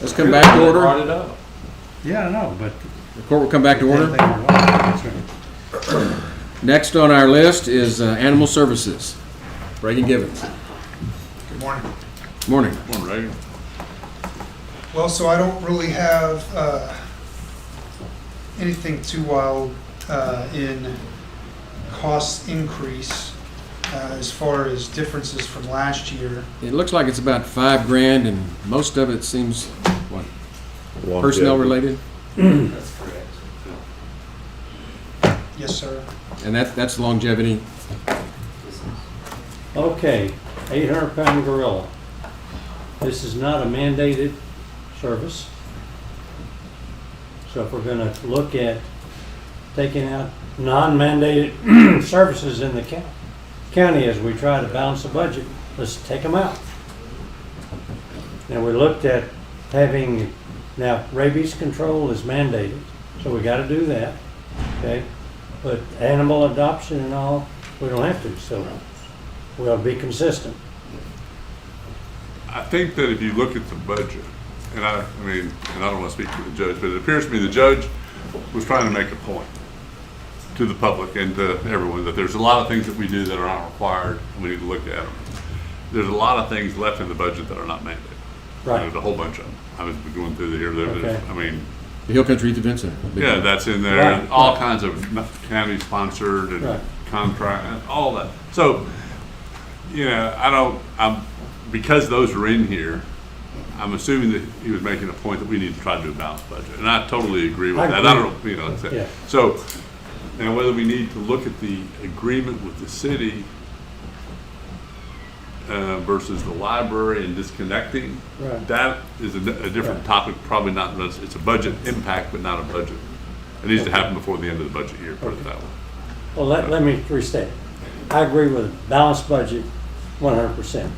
Let's come back to order. Brought it up. Yeah, I know, but. The court will come back to order. Next on our list is Animal Services. Reagan Givens. Good morning. Morning. Come on, Reagan. Well, so I don't really have anything too wild in cost increase as far as differences from last year. It looks like it's about $5,000, and most of it seems, what, personnel related? That's correct. Yes, sir. And that's longevity. Okay, 800-pound gorilla. This is not a mandated service. So if we're gonna look at taking out non-mandated services in the county as we try to balance the budget, let's take them out. And we looked at having, now rabies control is mandated, so we gotta do that, okay? But animal adoption and all, we don't have to, so we'll be consistent. I think that if you look at the budget, and I mean, and I don't want to speak for the judge, but it appears to me the judge was trying to make a point to the public and to everyone that there's a lot of things that we do that are not required, and we need to look at them. There's a lot of things left in the budget that are not mandated. Right. There's a whole bunch of them. I was going through here. Okay. I mean, The Hill Country Youth Event Center. yeah, that's in there. Right. And all kinds of county sponsored and Right. contract, and all that. So, you know, because those are in here, I'm assuming that he was making a point that we need to try to do a balanced budget. And I totally agree with that. I don't, you know, it's Yeah. so now whether we need to look at the agreement with the city versus the library and disconnecting, Right. that is a different topic, probably not, it's a budget impact, but not a budget. It needs to happen before the end of the budget year, put it that way. Well, let me restate. I agree with a balanced budget 100%.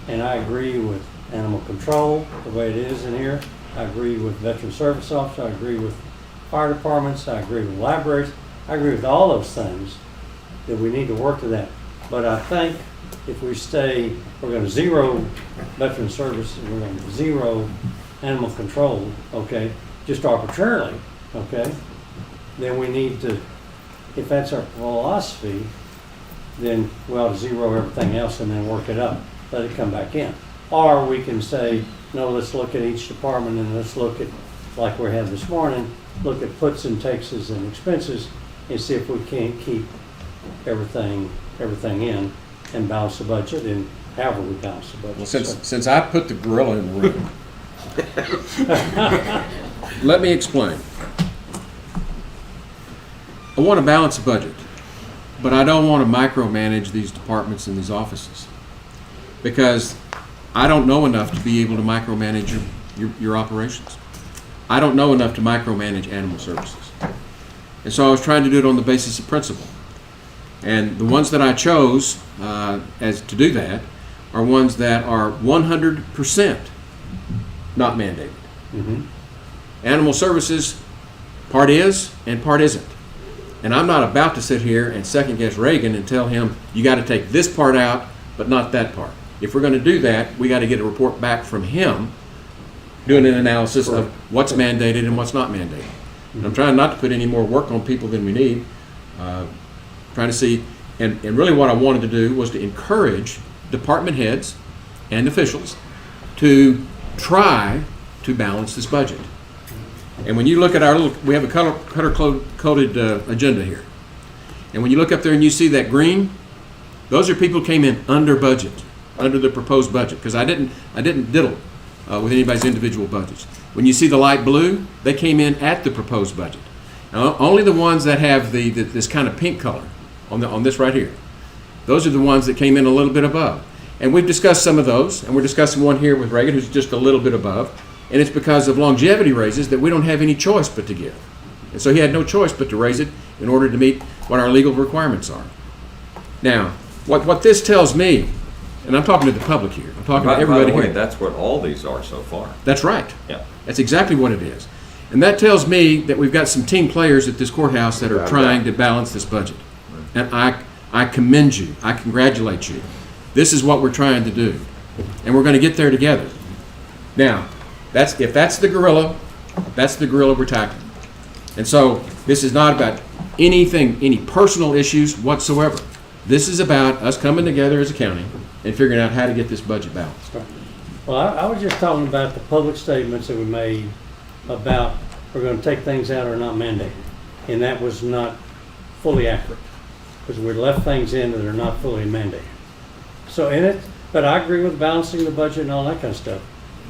And I agree with animal control, the way it is in here. I agree with veteran service officers. I agree with fire departments. I agree with libraries. I agree with all those things that we need to work to that. But I think if we we're going to zero veteran service, and we're going to zero animal control, okay, just arbitrarily, okay, then we need to, if that's our philosophy, then we ought to zero everything else and then work it up, let it come back in. Or we can say, no, let's look at each department and let's look at, like we had this morning, look at puts and takes and expenses and see if we can't keep everything in and balance the budget, and however we balance the budget. Well, since I put the gorilla in the room, let me explain. I want to balance the budget, but I don't want to micromanage these departments and these offices, because I don't know enough to be able to micromanage your operations. I don't know enough to micromanage animal services. And so I was trying to do it on the basis of principle. And the ones that I chose as to do that are ones that are 100% not mandated. Mm-hmm. Animal services, part is and part isn't. And I'm not about to sit here and second guess Reagan and tell him, you got to take this part out, but not that part. If we're going to do that, we got to get a report back from him doing an analysis of what's mandated and what's not mandated. And I'm trying not to put any more work on people than we need. Trying to see, and really what I wanted to do was to encourage department heads and officials to try to balance this budget. And when you look at we have a color-coded agenda here. And when you look up there and you see that green, those are people who came in under budget, under the proposed budget, because I didn't diddle with anybody's individual budgets. When you see the light blue, they came in at the proposed budget. Now, only the ones that have this kind of pink color on this right here, those are the ones that came in a little bit above. And we've discussed some of those, and we're discussing one here with Reagan who's just a little bit above, and it's because of longevity raises that we don't have any choice but to give. And so he had no choice but to raise it in order to meet what our legal requirements are. Now, what this tells me, and I'm talking to the public here, I'm talking to everybody By the way, here. that's what all these are so far. That's right. Yeah. That's exactly what it is. And that tells me that we've got some team players at this courthouse that are trying to balance this budget. And I commend you. I congratulate you. This is what we're trying to do. And we're going to get there together. Now, If that's the gorilla we're tackling. And so this is not about anything, any personal issues whatsoever. This is about us coming together as a county and figuring out how to get this budget balanced. Well, I was just talking about the public statements that we made about we're going to take things out or not mandated. And that was not fully accurate because we left things in that are not fully mandated. So but I agree with balancing the budget and all that kind of stuff.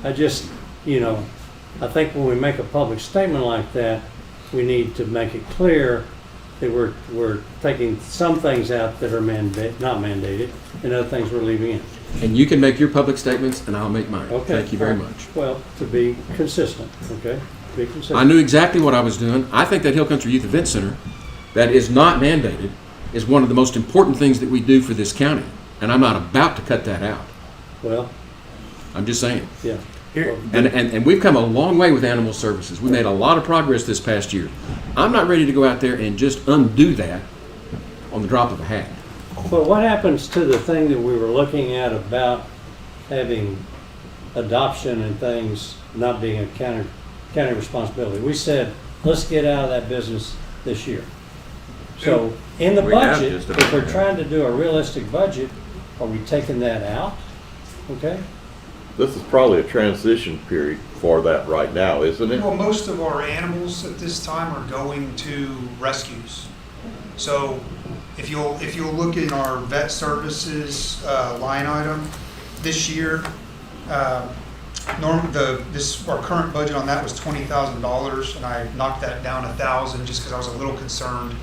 I just, I think when we make a public statement like that, we need to make it clear that we're taking some things out that are not mandated and other things we're leaving in. And you can make your public statements and I'll make mine. Okay. Thank you very much. Well, to be consistent, okay? Be consistent. I knew exactly what I was doing. I think that Hill Country Youth Event Center that is not mandated is one of the most important things that we do for this county. And I'm not about to cut that out. Well, I'm just saying. yeah. And we've come a long way with animal services. We made a lot of progress this past year. I'm not ready to go out there and just undo that on the drop of a hat. But what happens to the thing that we were looking at about having adoption and things not being a county responsibility? We said, let's get out of that business this year. So in the We have budget, just if about, we're yeah. trying to do a realistic budget, are we taking that out? Okay? This is probably a transition period for that right now, isn't it? Well, most of our animals at this time are going to rescues. So if you'll look in our vet services line item this year, our current budget on that was $20,000, and I knocked that down $1,000 just because I was a little concerned.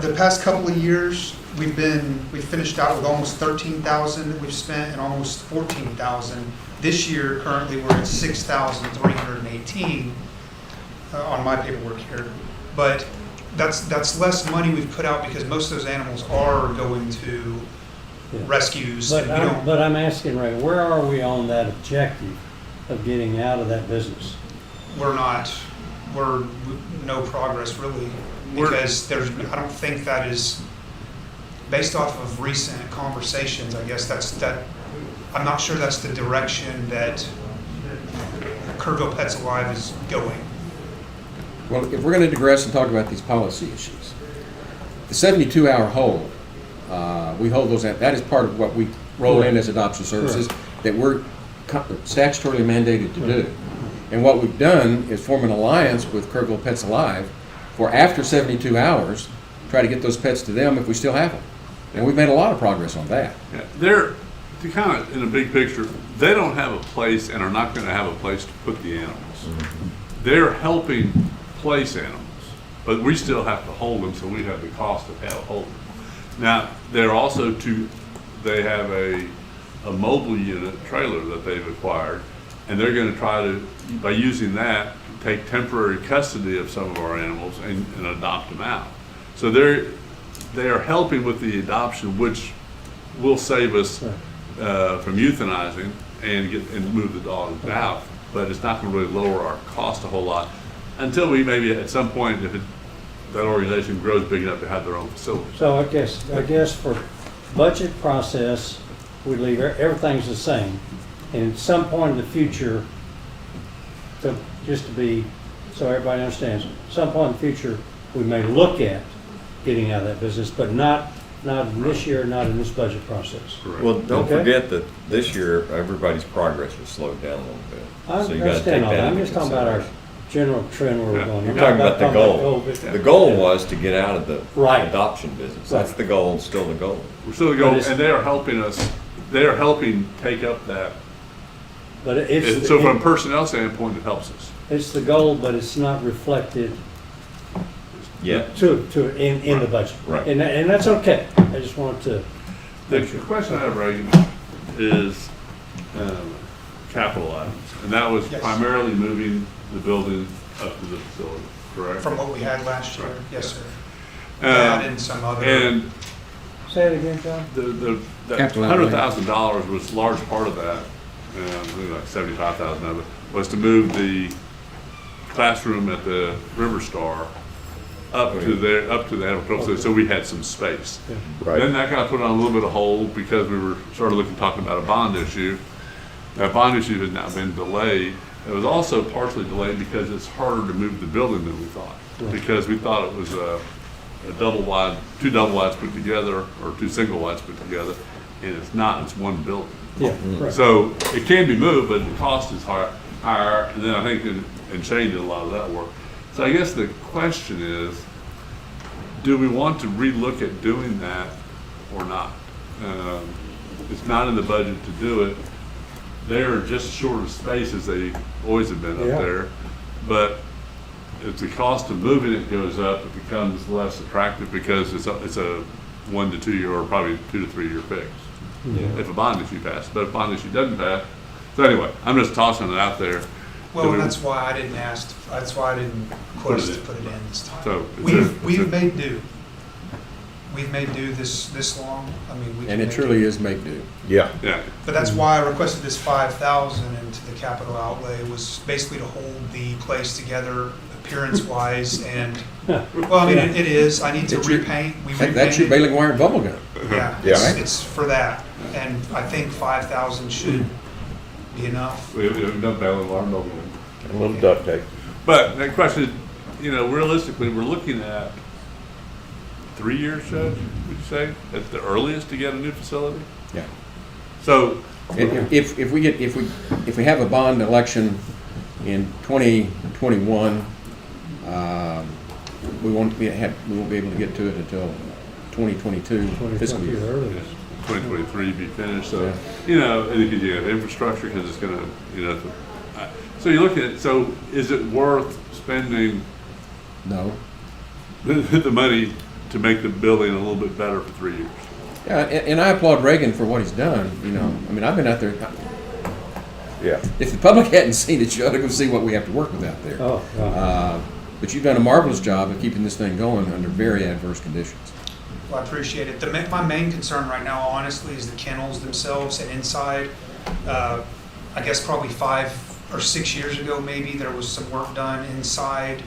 The past couple of years, we finished out with almost $13,000 that we've spent and almost $14,000. This year, currently, we're at $6,318 on my paperwork here. But that's less money we've put out because most of those animals are going to rescues. But and I'm asking, Ray, where are we on that objective of getting out of that business? we're no progress really, because I don't think that is, based off of recent conversations, I guess I'm not sure that's the direction that Kerrville Pets Alive is going. Well, if we're going to digress and talk about these policy issues, the 72-hour hold, we hold those out. That is part of what we roll in as adoption services that we're statutorily mandated to do. And what we've done is form an alliance with Kerrville Pets Alive for after 72 hours, try to get those pets to them if we still have them. And we've made a lot of progress on that. Yeah, they're, to kind of, in a big picture, they don't have a place and are not going to have a place to put the animals. Mm-hmm. They're helping place animals, but we still have to hold them, so we have the cost of holding them. Now, they're also they have a mobile unit trailer that they've acquired, and they're going to try to, by using that, take temporary custody of some of our animals and adopt them out. So they are helping with the adoption, which will save us from euthanizing and move the dogs out, but it's not going to really lower our cost a whole lot until we maybe at some point, if that organization grows big enough to have their own facility. So I guess for budget process, we leave everything's the same. And at some point in the future, so everybody understands, some point in the future, we may look at getting out of that business, but not in this year, not in this budget process. Correct. Well, don't Okay. forget that this year, everybody's progress was slowed down a little bit. I So you gotta take understand all that. that I'm into just talking about our general trend where we're going. You're talking about the goal. but- The goal was to get out of the Right. adoption business. That's the goal, still the goal. We're still going, and they are helping us, they are helping take up that. But So from a personnel standpoint, it helps us. it's the goal, but it's not reflected Yeah. in the budget. Right. And that's okay. I just wanted to The make sure. question I have, Reagan, is capital items, and that was Yes. primarily moving the building up to the facility, correct? From what we had last year, Right. yes, sir. Um, That and some other. And Say it again, John. that Capital outlay. $100,000 was a large part of that, maybe like 75,000 of it, was to move the classroom at the River Star up to the animal control facility, so we had some space. Right. Then that got put on a little bit of hold because we were talking about a bond issue. That bond issue has now been delayed. It was also partially delayed because it's harder to move the building than we thought. Because we thought it was a double wide, two double wides put together, or two single wides put together, and it's not, it's one building. Yeah, right. So it can be moved, but the cost is higher, and then I think and Shane did a lot of that work. So I guess the question is, do we want to relook at doing that or not? It's not in the budget to do it. They're just short of space as they always have been up Yeah. there, but if the cost of moving it goes up, it becomes less attractive because it's a 1 to 2 year or probably 2 to 3 year fix. If a bond issue passes, but if a bond issue doesn't pass. So anyway, I'm just tossing it out there. Well, and that's why I didn't ask, that's why I didn't request to put it in this time. So We've made do. We've made do this long. I mean, we. And it truly is make do. Yeah. Yeah. But that's why I requested this 5,000 into the capital outlay, was basically to hold the place together appearance-wise, and, well, I mean, it is, I need to That's your- repaint, we That's your repainted. baling wire and bubble gun. Yeah, Yeah. it's for that, and I think 5,000 should be enough. We've done bail alarm over there. And a little duct tape. But the question is, you know, realistically, we're looking at 3 years, Judge, would you say, at the earliest to get a new facility? Yeah. So, If we have a bond election in 2021, we won't be able to get to it until 2022 fiscal 2020 year. earliest. 2023 be finished, so, you know, and because you have infrastructure, because it's gonna, you know, so you look at it, so is it worth spending No. the money to make the building a little bit better for 3 years? Yeah, and I applaud Reagan for what he's done, you know. I mean, I've been out there. Yeah. If the public hadn't seen it, you ought to go see what we have to work with out there. Oh, God. But you've done a marvelous job of keeping this thing going under very adverse conditions. Well, I appreciate it. My main concern right now, honestly, is the kennels themselves and inside. I guess probably 5 or 6 years ago, maybe, there was some work done inside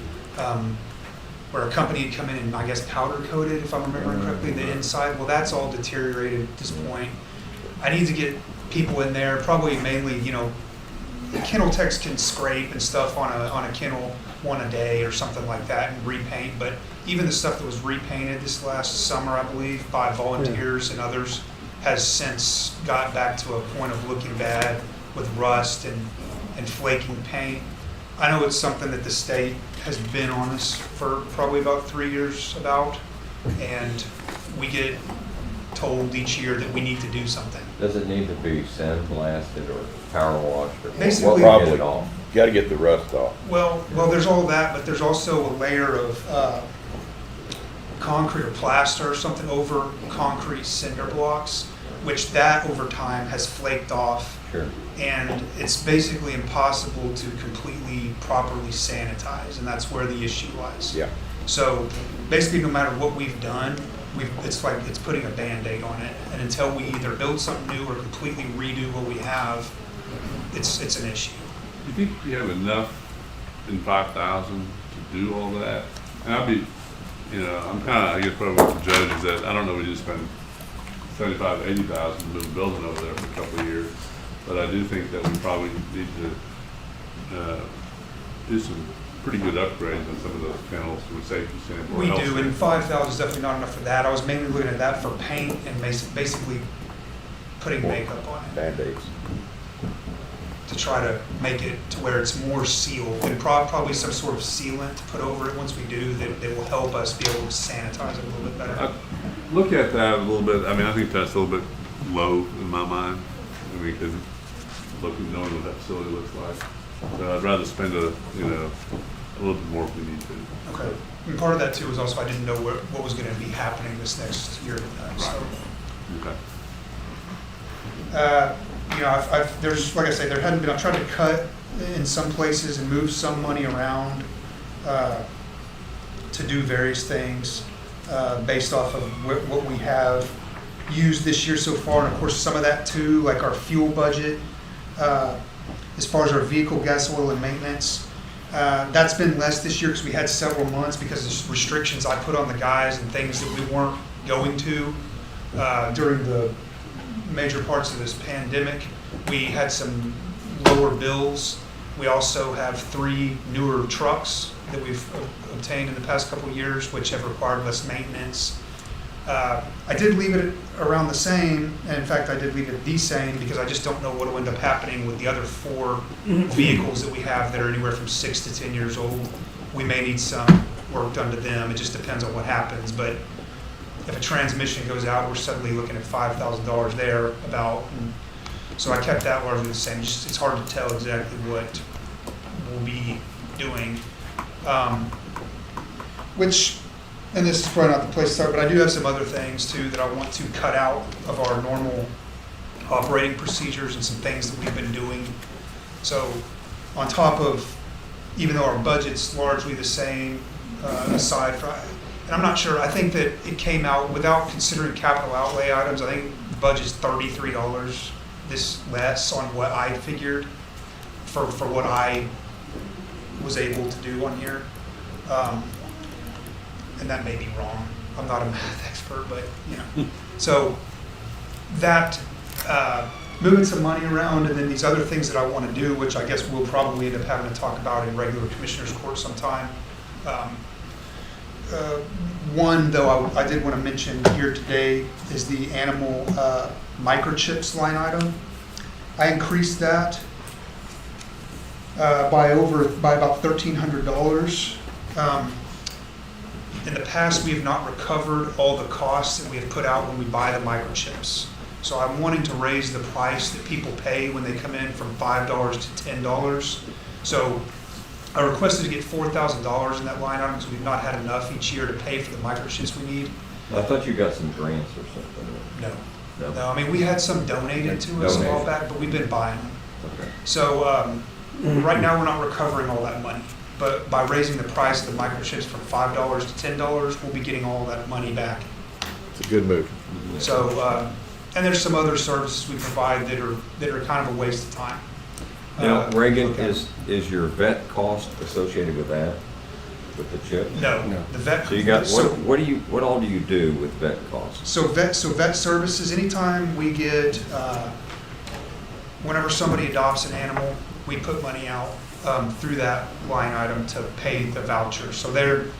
where a company had come in and, I guess, powder coated, if I'm remembering correctly, the inside. Well, that's all deteriorated at this point. I need to get people in there, probably mainly, you know, the kennel techs can scrape and stuff on a kennel one a day or something like that and repaint, but even the stuff that was repainted this last summer, I believe, by volunteers and others, has since got back to a point of looking bad with rust and flaking paint. I know it's something that the state has been on us for probably about 3 years about, and we get told each year that we need to do something. Does it need to be sandblasted or power washed or Basically- what get it off? Got to get the rust off. Well, there's all that, but there's also a layer of concrete or plaster or something over concrete cinder blocks, which that over time has flaked off. Sure. And it's basically impossible to completely properly sanitize, and that's where the issue lies. Yeah. So basically, no matter what we've done, it's like it's putting a Band-Aid on it, and until we either build something new or completely redo what we have, it's an issue. Do you think you have enough in 5,000 to do all that? And I'd be, you know, I'm kind of, I guess probably with the judge is that, I don't know, we just spend 75, 80,000 to move a building over there for a couple of years. But I do think that we probably need to do some pretty good upgrades on some of those kennels from a safety standpoint. We Health do, and standpoint. 5,000 is definitely not enough for that. I was mainly looking at that for paint and basically putting makeup on it Band-Aids. to try to make it to where it's more sealed, and probably some sort of sealant to put over it once we do that will help us be able to sanitize it a little bit better. I look at that a little bit, I mean, I think that's a little bit low in my mind. I mean, because knowing what that facility looks like. So I'd rather spend a little bit more if we need to. Okay. And part of that too was also I didn't know what was going to be happening this next year. So, Okay. you know, there's, like I say, there hadn't been, I've tried to cut in some places and move some money around to do various things based off of what we have used this year so far. And of course, some of that too, like our fuel budget, as far as our vehicle, gas, oil, and maintenance. That's been less this year because we had several months because of restrictions I put on the guys and things that we weren't going to during the major parts of this pandemic, we had some lower bills. We also have 3 newer trucks that we've obtained in the past couple of years, which have required less maintenance. I did leave it around the same, and in fact, I did leave it the same because I just don't know what will end up happening with the other 4 vehicles that we have that are anywhere from 6 to 10 years old. We may need some work done to them. It just depends on what happens. But if a transmission goes out, we're suddenly looking at $5,000 there about. And so I kept that largely the same. It's hard to tell exactly what we'll be doing. And this is probably not the place to start, but I do have some other things too that I want to cut out of our normal operating procedures and some things that we've been doing. So on top of, even though our budget's largely the same, aside from, and I'm not sure, I think that it came out without considering capital outlay items. I think the budget's $33 this less on what I figured for what I was able to do on here. And that may be wrong. I'm not a math expert, but you know. So that moving some money around, and then these other things that I want to do, which I guess we'll probably end up having to talk about in regular commissioners' court sometime. One, though, I did want to mention here today is the animal microchips line item. I increased that by about $1,300. In the past, we have not recovered all the costs that we have put out when we buy the microchips. So I'm wanting to raise the price that people pay when they come in from $5 to $10. So I requested to get $4,000 in that line item because we've not had enough each year to pay for the microchips we need. I thought you got some grants or something. No, I mean, we had some donated to us a while back, but we've been buying them. Okay. So right now, we're not recovering all that money. But by raising the price of the microchips from $5 to $10, we'll be getting all that money back. It's a good move. So, and there's some other services we provide that are kind of a waste of time. Now, Reagan, is your vet cost associated with that, with the chip? No. The vet. So you got what all do you do with vet costs? So vet services. Anytime we get, whenever somebody adopts an animal, we put money out through that line item to pay the voucher. So they're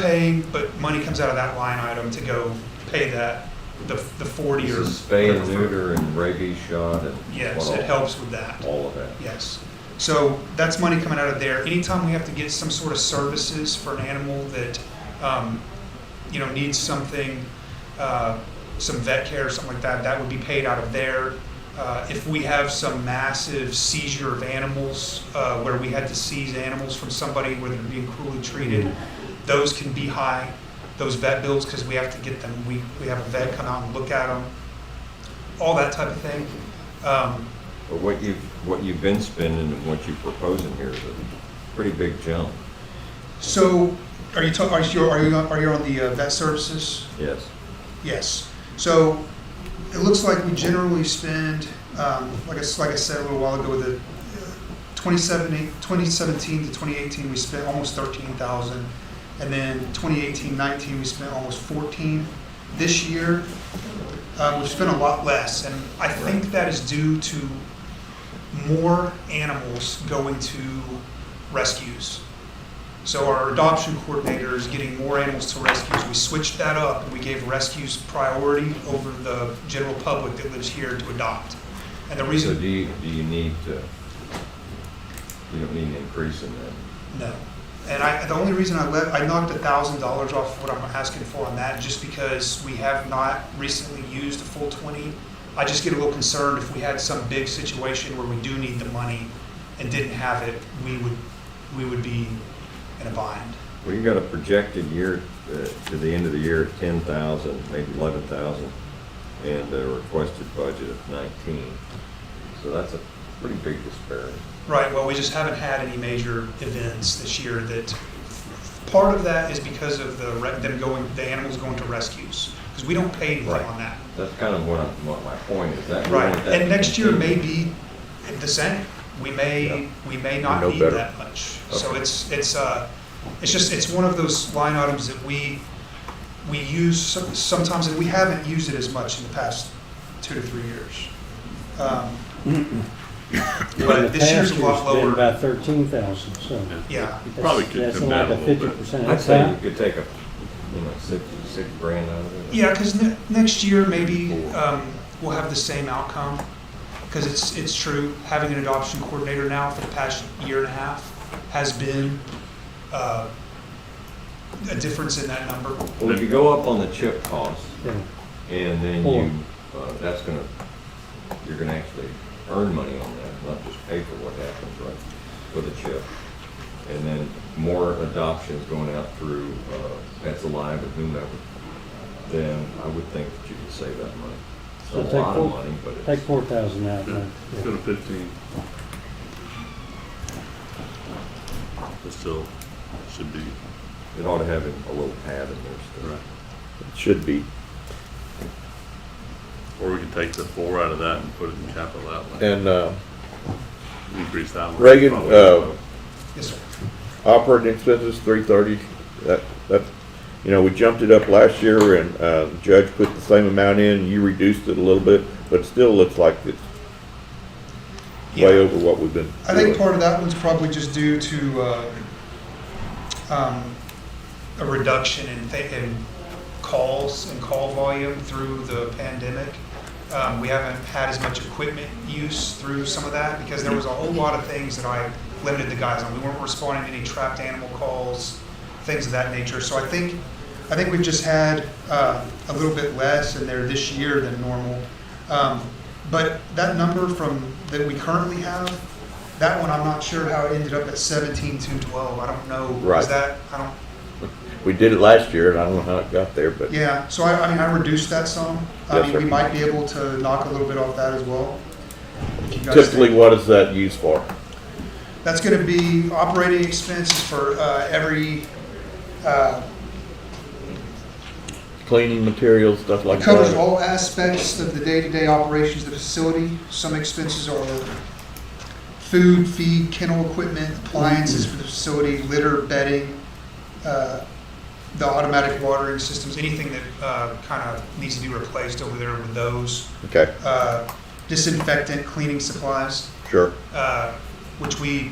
paying, but money comes out of that line item to go pay that the 40 or spay and neuter and rabies shot and yes, it helps with that. All of that. Yes. So that's money coming out of there. Anytime we have to get some sort of services for an animal that needs something, some vet care or something like that, that would be paid out of there. If we have some massive seizure of animals, where we had to seize animals from somebody where they're being cruelly treated, those can be high, those vet bills, because we have to get them, we have a vet come out and look at them, all that type of thing. But what you've been spending and what you're proposing here is a pretty big jump. So are you on the vet services? Yes. Yes. So it looks like we generally spend, like I said a little while ago, with the 2017 to 2018, we spent almost $13,000, and then 2018-19 we spent almost $14,000. This year, we've spent a lot less, and I think that is due to more animals going to rescues. So our adoption coordinator is getting more animals to rescues. We switched that up, and we gave rescues priority over the general public that lives here to adopt. And the reason. So do you need to? You don't need an increase in that. No. And the only reason I knocked $1,000 off what I'm asking for on that, just because we have not recently used a full 20. I just get a little concerned if we had some big situation where we do need the money and didn't have it, we would be in a bind. Well, you got a projected year to the end of the year at 10,000, maybe 11,000, and a requested budget of 19. So that's a pretty big disparity. Right. Well, we just haven't had any major events this year. That part of that is because of the animals going to rescues, because we don't pay anything on that. That's kind of what my point is. That right. And next year may be the same. We may not need that much. Okay. So it's one of those line items that we use sometimes, and we haven't used it as much in the past 2 to 3 years. In But the this year's past a lot year's been lower. about 13,000, so. Yeah. You probably could That's come like down a a little bit. 50% I'd say you upside. could take a, six grand out of it. Yeah, because next year maybe we'll have the same outcome. Because it's true, having an adoption coordinator now for the past year and a half has been a difference in that number. Well, if you go up on the chip cost, Yeah. and then Four. you, you're gonna actually earn money on that, not just pay for what happens, right, for the chip. And then more adoptions going out through Pets Alive and whomever, then I would think that you could save that money. It's So a take lot of four- money, but it's. Take 4,000 out. Yeah, then. go to 15. But still, should be, It ought to have a little pad in there still. right. It should be. Or we could take the 4 out of that and put it in capital outlay. And, Increase that one. Reagan, Probably. Yes, sir. operating expenses, 330, that, we jumped it up last year and, the judge put the same amount in, you reduced it a little bit, but it still looks like it's way Yeah. over what we've been I think doing. part of that one's probably just due to a reduction in calls and call volume through the pandemic. We haven't had as much equipment use through some of that because there was a whole lot of things that I limited the guys on. We weren't responding to any trapped animal calls, things of that nature. So I think we've just had a little bit less in there this year than normal. But that number that we currently have, that one I'm not sure how it ended up at 17,212. I don't know. Right. Is that We did it last year, and I don't know how it got there, but Yeah, so I reduced that some. Yes, sir. We might be able to knock a little bit off that as well. if you guys typically, think. what is that used for? That's gonna be operating expenses for every, Cleaning materials, stuff like it that? covers all aspects of the day-to-day operations of the facility. Some expenses are food, feed, kennel equipment, appliances for the facility, litter, bedding, the automatic watering systems, anything that kind of needs to be replaced over there with those. Okay, Disinfectant, cleaning supplies, sure. which we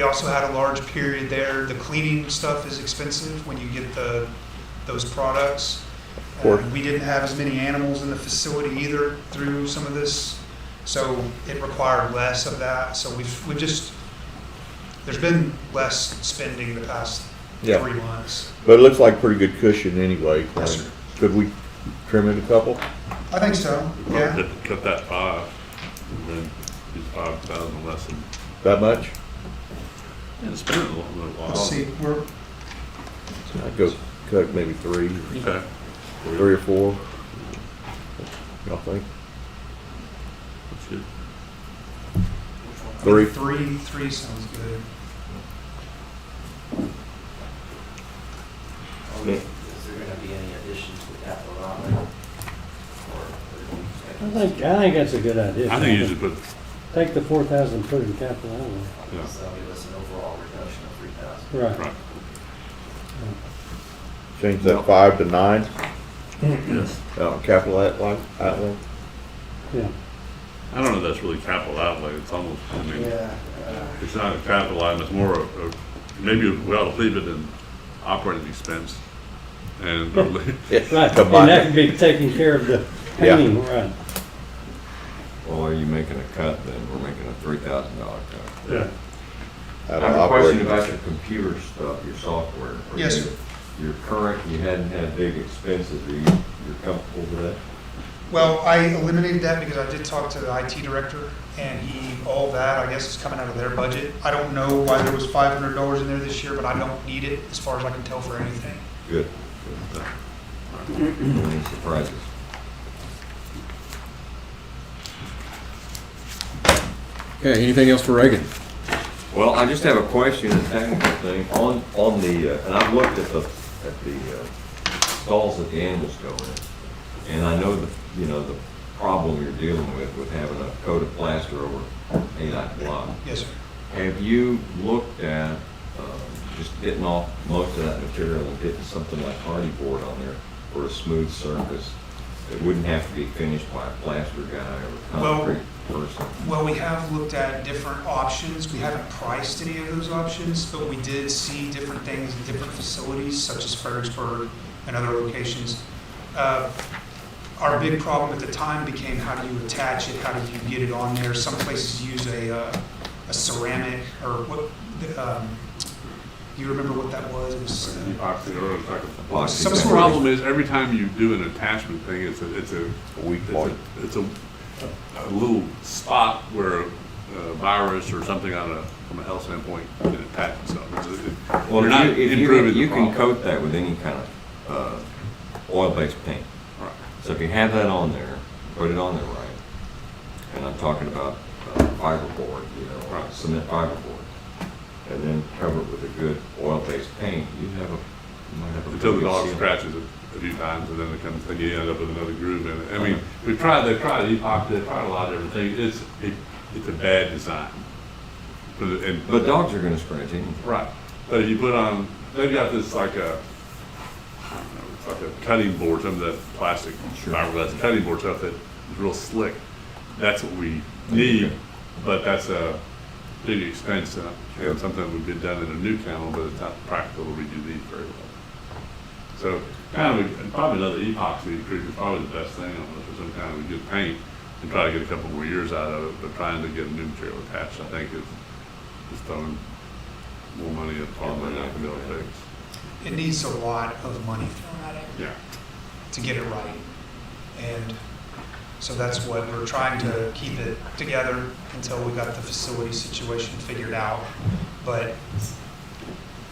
also had a large period there. The cleaning stuff is expensive when you get those products. Of course. We didn't have as many animals in the facility either through some of this, so it required less of that. So we've just, there's been less spending the past Yeah. 3 months. But it looks like pretty good cushion anyway. Yes, sir. Could we trim it a couple? I think so, yeah. Cut that 5, and then do 5,000 less than, That much? and spend it a little while. Let's see, we're, I'd go cut maybe 3 Okay. or 4. Y'all think? That's good. 3? three sounds good. Is there gonna be any additions to capital outlay? I think that's a good idea. I think you should put, Take the 4,000, put it in capital outlay. yeah, So that'll give us an overall reduction of 3,000. Right. right, Change that 5 to 9, yes. capital outlay? Yeah. I don't know if that's really capital outlay, it's almost, I mean, Yeah, it's not a capital item, it's more of, maybe we ought to leave it in operating expense. And, Yeah, Right, and combine that it. can be taking care of the Yeah. painting, right. Well, are you making a cut then? We're making a $3,000 cut. yeah, Out I of have a question operating. about your computer stuff, your software. Are Yes, you- sir. You're current, you hadn't had big expenses, you're comfortable with that? Well, I eliminated that because I did talk to the IT director, and all that, I guess, is coming out of their budget. I don't know why there was $500 in there this year, but I don't need it, as far as I can tell, for anything. Good. Any surprises? Okay, anything else for Reagan? Well, I just have a question, a technical thing, on the, and I've looked at the stalls that the animals go in. And I know the problem you're dealing with having a coat of plaster over 8 block. Yes, sir. Have you looked at just getting off most of that material and getting something like hardy board on there for a smooth surface It wouldn't have to be finished by a plaster guy or a Well- concrete person. Well, we have looked at different options. We haven't priced any of those options, but we did see different things in different facilities, such as Fredericksburg and other locations. Our big problem at the time became, how do you attach it? How do you get it on there? Some places use a ceramic, or what, you remember what that was? It was Epoxy or it's like Epoxy. some the sort of, problem is every time you do an attachment thing, it's a weak point. It's a little spot where a virus or something from a health standpoint can attach itself. Well, You're not if improving the you can problem. coat that with any kind of oil-based paint. Right. So if you have that on there, put it on there right. And I'm talking about fiberboard, Right. cement fiberboard. And then cover it with a good oil-based paint, you might have a Until the pretty good dog seal. scratches it a few times, and then then you end up with another groove in it. I mean, they've tried epoxy, they've tried a lot of different things. It's a bad design. But dogs are gonna scratch anything. Right. But if you put on, they've got this like a, I don't know, it's like a cutting board, some of that plastic fiberglass cutting board stuff that is real slick. That's what we need, but that's a big expense, and something that would be done in a new kennel, but it's not practical to redo these very well. So probably another epoxy creep is probably the best thing on this, or some kind of a good paint, and try to get a couple more years out of it, but trying to get a new material attached, I think is throwing more money at a problem than I can be able to fix. it needs a lot of money thrown at it Yeah. to get it right. And so that's what we're trying to keep it together until we got the facility situation figured out. But,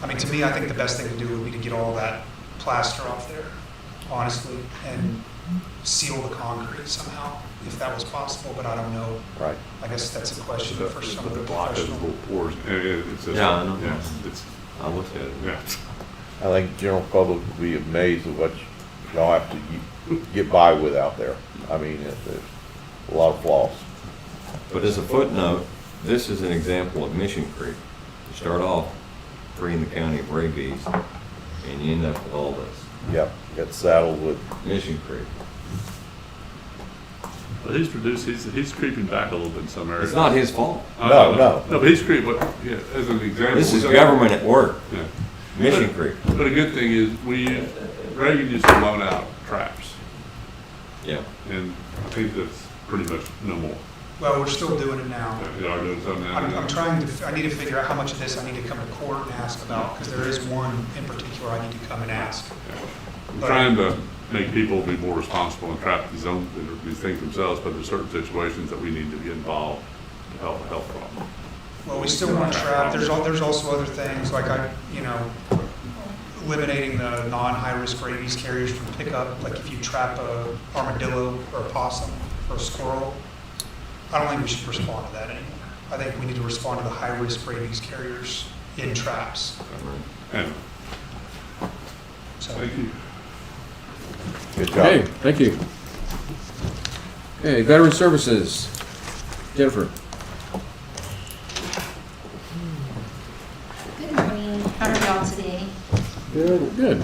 I mean, to me, I think the best thing to do would be to get all that plaster off there, honestly, and seal the concrete somehow, if that was possible, but I don't know. Right. I guess that's a question for some of the block has professional. little pores. It's just, Yeah, I know. yeah, it's, I looked at it. yeah. I think the general public would be amazed at what y'all have to get by with out there. I mean, there's a lot of flaws. But as a footnote, this is an example of Mission Creek. You start off freeing the county of rabies, and you end up with all this. Yep, get saddled with, Mission Creek. But he's creeping back a little bit in some areas. It's not his fault. No. No, but he's creeping, yeah, as an example. This is government at work. Yeah. Mission Creek. But a good thing is, Reagan used to loan out traps, Yeah. and I think that's pretty much no more. Well, we're still doing it now. You are doing something now. I'm trying to, I need to figure out how much of this I need to come to court and ask about, because there is one in particular I need to come and ask. I'm trying to make people be more responsible and trap these things themselves, but there's certain situations that we need to get involved to help a health problem. Well, we still want to trap, there's also other things, like eliminating the non-high-risk rabies carriers from pickup, like if you trap a armadillo or a possum or a squirrel, I don't think we should respond to that anymore. I think we need to respond to the high-risk rabies carriers in traps. And So, thank you. good job. Okay, thank you. Okay, Veteran Services, Jennifer. Good morning. How are y'all today? Good. Good.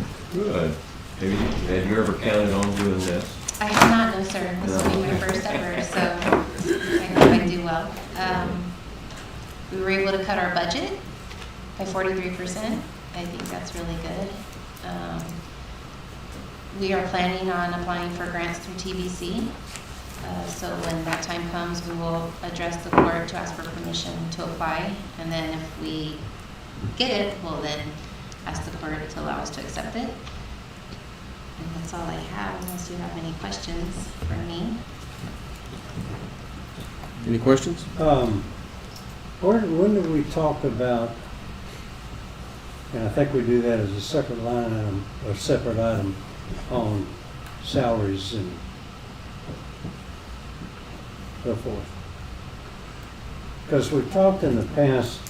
Have you ever counted on doing this? I have not, no sir. This will be my first ever, so I hope I do well. We were able to cut our budget by 43%. I think that's really good. We are planning on applying for grants through TBC. So when that time comes, we will address the court to ask for permission to apply. And then if we get it, we'll then ask the court to allow us to accept it. And that's all I have, unless you have any questions for me. Any questions? When did we talk about, and I think we do that as a separate line item, or separate item on salaries and so forth? Because we've talked in the past,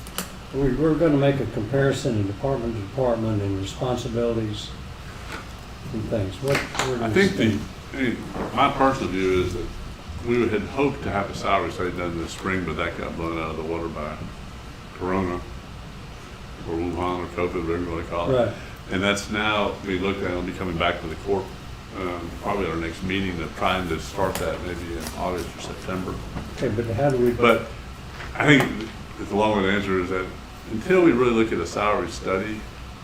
we're going to make a comparison in department to department and responsibilities and things. I think my personal view is that we had hoped to have a salary study done this spring, but that got blown out of the water by Corona or Wuhan or COVID, whatever you want to call it. Right. And that's now being looked at, it'll be coming back to the court probably our next meeting, of trying to start that maybe in August or September. Okay, but how do we? But I think the long-winded answer is that until we really look at a salary study,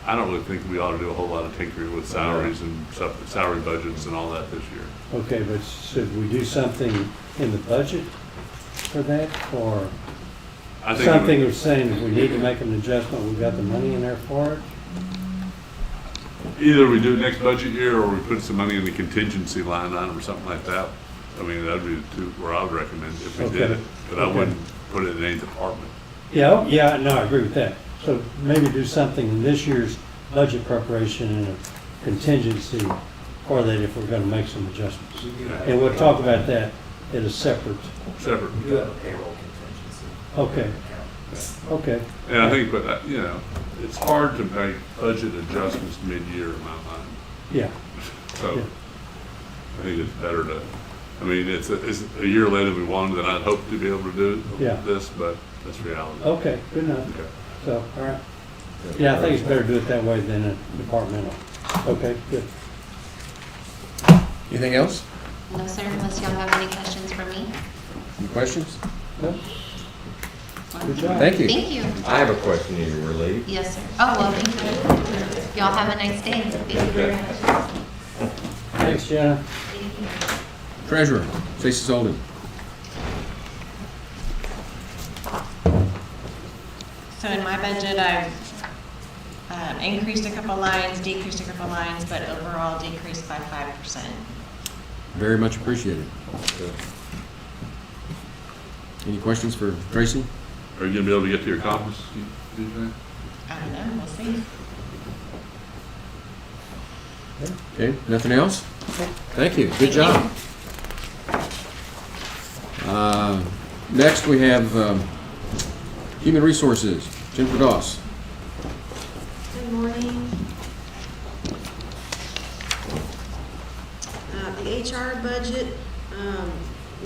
I don't really think we ought to do a whole lot of tinkering with salaries and stuff, salary budgets and all that this year. Okay, but should we do something in the budget for that, or I think something of saying if we need to make an adjustment, we've got the money in there for it? either we do it next budget year or we put some money in the contingency line item or something like that. I mean, that'd be the two where I would recommend if we did it, but I wouldn't put it in any department. Yeah, yeah, no, I agree with that. So maybe do something in this year's budget preparation and a contingency for that if we're gonna make some adjustments. And we'll talk about that at a separate. Separate. You have a payroll contingency. Okay. Okay. And I think, but, you know, it's hard to make budget adjustments mid-year in my mind. Yeah. So Yeah. I think it's better to, I mean, it's a year later than we wanted, than I'd hoped to be able to do this, but that's reality. Okay, good enough. Okay. So, all right. Yeah, I think it's better to do it that way than a departmental. Okay, good. Anything else? No, sir, unless y'all have any questions for me. Any questions? No? Good job. Thank you. Thank you. I have a question in your relief. Yes, sir. Oh, well, thank you. Y'all have a nice day. Thank you very much. Thanks, Jenna. Treasurer, Stacy Solden. So in my budget, I've increased a couple lines, decreased a couple lines, but overall decreased by 5%. Very much appreciated. Any questions for Tracy? Are you gonna be able to get to your conference, do you think? I don't know, we'll see. Okay, nothing else? Thank you, good job. Next, we have Human Resources, Jennifer Doss. Good morning. The HR budget,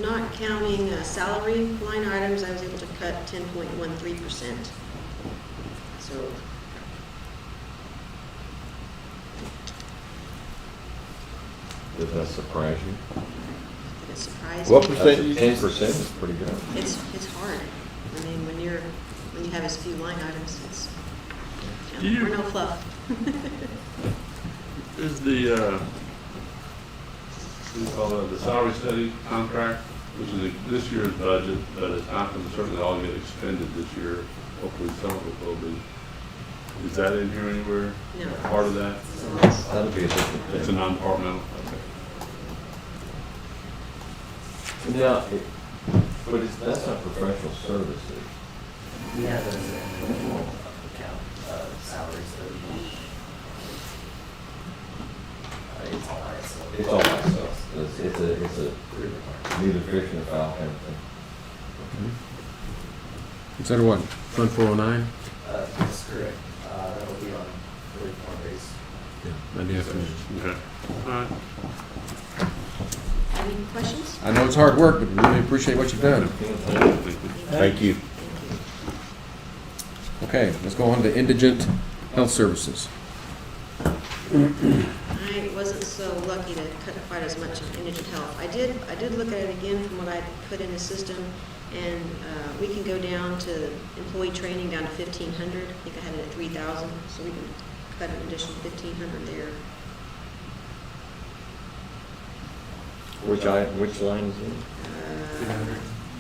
not counting salary line items, I was able to cut 10.13%. So Does that surprise you? it surprised What me. percentage? 10% is pretty good. It's hard. I mean, when you have as few line items, it's, we're no fluff. Is the, what do you call it, the salary study contract, which is this year's budget, but it's not going to certainly all get expended this year. Hopefully some of it will be. Is that in here anywhere? No. Part of that? That'll be a different thing. It's a non-departmental? Okay. Now, but that's not professional services. We have those in the account, salaries, it's all right, so. It's all that stuff. It's a neither fish nor fowl kind of thing. Consider what, Fund 409? That's correct. That'll be on 44 days. Yeah, Monday afternoon. Okay. All right. Any questions? I know it's hard work, but we really appreciate what you've done. Thank you. Okay, let's go on to Indigent Health Services. I wasn't so lucky to cut quite as much of indigent health. I did look at it again from what I put in the system, and we can go down to employee training down to 1,500. I think I had it at 3,000, so we can cut an additional 1,500 there. Which line is it?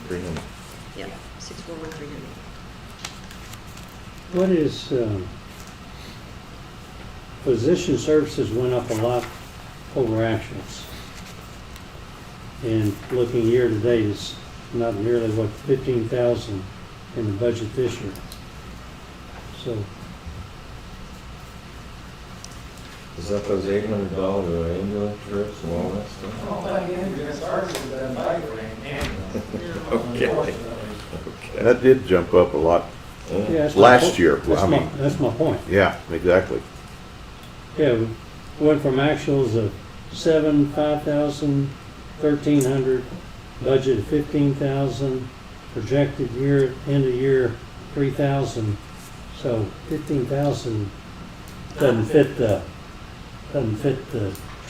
300. Yeah, 641,300. What is, physician services went up a lot over actuals. And looking year to date, it's not nearly what, 15,000 in the budget this year. So, Is that those $800 ambulance trips and all that stuff? Okay. That did jump up a lot yeah, that's my last point. year. That's my point. Yeah, exactly. Yeah, we went from actuals of 5,000, 1,300, budget of 15,000, projected end of year 3,000. So 15,000 doesn't fit the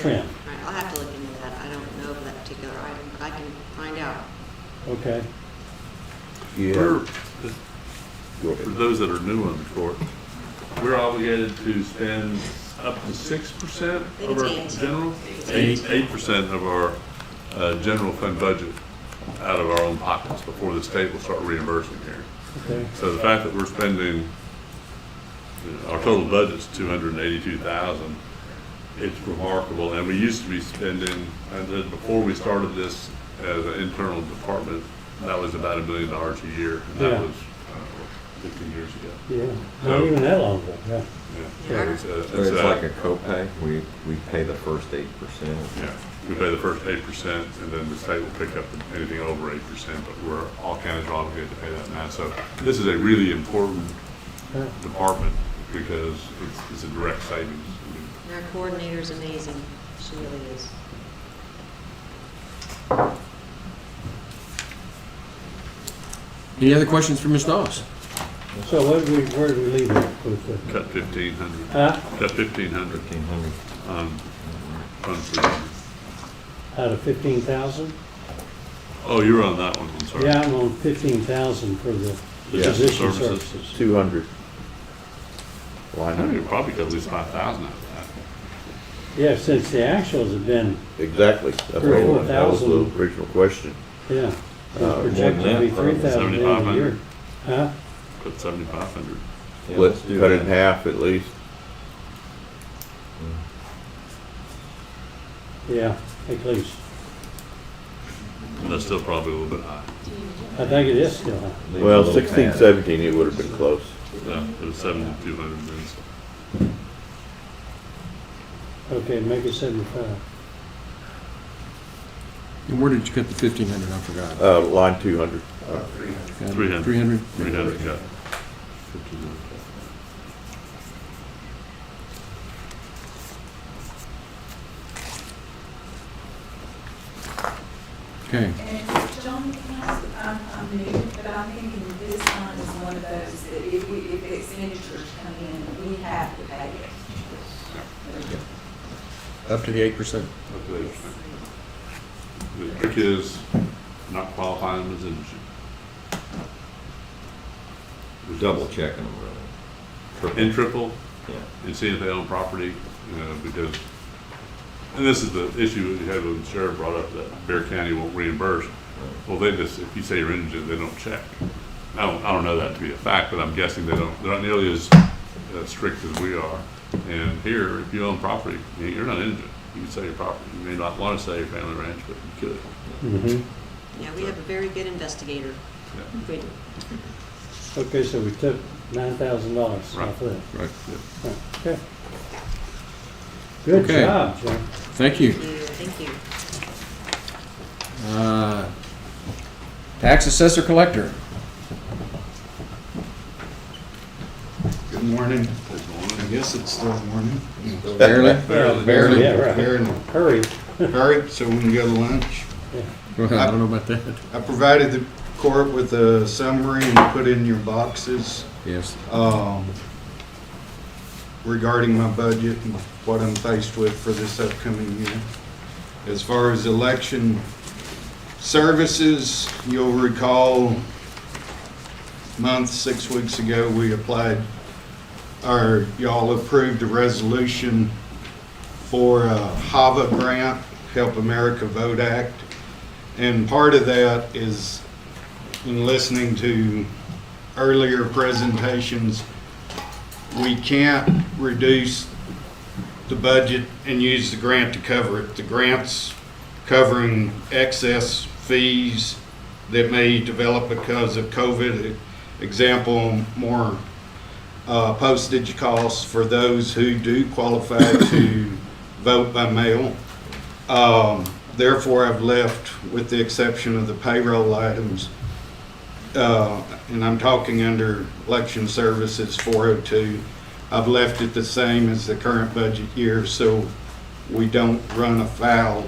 trend. All right, I'll have to look into that. I don't know of that particular item, but I can find out. Okay. Yeah. We're, Go for ahead. those that are new on the court, we're obligated to spend up to 6% of our It's 8. general, 8% of our general fund budget out of our own pockets before the state will start reimbursing here. Okay. So the fact that we're spending, our total budget's 282,000, it's remarkable. And we used to be spending, and then before we started this as an internal department, that was about $1 million a year. And that Yeah. was 15 years ago. Yeah, not even that long ago, yeah. Yeah. So it's like a copay, we pay the first 8%. Yeah, we pay the first 8%, and then the state will pick up anything over 8%, but we're, all counties are obligated to pay that now. So this is a really important department because it's a direct savings. And our coordinator's amazing. She really is. Any other questions for Ms. Dawes? So where did we leave it with the? Cut 1,500. Huh? Cut 1,500 on Fund 300. Out of 15,000? Oh, you're on that one, I'm sorry. Yeah, I'm on 15,000 for the Yeah, physician services. services. 200. Line I think we 100. probably could at least 5,000 out of Yeah, since the actuals have been, Exactly. That's what I wanted. That was the 4,000. original question. yeah, more projected to be than that, 3,000 a 7,500. year. Huh? that. Put 7,500. Yeah, Let's let's do cut it that. in half at least. Yeah, at least. And that's still probably a little bit high. I think it is still high. Leave a Well, little 16, pad. 17, it would have been close. Yeah, it was 7,200 then. Okay, make it 75. And where did you cut the 1,500? I forgot. Line 200. 300. 300? 300 cut. Okay. And John, I'm new, but I'm thinking this line is one of those that if expenditures come in, we have to pay it. Up to the 8%. The trick is not qualifying them as indigent. Double checking them, really. In triple, Yeah. and see if they own property, because, and this is the issue we had when the sheriff brought up that Bear County won't reimburse. Well, they just, if you say you're indigent, they don't check. I don't know that to be a fact, but I'm guessing they're not nearly as strict as we are. And here, if you own property, you're not indigent. You can sell your property. You may not want to sell your family ranch, but you could. Mm-hmm. Yeah, we have a very good investigator. Yeah. We do. Okay, so we took $9,000 off Right. of that. Right. Right, okay. Good Okay. job, John. Thank you. Thank you. Tax assessor collector. Good morning. I guess it's still morning. Barely? Barely. Yeah, right. Barely. Hurry. Hurry, so we can go to lunch. Well, I don't know about that. I provided the court with a summary and put in your boxes Yes. regarding my budget and what I'm faced with for this upcoming year. As far as election services, you'll recall month, 6 weeks ago, we applied, or y'all approved a resolution for a HAVA grant, Help America Vote Act. And part of that is, in listening to earlier presentations, we can't reduce the budget and use the grant to cover it. The grant's covering excess fees that may develop because of COVID. Example, more postage costs for those who do qualify to vote by mail. Therefore, I've left, with the exception of the payroll items, and I'm talking under election services 402, I've left it the same as the current budget year so we don't run afoul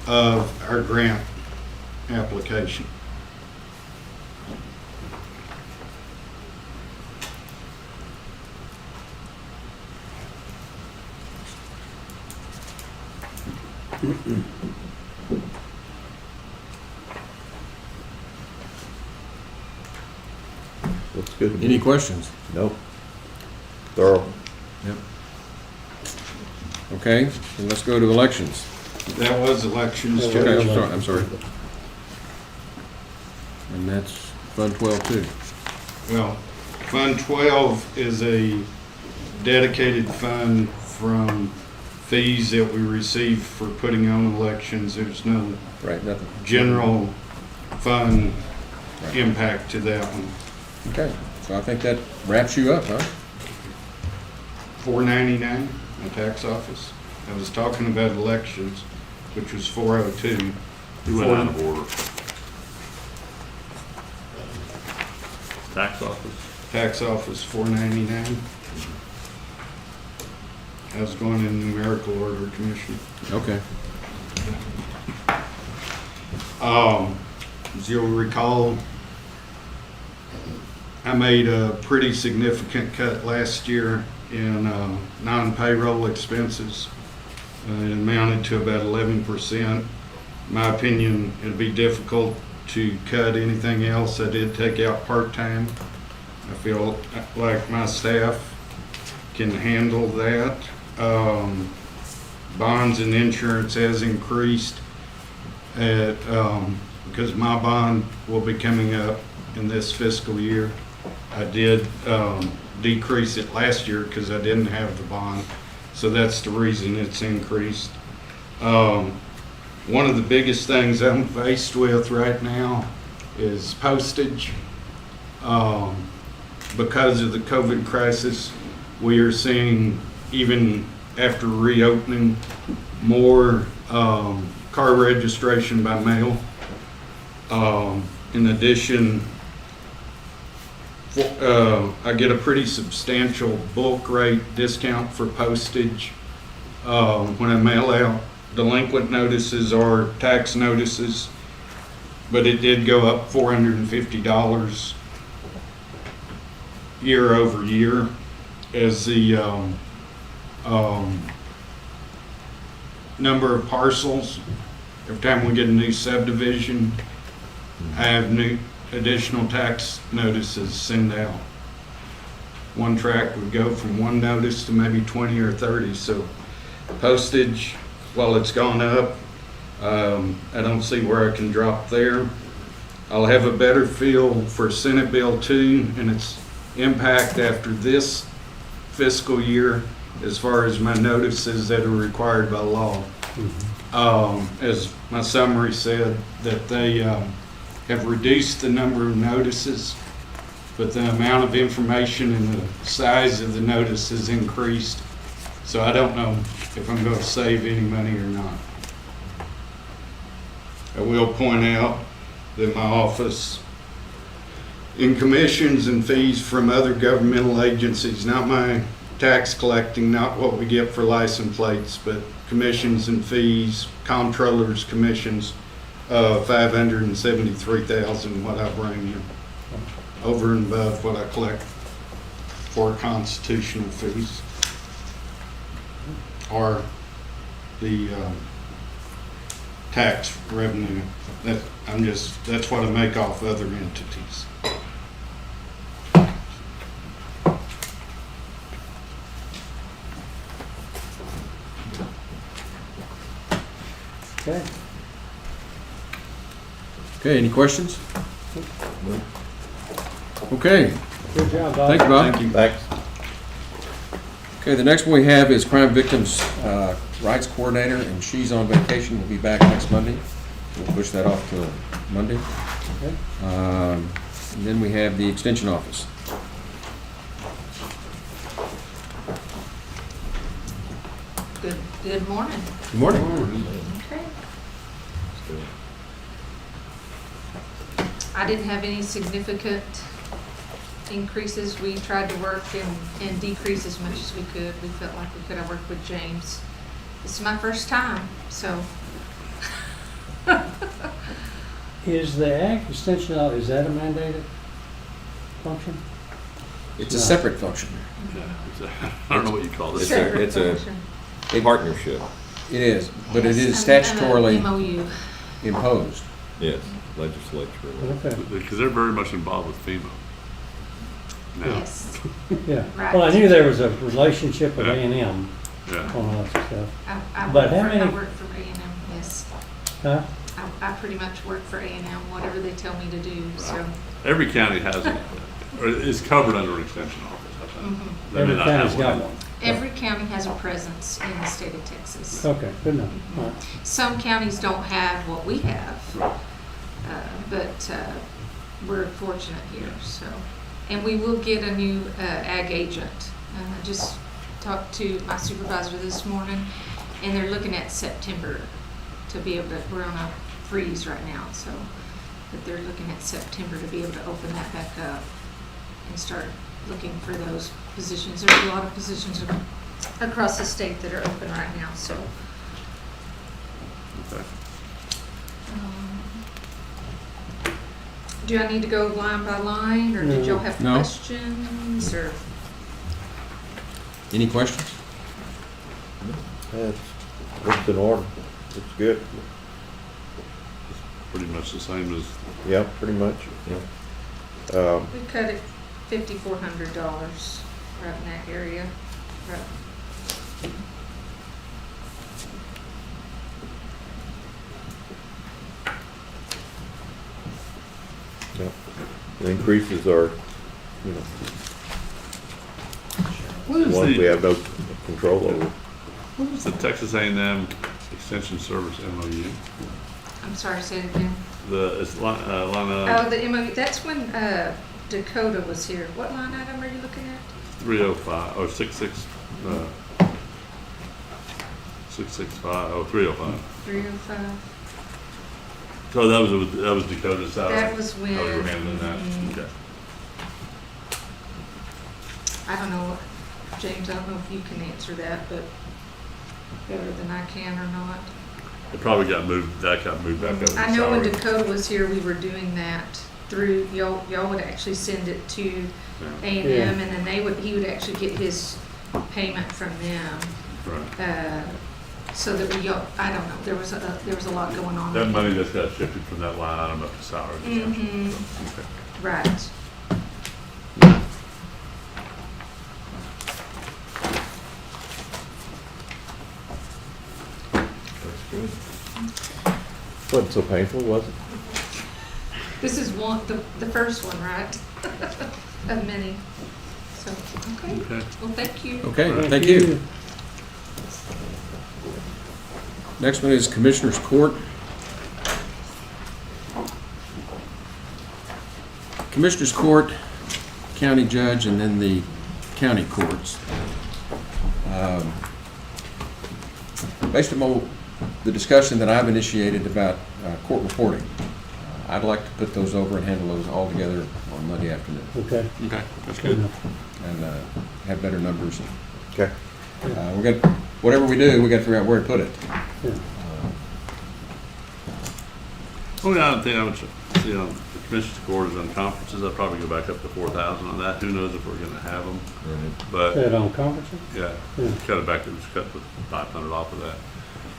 of our grant application. Looks good to me. Any questions? Nope. Thorough. Yep. Okay, then let's go to elections. That was elections, Okay, Judge. I'm sorry. And that's Fund 12 too. Well, Fund 12 is a dedicated fund from fees that we receive for putting on elections. There's no Right, nothing. general fund Right. impact to that one. Okay, so I think that wraps you up, huh? $4.99, my tax office. I was talking about elections, which was $4.02. You went out of order. Tax office. Tax office, $4.99. I was going in numerical order, Commissioner. Okay. As you'll recall, I made a pretty significant cut last year in non-payroll expenses. It amounted to about 11%. In my opinion, it'd be difficult to cut anything else. I did take out part-time. I feel like my staff can handle that. Bonds and insurance has increased because my bond will be coming up in this fiscal year. I did decrease it last year because I didn't have the bond, so that's the reason it's increased. One of the biggest things I'm faced with right now is postage. Because of the COVID crisis, we are seeing, even after reopening, more car registration by mail. In addition, I get a pretty substantial bulk rate discount for postage when I mail out delinquent notices or tax notices, but it did go up $450 year over year as the number of parcels. Every time we get a new subdivision, I have new additional tax notices sent out. One tract would go from one notice to maybe 20 or 30. So postage, while it's gone up, I don't see where I can drop there. I'll have a better feel for Senate Bill 2 and its impact after this fiscal year as far as my notices that are required by law. As my summary said, that they have reduced the number of notices, but the amount of information and the size of the notice has increased. So I don't know if I'm going to save any money or not. I will point out that my office, in commissions and fees from other governmental agencies, not my tax collecting, not what we get for license plates, but commissions and fees, comptroller's commissions, $573,000 what I bring in, over and above what I collect for constitutional fees, or the tax revenue. That's what I make off other entities. Okay. Okay, any questions? Okay, Good job, Bob. thank you, Bob. Thank you. Thanks. Okay, the next one we have is Crime Victims Rights Coordinator, and she's on vacation. We'll be back next Monday. We'll push that off till Monday. Okay. And then we have the Extension Office. Good morning. Good morning. Okay. I didn't have any significant increases. We tried to work and decrease as much as we could. We felt like we could. I worked with James. This is my first time, so. Is the Ag Extension, is that a mandated function? It's a separate function. I don't know what you call this. It's a partnership. It is, but it is An statutorily MOU. imposed. Yes, legislature. Okay. Because they're very much involved with FEMA. now. Yes. Yeah, Right. well, I knew there was a relationship with Yeah. A&M Yeah. on all that stuff. I But work how for, many- I work for A&M, yes. Huh? I pretty much work for A&M, whatever they tell me to do, so. Every county has it, or is covered under an extension office, I think. Mhm. They may Every not county's have got one. one. Every county has a presence in the state of Texas. Okay, good enough. All right. Some counties don't have what we have, but we're fortunate here, so. And we will get a new ag agent. I just talked to my supervisor this morning, and they're looking at September to be able to, we're on a freeze right now, so, but they're looking at September to be able to open that back up and start looking for those positions. There's a lot of positions across the state that are open right now, so. Okay. Do I need to go line by line, or did No. y'all have No. questions, or? Any questions? It's in order. It's good. Pretty much the same as, Yeah, pretty much. Yeah. We cut it $5,400 right in that area. Right. Yeah. The increases are, you know, what is ones we the, have no control over. what is the Texas A&M Extension Service MOU? I'm sorry, say it again. It's line, Oh, the MOU, that's when Dakota was here. What line item are you looking at? 305, or 665, oh, 305. 305. So that was Dakota's salary? That was when. How we were handling that? Okay. I don't know, James, I don't know if you can answer that, but better than I can or not. It probably got moved back up to I know when salary. Dakota was here, we were doing that through, y'all would actually send it to A&M, Yeah. and then he would actually get his payment from them. Right. So that I don't know, there was a lot going on. That money just got shifted from that line item up to salary. Mhm. Okay. Right. That's good. Wasn't so painful, was it? This is the first one, right? Of many. So, okay. Okay. Well, thank you. Okay, thank you. Next one is Commissioners Court. Commissioners Court, County Judge, and then the county courts. Based on the discussion that I've initiated about court reporting, I'd like to put those over and handle those all together on Monday afternoon. Okay. Okay, that's Good good. enough. And have better numbers. Okay. Whatever we do, we got to figure out where to put it. Yeah. Only other thing I would see on the Commissioners Court is on conferences, I'd probably go back up to 4,000 on that. Who knows if we're gonna have them? But, Said on conferences? yeah, Yeah. cut it back, just cut the 500 off of that.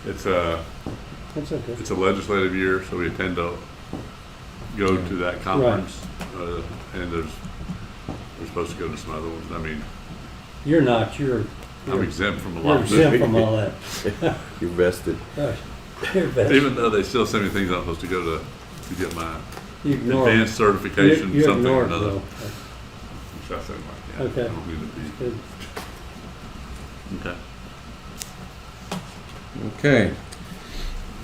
That's okay. It's a legislative year, so we tend to go to that conference. And we're supposed to go to some other ones. I mean, You're not, I'm exempt from a you're lot of exempt this. from all that. You're vested. Gosh, you're vested. Even though they still send me things I'm supposed to go to get my You ignore them. advanced certification, You something ignore or it, another. though. Which I said, like, yeah, Okay. I don't mean to be. Good. Okay. Okay.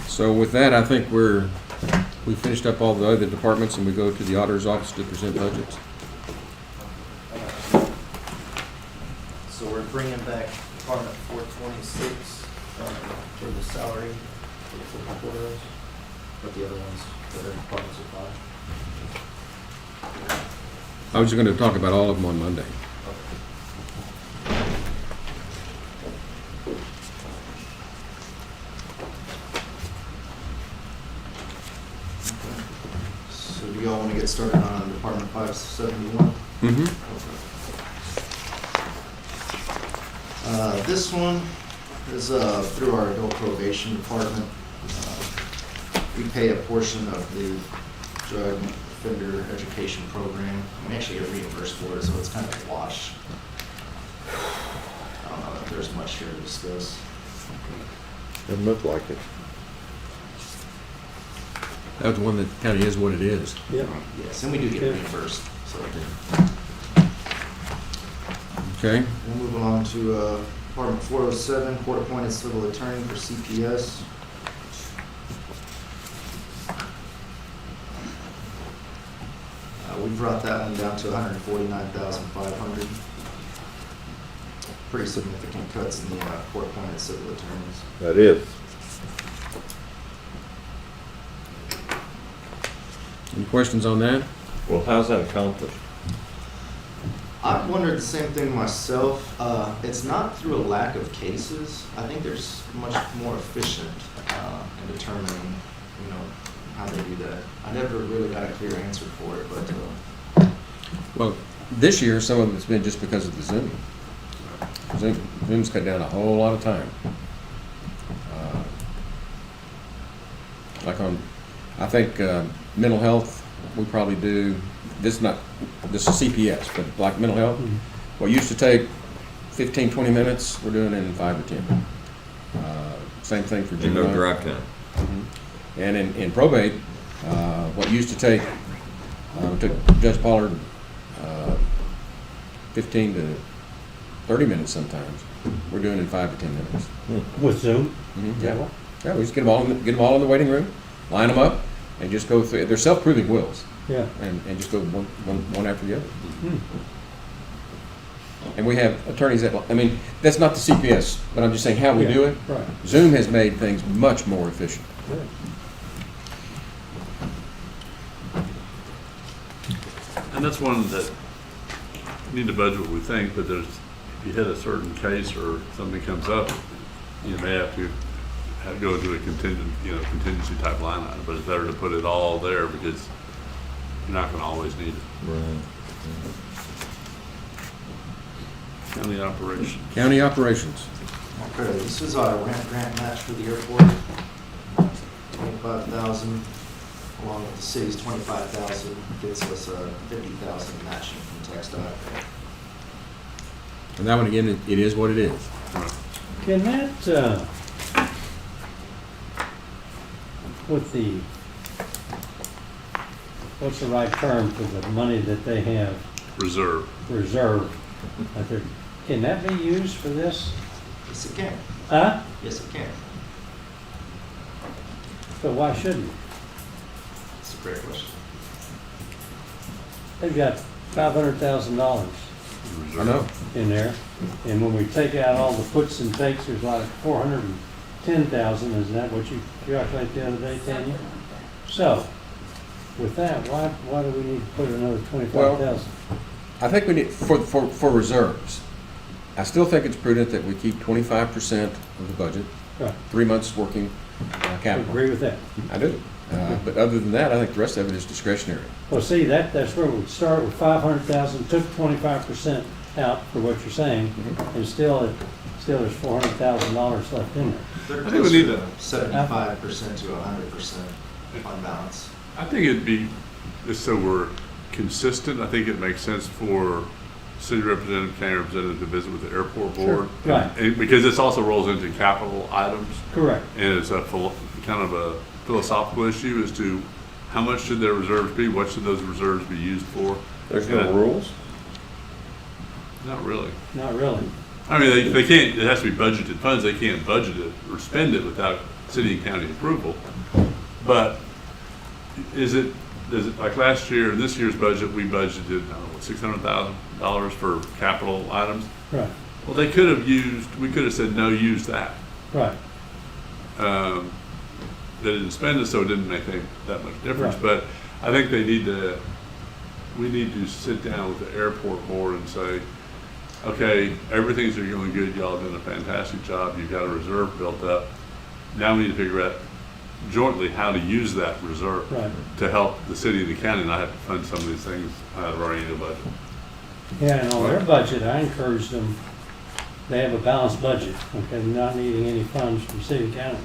So with that, I think we finished up all the other departments, and we go to the auditor's office to present budgets. So we're bringing back Department 426 for the salary for the football quarters, but the other ones that are in Department Supply. I was going to talk about all of them on Monday. So do y'all want to get started on Department 571? Mm-hmm. This one is through our adult probation department. We pay a portion of the drug offender education program. We actually get reimbursed for it, so it's kind of a wash. I don't know if there's much here to discuss. Doesn't look like it. That's one that kind of is what it is. Yeah. Yes, and we do get Okay. reimbursed, so. Okay? We'll move along to Department 407, court-appointed civil attorney for CPS. We brought that one down to $149,500. Pretty significant cuts in the court-appointed civil attorneys. That is. Any questions on that? Well, how's that accomplished? I've wondered the same thing myself. It's not through a lack of cases. I think there's much more efficient in determining, how they do that. I never really got a clear answer for it, but Well, this year, some of it's been just because of the Zoom. Zoom's cut down a whole lot of time. Like I think mental health, we probably do, this is CPS, but like mental health, what used to take 15, 20 minutes, we're doing it in 5 or 10. Same thing for And juvenile. no drive time. And in probate, what used to take, took Judge Pollard 15 to 30 minutes sometimes, we're doing in 5 to 10 minutes. With Zoom? Yeah. Yeah, we just get them all in the waiting room, line them up, and just go through. They're self-proving wills. Yeah. And just go one after the other. And we have attorneys that, that's not the CPS, but I'm just saying how we do it. Right. Zoom has made things much more efficient. Good. And that's one that you need to budget what we think, but if you hit a certain case or something comes up, you may have to go into a contingency type line item, but it's better to put it all there because you're not gonna always need it. Right. County operations. County operations. okay, this is our grant match for the airport. 25,000, along with the city's 25,000, gets us 50,000 matching from TxDOT. And that one, again, it is what it is. Can that, with the, what's the right term for the money that they have Reserve. Can that be used for this? Yes, it can. Huh? Yes, it can. But why shouldn't it? That's a great question. They've got $500,000 I know. in there, and when we take out all the puts and takes, there's like 410,000. Is that what you calculated the other day, Tanya? So, with that, why do we need to put another 25,000? I think we need, for reserves, I still think it's prudent that we keep 25% of the budget, Right. 3 months working I capital. agree with that. I do. But other than that, I think the rest of it is discretionary. Well, see, that's where we start with 500,000, took 25% out for what you're saying, and still there's $400,000 left in there. They're I think we closer need to to- 75% to 100% fund balance. I think it'd be, just so we're consistent, I think it makes sense for city representative, county representative to visit with the airport board. Sure, right. And because this also rolls into capital items. Correct. And it's kind of a philosophical issue as to how much should their reserves be? What should those reserves be used for? There's no rules? Not really. Not really. I mean, they can't, it has to be budgeted funds. They can't budget it or spend it without city and county approval. But does it, like last year, in this year's budget, we budgeted, I don't know, $600,000 for capital items? Right. Well, we could have said, no, use that. Right. They didn't spend it, so it didn't make that much difference. Right. But I think we need to sit down with the airport board and say, okay, everything's going good, y'all done a fantastic job, you've got a reserve built up. Now we need to figure out jointly how to use that reserve Right. to help the city and the county not have to fund some of these things out of our annual budget. Yeah, and on their budget, I encouraged them they have a balanced budget, okay, not needing any funds from city county.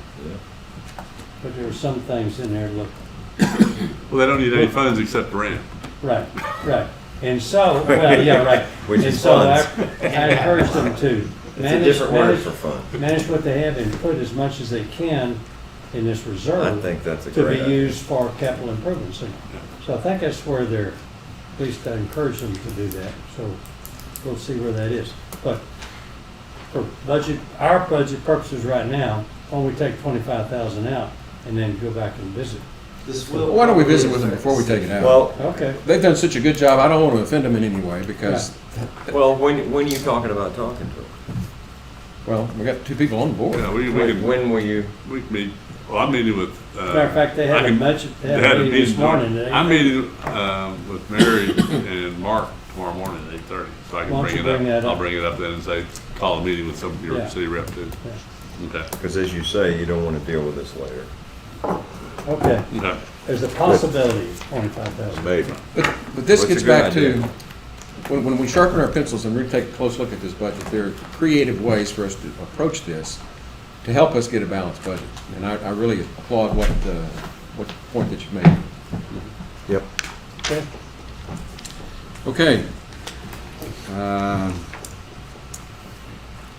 But there are some things in there, look, Well, they don't need any funds except rent. right, right. And so, well, yeah, right. Which And is so I funds. encourage them to a manage, different word manage, for fun. manage what they have and put as much as they can in this reserve. I think that's a to great be idea. used for capital improvements. And so I think that's where they're, at least I encourage them to do that. So we'll see where that is. But for budget, our budget purposes right now, why don't we take 25,000 out and then go back and visit? Why don't we visit with them before we take it out? Well, Okay. They've done such a good job, I don't want to offend them in any way, because, well, when are you talking about talking to them? well, we got two people on the board. Yeah, we can, When will you? we can meet, well, I'm meeting with. Matter of fact, they had a budget, they had a meeting this morning. I'm meeting, with Mary and Mark tomorrow morning at 8:30, so I Why can don't bring you it bring that up. up? I'll bring it up then and say, call a meeting with some of your Yeah. city rep too. Okay. Because as you say, you don't want to deal with this later. Okay. Okay. There's a possibility of 25,000. Maybe. But this Well, gets it's a good back to, idea. when we sharpen our pencils and really take a close look at this budget, there are creative ways for us to approach this to help us get a balanced budget. And I really applaud what point that you've made. Yep. Okay. Okay.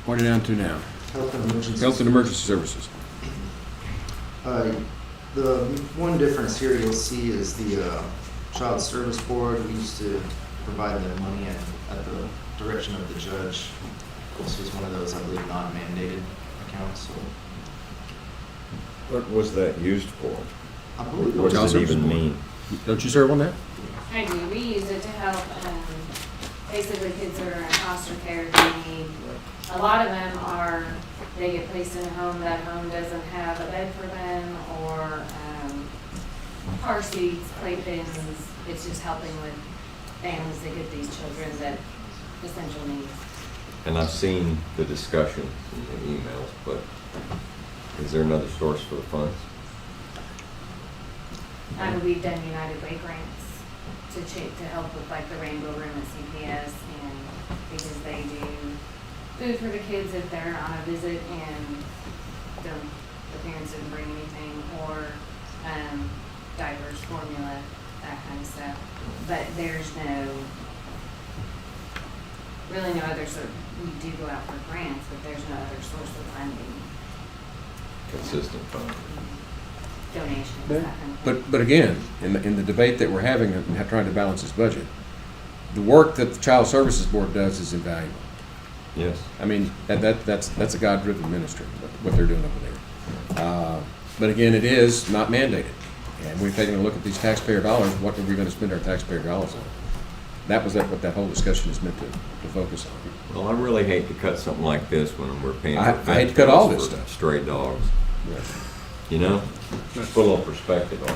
What are you down to now? Health and emergency. Health and emergency services. The one difference here you'll see is the Child Service Board. We used to provide them money at the direction of the judge. This was one of those, I believe, non-mandated accounts. So What was that used for? I believe it What was does it Service even Board. mean? Don't you serve on that? I do. We use it to help, basically kids that are in foster care. They need, a lot of them are, they get placed in a home, that home doesn't have a bed for them, or car seats, playpens. It's just helping with families that get these children that essential needs. And I've seen the discussion in the emails, but is there another source for the funds? We've done United Way grants to help with like the Rainbow Room at CPS, and because they do food for the kids if they're on a visit and the parents didn't bring anything, or diapers, formula, that kind of stuff. But there's really no other sort. We do go out for grants, but there's no other source of funding. Consistent fund. Donations, that kind of thing. But again, in the debate that we're having and trying to balance this budget, the work that the Child Services Board does is invaluable. Yes. I mean, that's a God-driven ministry, what they're doing over there. But again, it is not mandated. And we've taken a look at these taxpayer dollars, what are we going to spend our taxpayer dollars on? That was what that whole discussion is meant to focus on. Well, I really hate to cut something like this when we're paying I for hate to cut all this for stuff. stray dogs. Yeah. You know? Just put a little perspective on it.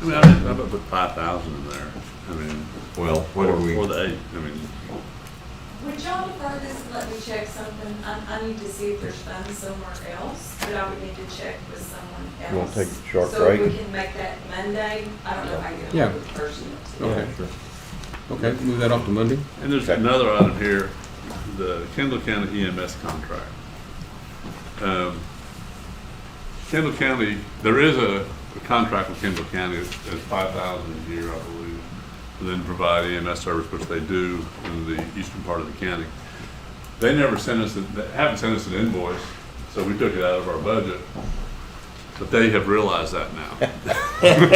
I mean, I would put 5,000 in there. I mean, Well, what are we? For the 8, I mean, Would y'all defer this and let me check something? I need to see if there's funds somewhere else, but I would need to check with someone else. You want to take a short So break? if we can make that Monday, I don't know how you're Yeah. going to person. Okay. Sure. Okay, move that off to Monday. and there's another item here, the Kendall County EMS contract. Kendall County, there is a contract with Kendall County that's $5,000 a year, I believe, and then provide EMS service, which they do in the eastern part of the county. They never sent us, they haven't sent us an invoice, so we took it out of our budget. But they have realized that now.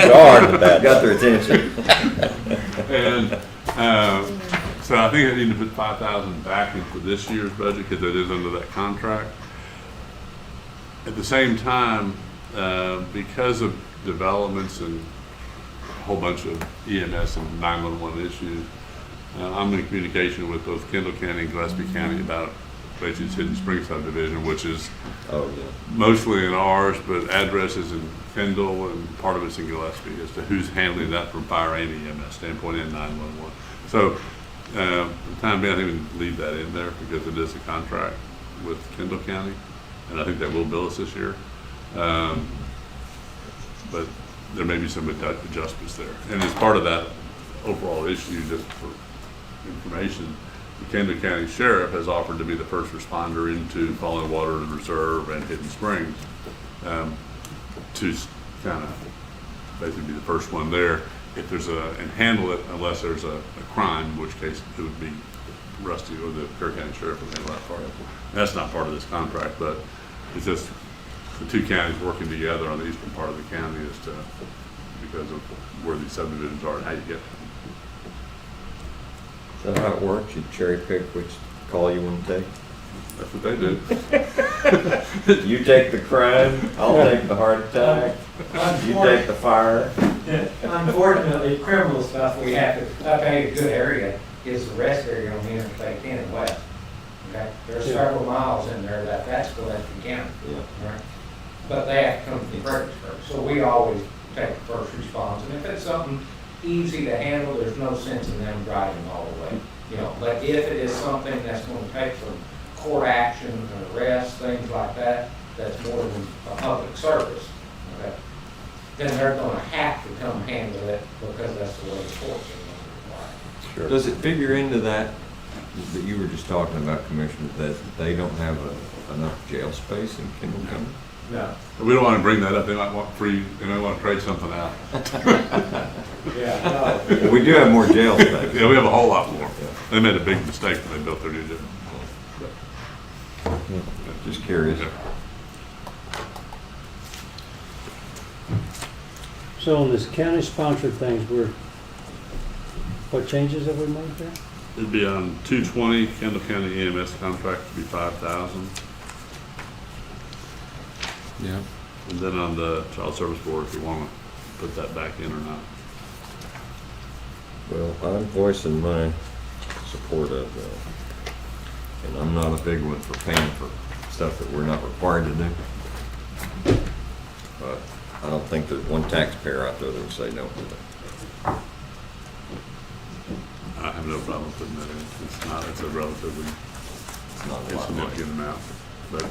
Darn, got their attention. And so I think I need to put 5,000 back into this year's budget because it is under that contract. At the same time, because of developments and a whole bunch of EMS and 911 issues, I'm in communication with both Kendall County and Gillespie County about basically Hidden Springs subdivision, which is mostly in ours, but addresses in Kendall and part of it's in Gillespie as to who's handling that from fire and EMS standpoint and 911. So for the time being, I think we can leave that in there because it is a contract with Kendall County, and I think that will bill us this year. But there may be some adjustments there. And as part of that overall issue, just for information, the Camden County Sheriff has offered to be the first responder into Falling Water Reserve and Hidden Springs, to kind of basically be the first one there. If there's and handle it unless there's a crime, in which case it would be Rusty or the Kerr County Sheriff would handle that part. That's not part of this contract, but it's just the two counties working together on the eastern part of the county as to, because of where these subdivisions are and how you get them. Is that how it works? You cherry pick which call you want to take? That's what they do. You take the crime, I'll take the heart attack, you take the fire. Unfortunately, criminal stuff, we have to, I think a good area is the rest area on the Interstate 10 and West. Okay, there's several miles in there that's Gillespie County. Yeah. Right? But they have to come from Fredericksburg, so we always take first response. And if it's something easy to handle, there's no sense in them driving all the way. You know, but if it is something that's going to take some court action, an arrest, things like that, that's more than a public service, okay, then they're going to have to come handle it because that's the way the courts are going to require. Sure. Does it figure into that you were just talking about, Commissioner, that they don't have enough jail space in Kendall County? No. We don't want to bring that up. They might want free. They might want to trade something out. Yeah, no. Well, we do have more jail space. Yeah, we have a whole lot more. Yeah. They made a big mistake when they built their new jail. Just curious. Yeah. So on this county-sponsored things, what changes have we made there? It'd be on 220 Kendall County EMS contract to be 5,000, Yeah. and then on the Child Service Board, if you want to put that back in or not. Well, I'm voicing my support of that. And I'm not a big one for paying for stuff that we're not required to do. But I don't think there's one taxpayer out there that would say no to that. I have no problem putting that in. It's a relatively It's not a lot of money. significant amount. But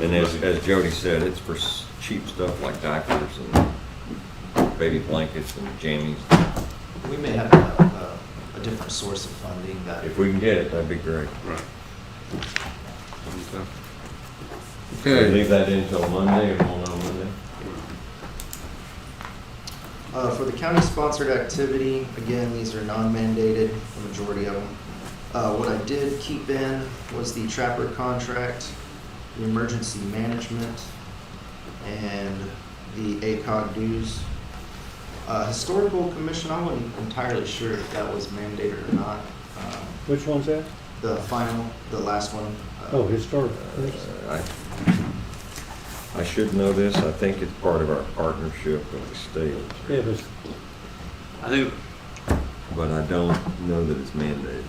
And as Jody said, it's for cheap stuff like diapers and baby blankets and jammies. We may have a different source of funding that. If we can get it, that'd be great. Right. Okay. Leave that in until Monday, and we'll know Monday. For the county-sponsored activity, again, these are non-mandated, the majority of them. What I did keep in was the trapper contract, the emergency management, and the ACOG dues. Historical Commission, I wasn't entirely sure if that was mandated or not. Which one's that? The last one. Oh, historical. I should know this. I think it's part of our partnership with the state. Yeah, but I think, But I don't know that it's mandated.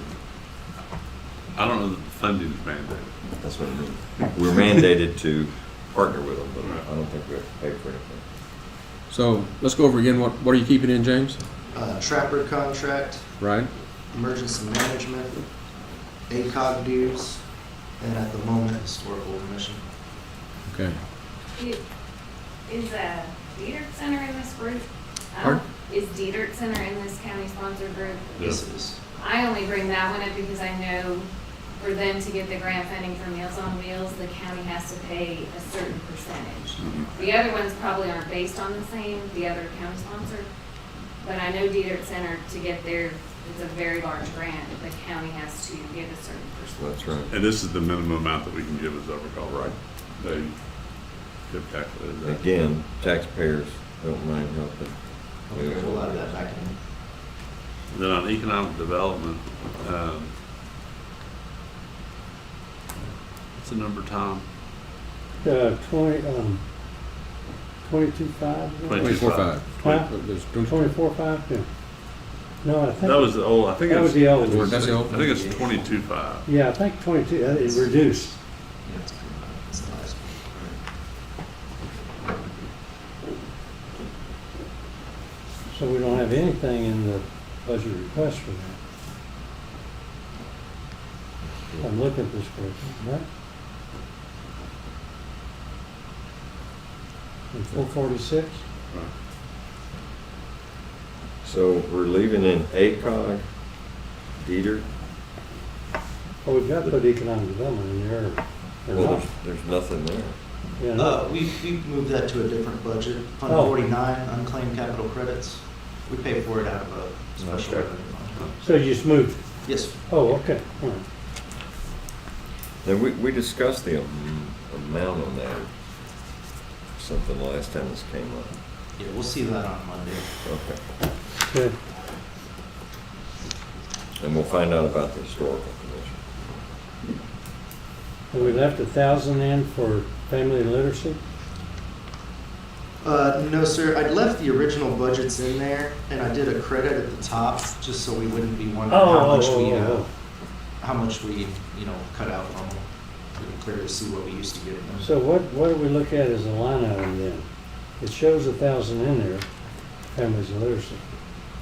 I don't know that the funding is mandated. That's what I mean. We're mandated to partner with them, but I don't think we have to pay for anything. So let's go over again. What are you keeping in, James? Trapper contract, Right? emergency management, ACOG dues, and at the moment, Historical Commission. Okay. Is Diedrich Center in this group? Pardon? Is Diedrich Center in this county-sponsored group? Yes, it is. I only bring that one up because I know for them to get the grant funding for Meals on Wheels, the county has to pay a certain percentage. The other ones probably aren't based on the same, the other county-sponsored. But I know Diedrich Center, to get there, it's a very large grant. The county has to give a certain percentage. That's right. And this is the minimum amount that we can give as overall, right? They've calculated that. Again, taxpayers don't mind helping. Okay, a lot of that back in. Then on economic development, what's the number, Tom? 22.5. 24.5. Huh? There's 24.5. Yeah. No, I think That was the old, I think that it's. was the old one. That's the old I think it's 22.5. Yeah, I think 22. It reduced. Yeah, it's the last one. So we don't have anything in the budget request for that. I'm looking at this correctly, right? And 446? Right. So we're leaving in ACOG, Dieter, Well, we've got to put economic development in there, or Well, not. there's nothing there. Yeah, no. We moved that to a different budget. Fund Oh. 49, unclaimed capital credits. We pay for it out of a special Okay. revenue fund. So you just moved? Yes. Oh, okay, all right. Then we discussed the amount on that, something the last time this came up. Yeah, we'll see that on Monday. Okay. Good. And we'll find out about the historical commission. And we left 1,000 in for family literacy? No, sir. I'd left the original budgets in there, and I did a credit at the top, just so we wouldn't be wondering how much we cut out from them. We can clearly see what we used to get in them. So what do we look at as a line item then? It shows 1,000 in there, families and literacy.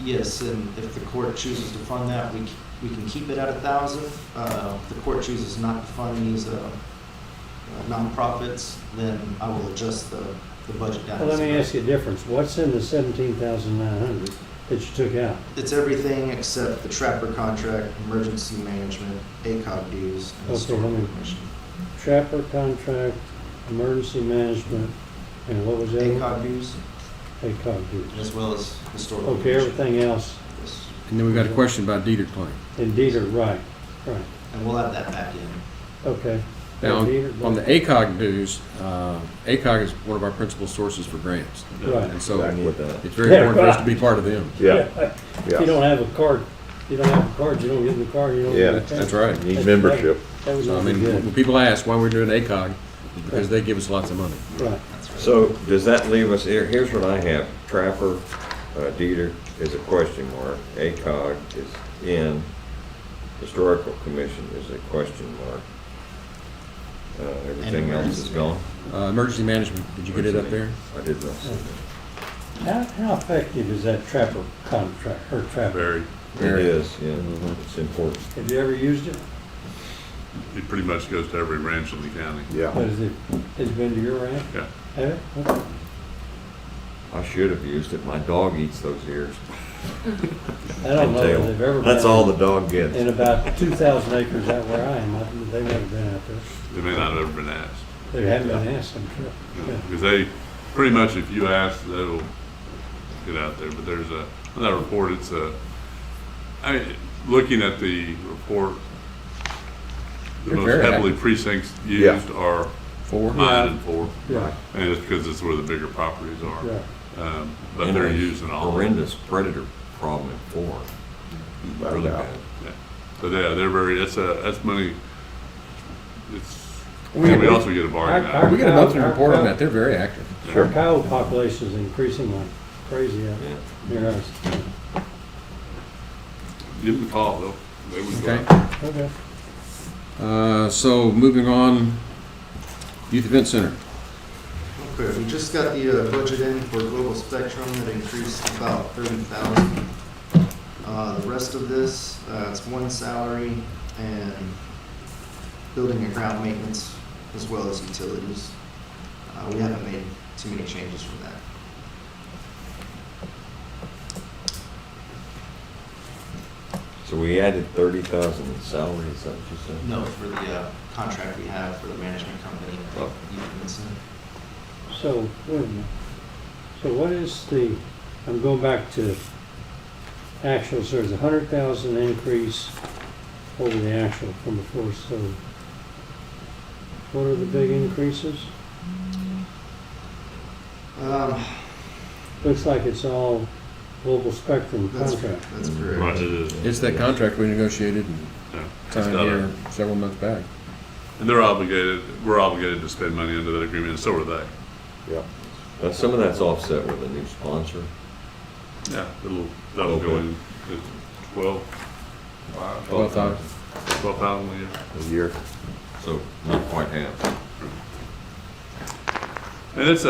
Yes, and if the court chooses to fund that, we can keep it at 1,000. If the court chooses not to fund these nonprofits, then I will adjust the budget down. Well, let me ask you a difference. What's in the 17,900 that you took out? It's everything except the trapper contract, emergency management, ACOG dues, and Okay, historical commission. Trapper contract, emergency management, and what was that? ACOG dues, ACOG dues. as well as historical Okay, commission. everything else. Yes. And then we got a question about deeder claim. And Dieter, right. And we'll add that back in. Okay. Now, Dieter, on the ACOG dues, ACOG is one of our principal sources for grants. Right. And so Back with that. it's very important for us to be part of them. Yeah. If you don't have a card, you don't get in the car, you don't Yeah. get the That's right. Need membership. That would So, I not be mean, good. when people ask why we're doing ACOG, it's because they give us lots of money. Right. So does that leave us, here's what I have, Trapper, Dieter is a question mark, ACOG is in, Historical Commission is a question mark. Everything else is gone? Emergency management, did you get it up there? I did not see that. How effective is that trapper contract, or trapper? Very. It is, yeah, it's important. Have you ever used it? It pretty much goes to every ranch in the county. Yeah. Has it been to your ranch? Yeah. Have it? Okay. I should have used it, my dog eats those ears. I don't know Tail. if they've ever. That's been all the dog gets. In about 2,000 acres out where I am, they've never been out there. They may not have ever been asked. They haven't been asked, I'm sure. Yeah. Because they, pretty much if you ask, they'll get out there. But there's on that report, it's I mean, looking at the report, the They're most very heavily active. precincts Yeah. used are Four. mine and 4. Yeah. And it's because it's where the bigger properties are. Yeah. But And they're a using all of them. horrendous predator problem at 4. Really Wow. bad. Yeah. So yeah, they're very, that's money, We- we also get a bargain out of We it. get a monthly report on that, they're very active. Our cow population is increasing like crazy out near us. Give them a call, though. They would go Okay. out. Okay. So moving on, Youth Event Center. Okay, we just got the budget in for Global Spectrum that increased about 30,000. The rest of this, it's one salary and building and ground maintenance as well as utilities. We haven't made too many changes from that. So we added 30,000 in salary, is that what you said? No, for the contract we have for the management company. Oh. So, wait a minute. So what is the, I'm going back to actuals, there's 100,000 increase over the actual from before, so what are the big increases? Looks like it's all Global Spectrum contract. That's correct. Right, it is. It's that contract we negotiated and Yeah. signed Got it. here several months back. And we're obligated to spend money under that agreement, and so are they. Yeah. Some of that's offset with a new sponsor. Yeah, that'll go in at 12,000 a year. A year. So not quite half. And it's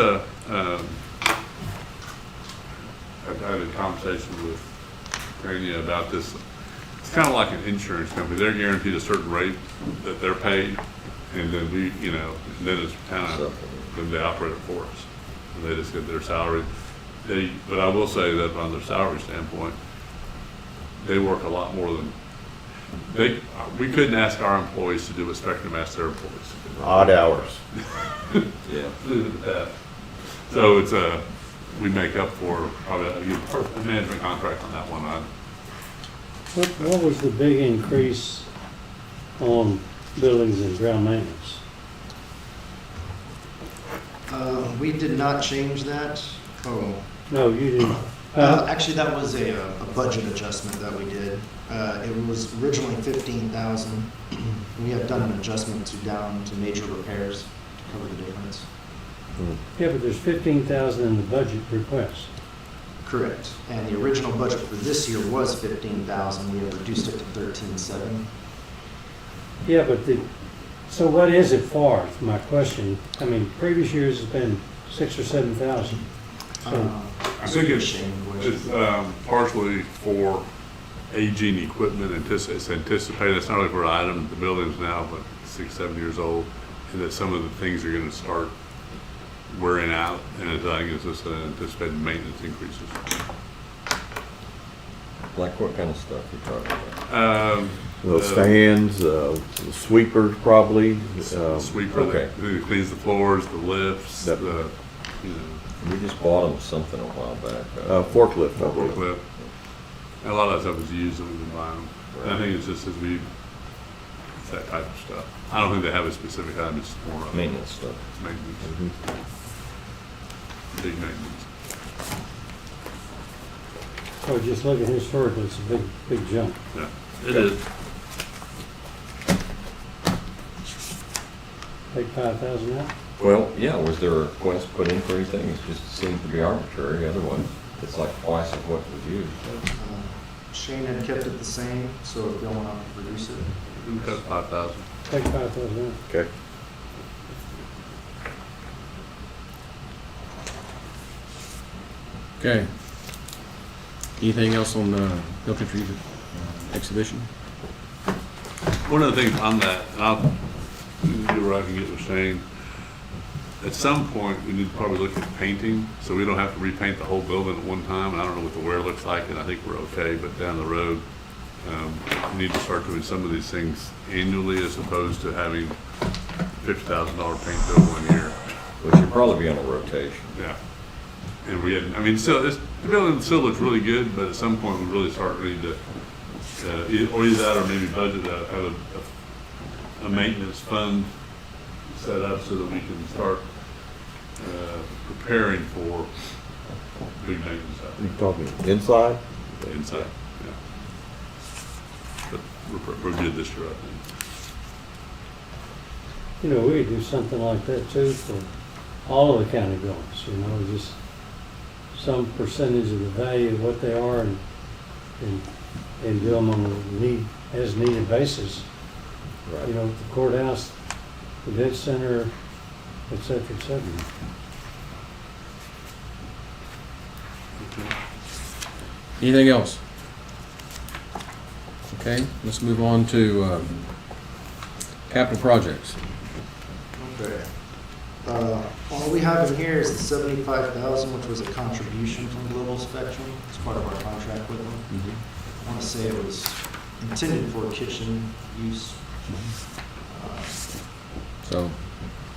I had a conversation with Rania about this. It's kind of like an insurance company. They're guaranteed a certain rate that they're paid, and then and then it's kind of, then they operate it for us. And they just get their salary. But I will say that on their salary standpoint, they work a lot more than, we couldn't ask our employees to do what Spectrum asked their employees to do. Odd hours. Yeah. So it's we make up for probably a management contract on that one. What was the big increase on buildings and ground maintenance? We did not change that. Oh, No, you didn't. actually, that was a budget adjustment that we did. It was originally 15,000. We have done an adjustment down to major repairs to cover the difference. Yeah, but there's 15,000 in the budget request. Correct. And the original budget for this year was 15,000. We have reduced it to 13,700. Yeah, but so what is it for? Is my question. I mean, previous years has been 6,000 or 7,000. So I think it's partially for aging equipment. It's anticipated. It's not only for items, the building's now, but 6, 7 years old, and that some of the things are going to start wearing out, and I think it's just anticipated maintenance increases. Like what kind of stuff you talking about? Those fans, sweepers probably. The sweeper okay. that cleans the floors, the lifts, That- We just bought them something a while back. Forklift. I believe. forklift. And a lot of that stuff is used and we've been buying them. And I think it's just it's that type of stuff. I don't think they have a specific item, it's more of Maintenance stuff. maintenance. Big maintenance. So just looking historically, it's a big jump. Yeah, it is. Take 5,000 out? Well, yeah, was there a request put in for anything? It just seemed to be arbitrary, otherwise it's like twice of what was used. Shane had kept it the same, so if y'all want to reduce it. Cut 5,000. Take 5,000 out. Okay. Okay. Anything else on Hill Country exhibition? One of the things on that, and you're right, I can get with Shane. At some point, we need to probably look at painting, so we don't have to repaint the whole building at one time. And I don't know what the wear looks like, and I think we're okay. But down the road, we need to start doing some of these things annually, as opposed to having $50,000 paint bill 1 year. Which should probably be on a rotation. Yeah. And we had, I mean, still, the building still looks really good, but at some point, we really start needing to either that or maybe budget have a maintenance fund set up so that we can start preparing for big maintenance out You talking inside? there. Inside, yeah. But we're good this year, I think. You know, we could do something like that too for all of the county buildings, you know, just some percentage of the value of what they are and do them on a as needed basis. Right. You know, the courthouse, the vet center, et cetera, et cetera. Anything else? Okay, let's move on to capital projects. Okay. All we have in here is the 75,000, which was a contribution from Global Spectrum as part of our contract with them. I want to say it was intended for kitchen use. So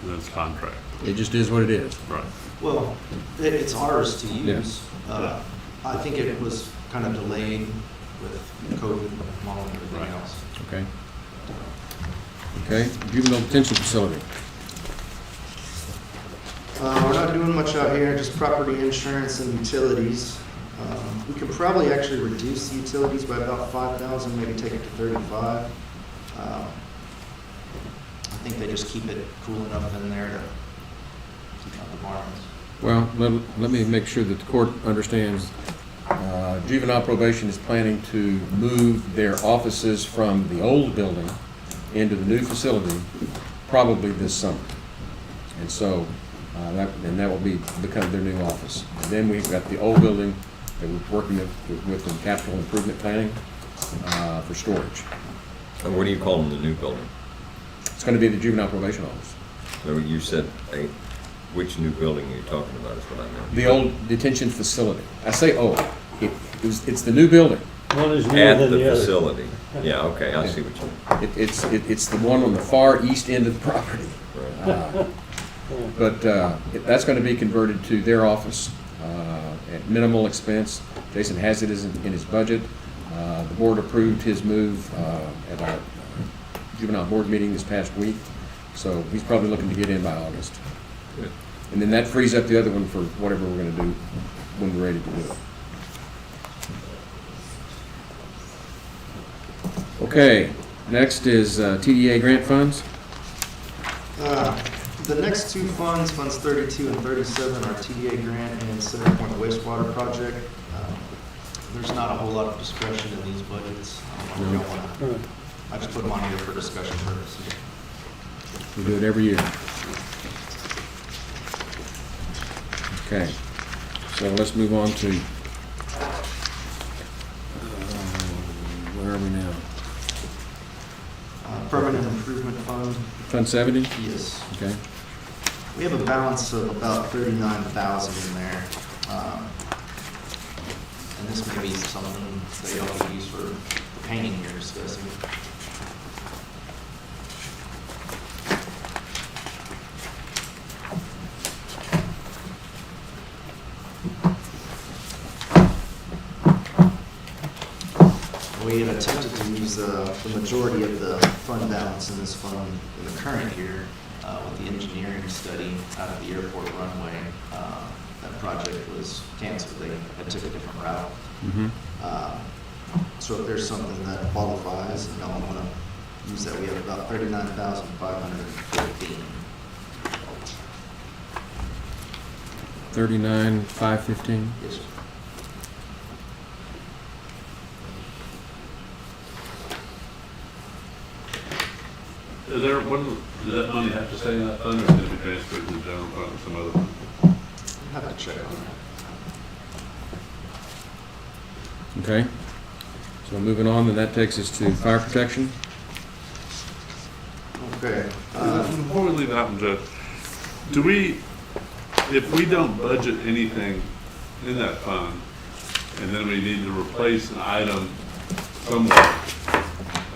That's contract. it just is what it is. Right. Well, it's ours to use. I think it was kind of delayed with COVID along with everything else. Okay. Okay, juvenile detention facility. We're not doing much out here, just property insurance and utilities. We could probably actually reduce the utilities by about 5,000, maybe take it to 35. I think they just keep it cool enough in there to keep out the varmints. Well, let me make sure that the court understands. Juvenile probation is planning to move their offices from the old building into the new facility probably this summer. And so that will become their new office. And then we've got the old building that we're working with in capital improvement planning for storage. And what do you call them, the new building? It's going to be the juvenile probation office. So you said, which new building are you talking about is what I meant. The old detention facility. I say old. It's the new building. One is newer At than the the other. facility. Yeah, okay, I see what you mean. It's the one on the far east end of the property. But that's going to be converted to their office at minimal expense. Jason has it in his budget. The board approved his move at our juvenile board meeting this past week, so he's probably looking to get in by August. Good. And then that frees up the other one for whatever we're going to do when we're ready to do it. Okay, next is TDA grant funds. The next two funds, Funds 32 and 37, are TDA grant and Center Point wastewater project. There's not a whole lot of discretion in these budgets. I just put them on here for discussion purposes. We do it every year. Okay, so let's move on to, where are we now? Permanent Improvement Fund. Fund 70? Yes. Okay. We have a balance of about 39,000 in there. And this may be something that y'all can use for painting you're discussing. We had attempted to use the majority of the fund balance in this fund in the current year with the engineering study out of the airport runway. That project was canceled. They took a different route. So if there's something that qualifies and y'all want to use that, we have about 39,515. 39,515? Yes, sir. Is there, does that money have to stay in that fund, or can it be transferred to the general fund or some other fund? I'll have to check on that. Okay. So moving on, then that takes us to fire protection. Okay. Before we leave that one, Judge, if we don't budget anything in that fund, and then we need to replace an item somewhere,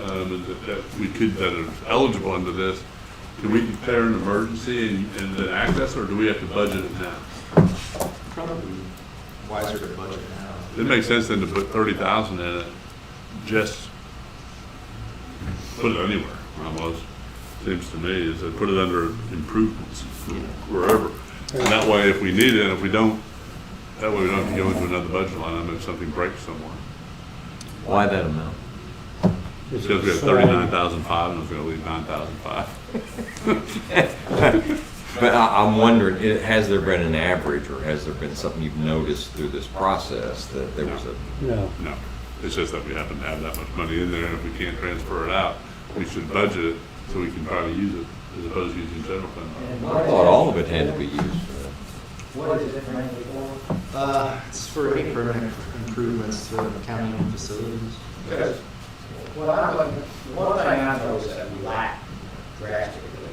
that is eligible under this, do we declare an emergency and then access, or do we have to budget it now? Probably wiser to budget now. It makes sense then to put 30,000 in it, just put it anywhere, almost, seems to me, is to put it under improvements, wherever. And that way, if we need it, if we don't, that way we don't have to go into another budget line item if something breaks somewhere. Why that amount? Because we have 39,005 and it's going to leave 9,005. But I'm wondering, has there been an average, or has there been something you've noticed through this process that there was a... No. No, it's just that we happen to have that much money in there, and if we can't transfer it out, we should budget it so we can probably use it, as opposed to using general fund. I thought all of it had to be used. What is it mainly for? It's for any permanent improvements to the county and facilities. Because one thing I know is that we lack drastically,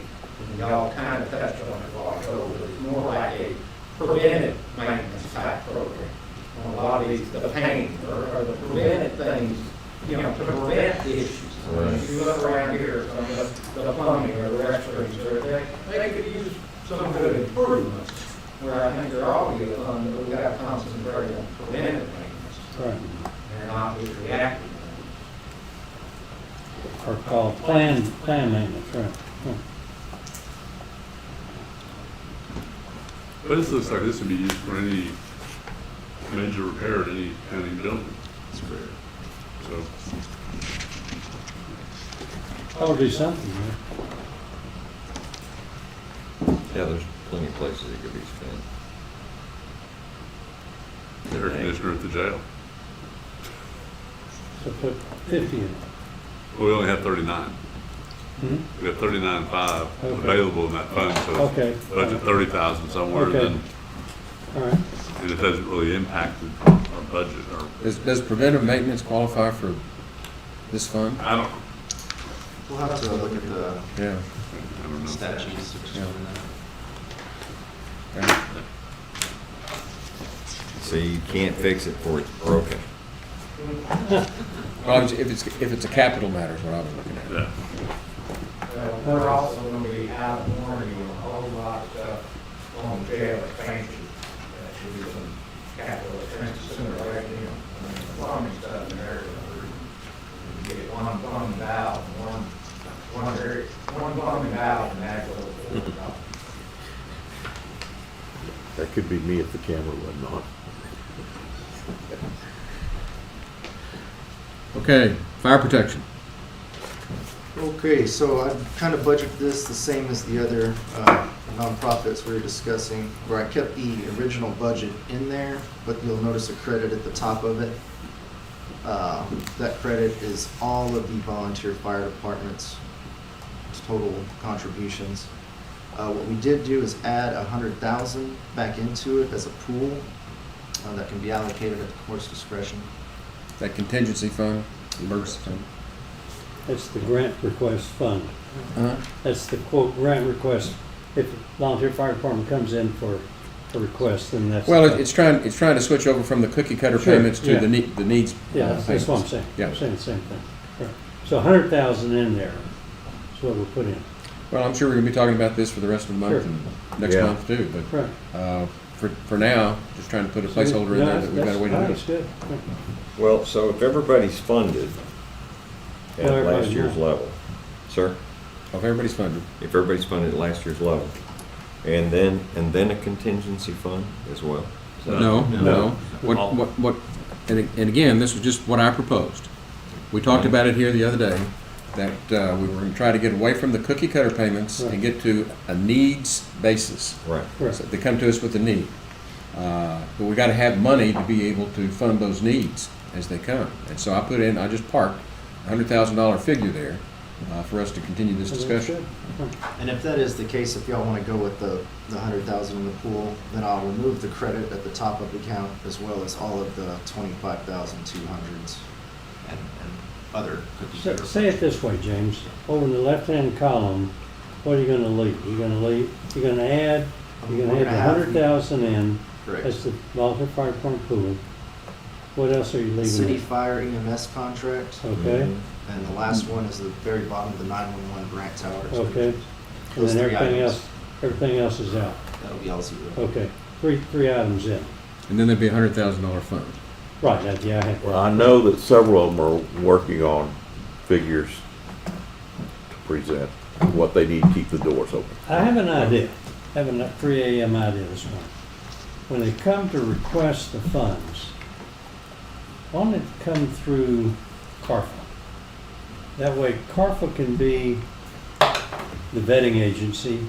and y'all kind of touched on it while ago, but it's more like a preventive maintenance type program. On a lot of these, the painting or the preventive things, to prevent issues. Right. If you look around here, some of the plumbing or the restrooms, they could use some good improvements, where I think they're all good, but we got to concentrate on preventive maintenance. Right. And not just reactive. Or called plan maintenance, right. But this looks like this would be used for any major repair at any county building. That's correct. So, That would be something, Yeah, there's plenty of places it could be spent. the air conditioner at the jail. So put 50 in. Well, we only have 39. Hmm? We have 39.5 Okay. available in that fund, so Okay. budget 30,000 somewhere, Okay. and All right. it hasn't really impacted our budget. Does preventive maintenance qualify for this fund? I don't, We'll have to look at the Yeah. I don't know. statutes. So you can't fix it before it's broken. Well, if it's a capital matter is what I was looking at. Yeah. We're also gonna be out of warranty on a whole lot of stuff on jail expansion. That should be some capital expenses sooner or later, you know, plumbing stuff in there. You get one plumbing valve, one plumbing valve and that's what it's for. That could be me if the camera wasn't on. Okay, fire protection. Okay, so I've kind of budgeted this the same as the other nonprofits we were discussing, where I kept the original budget in there, but you'll notice a credit at the top of it. That credit is all of the volunteer fire departments' total contributions. What we did do is add 100,000 back into it as a pool that can be allocated at the court's discretion. That contingency fund, emergency fund. That's the grant request fund. Uh-huh. That's the quote grant request. If the volunteer fire department comes in for a request, then that's. Well, it's trying to switch over from the cookie cutter Sure, payments to yeah. the needs. Yeah, that's payments. what I'm saying. Yeah. I'm saying the same thing. Right. So 100,000 in there is what we put in. Well, I'm sure we're gonna be talking about this for the rest of the month Sure. and next Yeah. month too, but, Right. for now, just trying to put a placeholder in there that we've got to wait to do That's it. good. Right. Well, so if everybody's funded Well, at everybody last year's knows. level, sir, If everybody's funded. if everybody's funded at last year's level, and then a contingency fund as well? Is that- No. What, and again, this was just what I proposed. We talked about it here the other day, that we were gonna try to get away from the cookie cutter payments and get to a needs basis. Right. So they come to us with a need. But we gotta have money to be able to fund those needs as they come. And so I just parked a $100,000 figure there for us to continue this discussion. And if that is the case, if y'all want to go with the 100,000 in the pool, then I'll remove the credit at the top of the account as well as all of the 25,200s and other cookie cutter. Say it this way, James. Over in the left-hand column, what are you gonna leave? You're gonna add the 100,000 in. Correct. That's the volunteer fire department pool. What else are you leaving? City in? fire EMS contract. Okay. And the last one is the very bottom of the 911 grant towers. Okay. And Those then three everything else is out. That'll be all zero. Okay. Three items in. And then there'd be a $100,000 fund. Right, I had that. Well, I know that several of them are working on figures to present what they need to keep the doors open. I have an idea. I have a 3 a.m. idea this morning. When they come to request the funds, why don't it come through CARFA? That way CARFA can be the vetting agency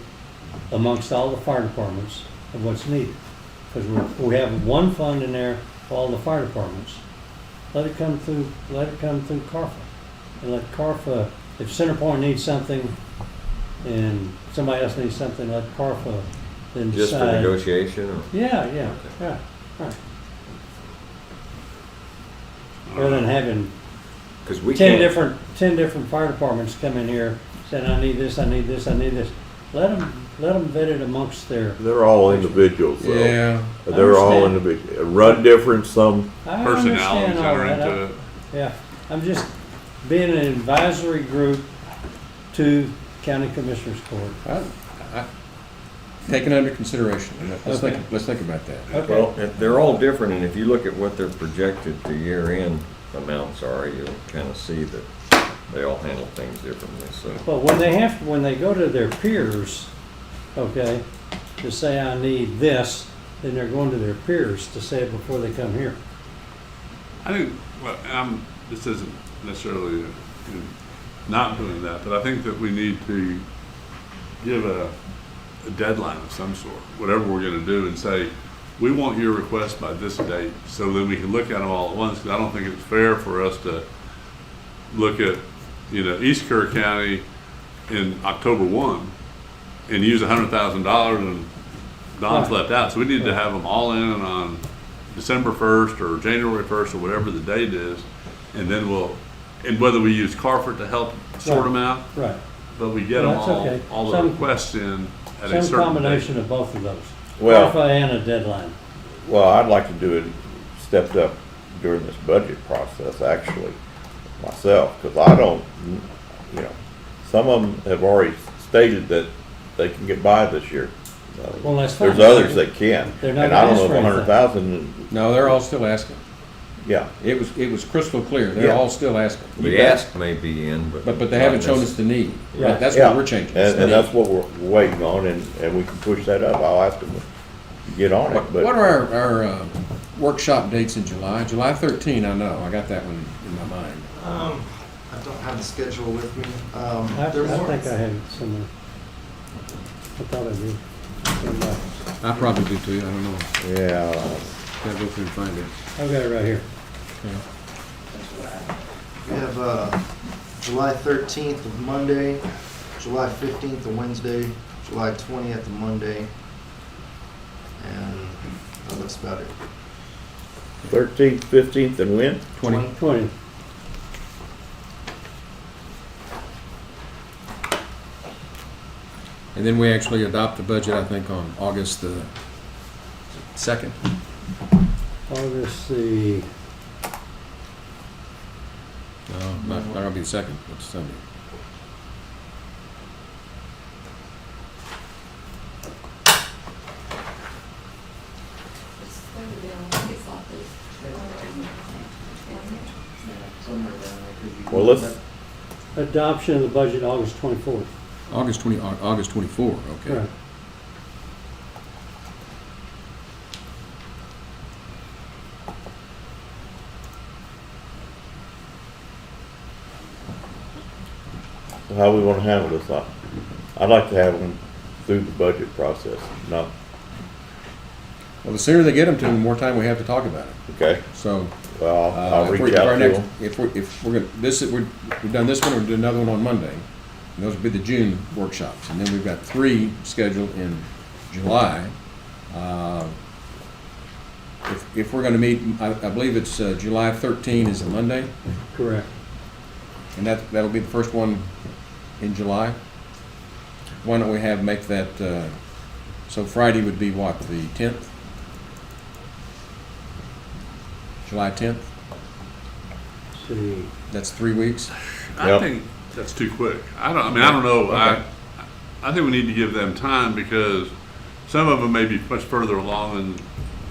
amongst all the fire departments of what's needed. Because we have one fund in there for all the fire departments. Let it come through CARFA. And let CARFA, if Centerpoint needs something and somebody else needs something, let CARFA then decide. Just for negotiation or? Yeah, right. Rather than having 'Cause we 10 can't- different fire departments come in here saying, I need this, I need this, I need this. Let them vet it amongst their. They're all individuals, though. Yeah. They're all understand. individuals. Run different, some. I Personalities understand all enter that. into it. Yeah, I'm just being an advisory group to County Commissioners Court. Taken under consideration. Let's Okay. think about that. Okay. Well, they're all different, and if you look at what their projected to year-end amounts are, you'll kind of see that they all handle things differently, so. But when they go to their peers, okay, to say I need this, then they're going to their peers to say it before they come here. I think, well, this isn't necessarily not doing that, but I think that we need to give a deadline of some sort, whatever we're going to do, and say, we want your request by this date, so then we can look at them all at once, because I don't think it's fair for us to look at, East Kerr County in October 1 and use $100,000 and Don's Right. left out. So we need to have them all in on December 1st or January 1st or whatever the date is, and then and whether we use Carford to help sort them out, Right. but we get Well, them that's okay. all the requests in at a certain Some combination date. of both of those. Well- CARFA and a deadline. Well, I'd like to do it stepped up during this budget process, actually. myself, because I don't, you know, some of them have already stated that they can get by this year. Well, that's fine. There's others that can, They're and not I don't know asking if for 100,000, No, they're all still asking. yeah. It was crystal clear. They're Yeah. all still asking. The ask may be in, But they haven't shown us the need. Right. That's Yeah. what we're changing. is the And need. that's what we're waiting on, and we can push that up. I'll ask them to get on it, but. What are our workshop dates in July? July 13, I know. I got that one in my mind. I don't have the schedule with me. I think I have it somewhere. I thought I did. I probably do too. I don't know. Yeah, Gotta go through and find it. I've got it right here. We have July 13th of Monday, July 15th of Wednesday, July 20th of Monday, and that looks about it. 13th, 15th, and when? 20. And then we actually adopt the budget, I think, on August the 2nd. August the, No, not gonna be the 2nd. It's Sunday. It's further down, I think it's like this. Well, let's, adoption of the budget August 24th. August 24, okay. Right. how we want to handle this. I'd like to have them through the budget process, not, Well, the sooner they get them to, the more time we have to talk about it. okay? So, Well, I'll if reach we're- out our to next- them. If we're gonna, we've done this one, we'll do another one on Monday. And those will be the June workshops. And then we've got 3 scheduled in July. If we're gonna meet, I believe it's July 13 is a Monday, Correct. and that'll be the first one in July. Why don't we make that, so Friday would be what, the 10th? July 10th? See, That's 3 weeks? I Yep. think that's too quick. I don't know. Okay. I think we need to give them time because some of them may be much further along in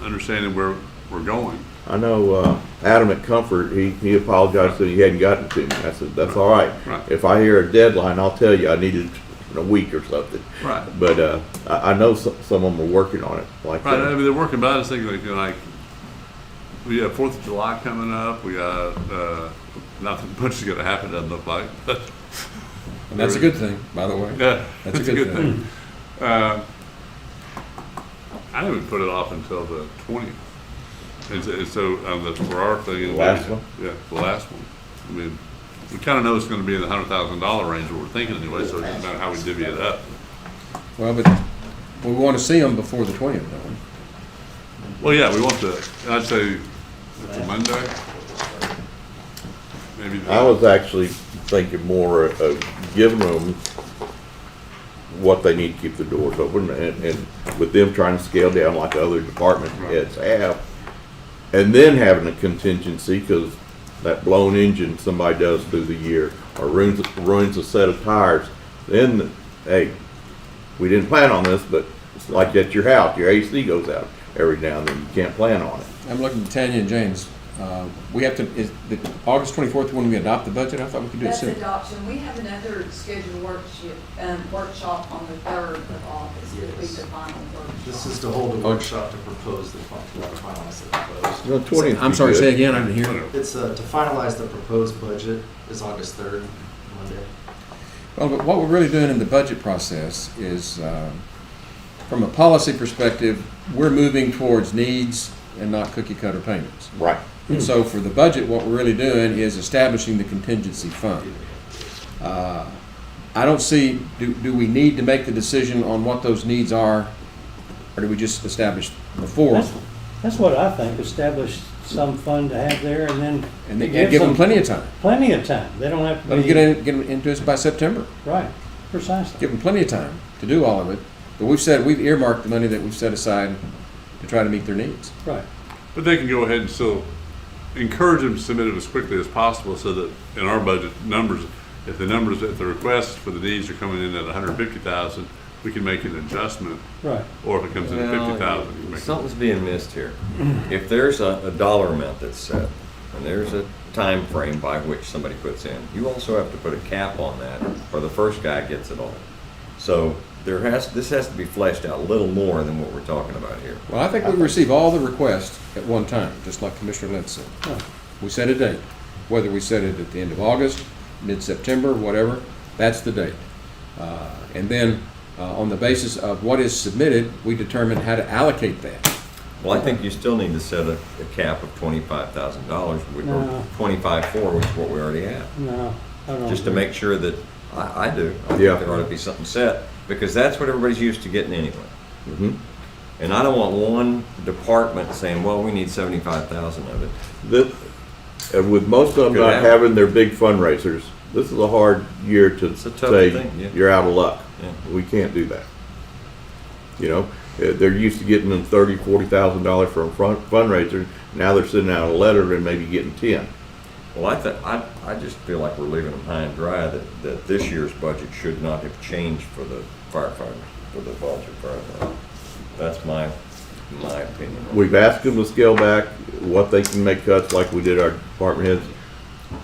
understanding where we're going. I know Adam at Comfort, he apologized that he hadn't gotten to me. I said, that's all right. Right. If I hear a deadline, I'll tell you I need it in a week or something. Right. But I know some of them are working on it like Right, I that. mean, they're working, but I was thinking like we have 4th of July coming up, we got, nothing much is gonna happen, doesn't look like, but. And that's a good thing, by the way. Yeah, That's a good thing. I think we put it off until the 20th. And so, that's for our thing. The last one? Yeah, the last one. I mean, we kinda know it's gonna be in the $100,000 range, what we're thinking anyway, so it doesn't matter how we divvy it up. Well, but we want to see them before the 20th, don't we? Well, yeah, we want the, I'd say, it's a Monday. Maybe. I was actually thinking more of giving them what they need to keep the doors open and with them trying to scale down like other department heads have. And then having a contingency because that blown engine somebody does through the year or ruins a set of tires. Then, hey, we didn't plan on this, but it's like at your house, your AC goes out every now and then. You can't plan on it. I'm looking at Tanya and James. We have to, is the August 24th when we adopt the budget? I thought we could do it That's soon. adoption. We have another scheduled workshop on the 3rd of August. It'll be the final workshop. This is to hold a Oh. workshop to propose the finalize the proposed. No, 20th I'm be sorry, good. say again, I didn't hear. It's to finalize the proposed budget is August 3rd, Monday. Well, but what we're really doing in the budget process is, from a policy perspective, we're moving towards needs and not cookie cutter payments. Right. And so for the budget, what we're really doing is establishing the contingency fund. I don't see, do we need to make the decision on what those needs are, or do we just establish before? that's what I think, establish some fund to have there and then. And it give gives them plenty of time. Plenty of time. They don't have to Let them be. get into us by September. Right, precisely. Give them plenty of time to do all of it. But we've earmarked the money that we've set aside to try to meet their needs. Right. But they can go ahead and still encourage them to submit it as quickly as possible so that in our budget numbers, if the requests for the needs are coming in at 150,000, we can make an adjustment. Right. Or if it comes in at 50,000, we can make Something's being missed here. If there's a dollar amount that's set, and there's a time frame by which somebody puts in, you also have to put a cap on that, or the first guy gets it all. So this has to be fleshed out a little more than what we're talking about here. Well, I think we receive all the requests at one time, just like Commissioner Lentz said. We set a date, whether we set it at the end of August, mid-September, whatever, that's the date. And then on the basis of what is submitted, we determine how to allocate that. Well, I think you still need to set a cap of $25,000, No. or 25.4, which is what we already have. No, I don't. Just to make sure that, I do, I think Yeah. there ought to be something set, because that's what everybody's used to getting anyway. Mhm. And I don't want one department saying, well, we need 75,000 of it. And with most of them Could not happen. having their big fundraisers, this is a hard year to It's a tough say thing, yeah. you're out of luck. Yeah. We can't do that. You know, they're used to getting them $30,000, $40,000 from fundraisers. Now they're sending out a letter and maybe getting 10. Well, I just feel like we're leaving them high and dry, that this year's budget should not have changed for the firefighters, for the volunteer firefighters. That's my opinion. We've asked them to scale back what they can make cuts, like we did our department heads.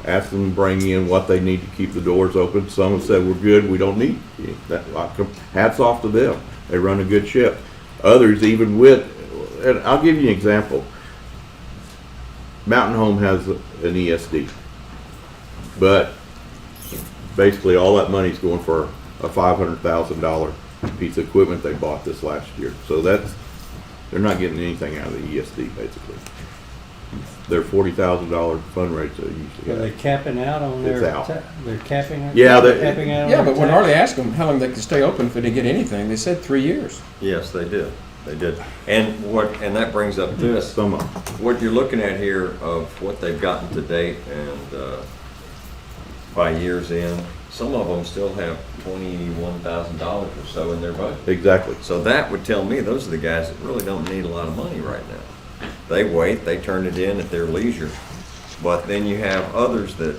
Asked them to bring in what they need to keep the doors open. Some have said, we're good, we don't need that. Hats off to them. They run a good ship. Others, even with, and I'll give you an example. Mountain Home has an ESD, but basically all that money's going for a $500,000 piece of equipment they bought this last year. So they're not getting anything out of the ESD, basically. Their $40,000 fundraiser they usually Are they have. capping out on It's their, out. they're capping? Yeah, capping out on Yeah, their but when tax? Harley asked them how long they could stay open if they didn't get anything, they said 3 years. Yes, they did. They did. And that brings up this. Some of them. What you're looking at here of what they've gotten to date and by years in, some of them still have $21,000 or so in their budget. Exactly. So that would tell me those are the guys that really don't need a lot of money right now. They wait, they turn it in at their leisure. But then you have others that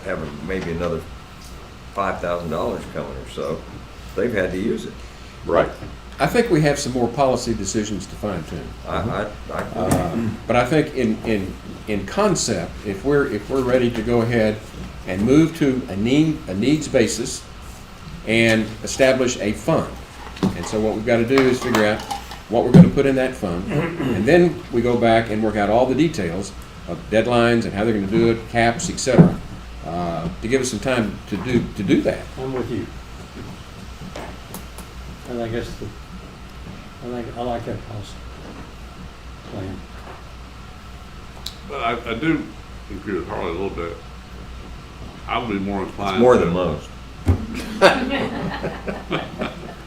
have maybe another $5,000 coming or so. They've had to use it. Right. I think we have some more policy decisions to fine tune. I agree. But I think in concept, if we're ready to go ahead and move to a needs basis and establish a fund. And so what we've got to do is figure out what we're going to put in that fund. And then we go back and work out all the details of deadlines and how they're going to do it, caps, et cetera, to give us some time to do that. I'm with you. I like that policy plan. But I do agree with Harley a little bit. I would be more inclined. It's more than most.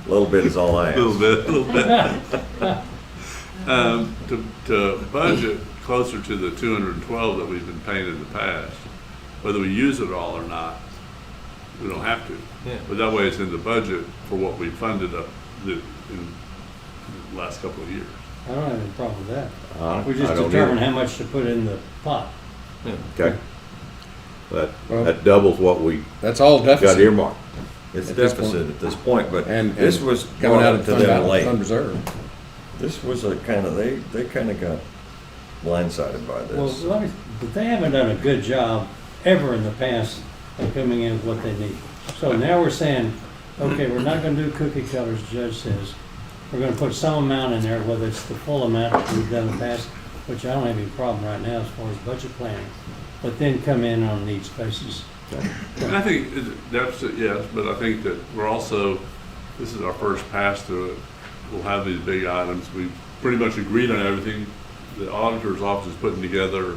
A little bit is all I ask. A little bit. To budget closer to the 212 that we've been paying in the past, whether we use it all or not, we don't have to. Yeah. But that way it's in the budget for what we funded up in the last couple of years. I don't have any problem with that. We I just don't determine either. how much to put in the pot. Okay. That doubles what we That's all got deficit. earmarked. It's At this deficit point. at this point, but And this was coming brought out up of to them late. fund reserve. This was a kind of, they kind of got blindsided by Well, this. but they haven't done a good job ever in the past of coming in with what they need. So now we're saying, okay, we're not gonna do cookie cutters, the judge says. We're gonna put some amount in there, whether it's the full amount that we've done in the past, which I don't have any problem right now as far as budget planning, but then come in on needs basis. And I think deficit, yes, but I think that we're also, this is our first pass through it. We'll have these big items. We pretty much agreed on everything. The auditor's office is putting together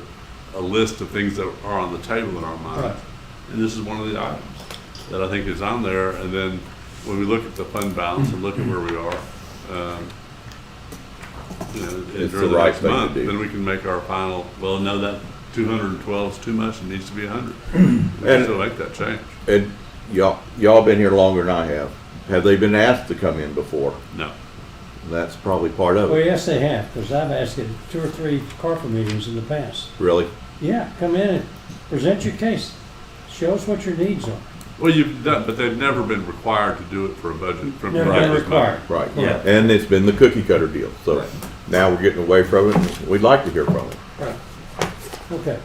a list of things that are on the table in our mind. Right. And this is one of the items that I think is on there. And then when we look at the fund balance and look at where we are, It's during the the right next thing to month, do. then we can make our final, well, no, that 212 is too much, it needs to be 100. We can still make that change. And y'all been here longer than I have. Have they been asked to come in before? No. That's probably part of Well, it. yes, they have, because I've asked it at 2 or 3 corporate meetings in the past. Really? Yeah, come in and present your case. Show us what your needs are. Well, you've done, but they've never been required to do it for a budget. from Never your been budget. required. Right. Yeah. And it's been the cookie cutter deal. So now we're getting away from it. We'd like to hear from it. Right. Okay.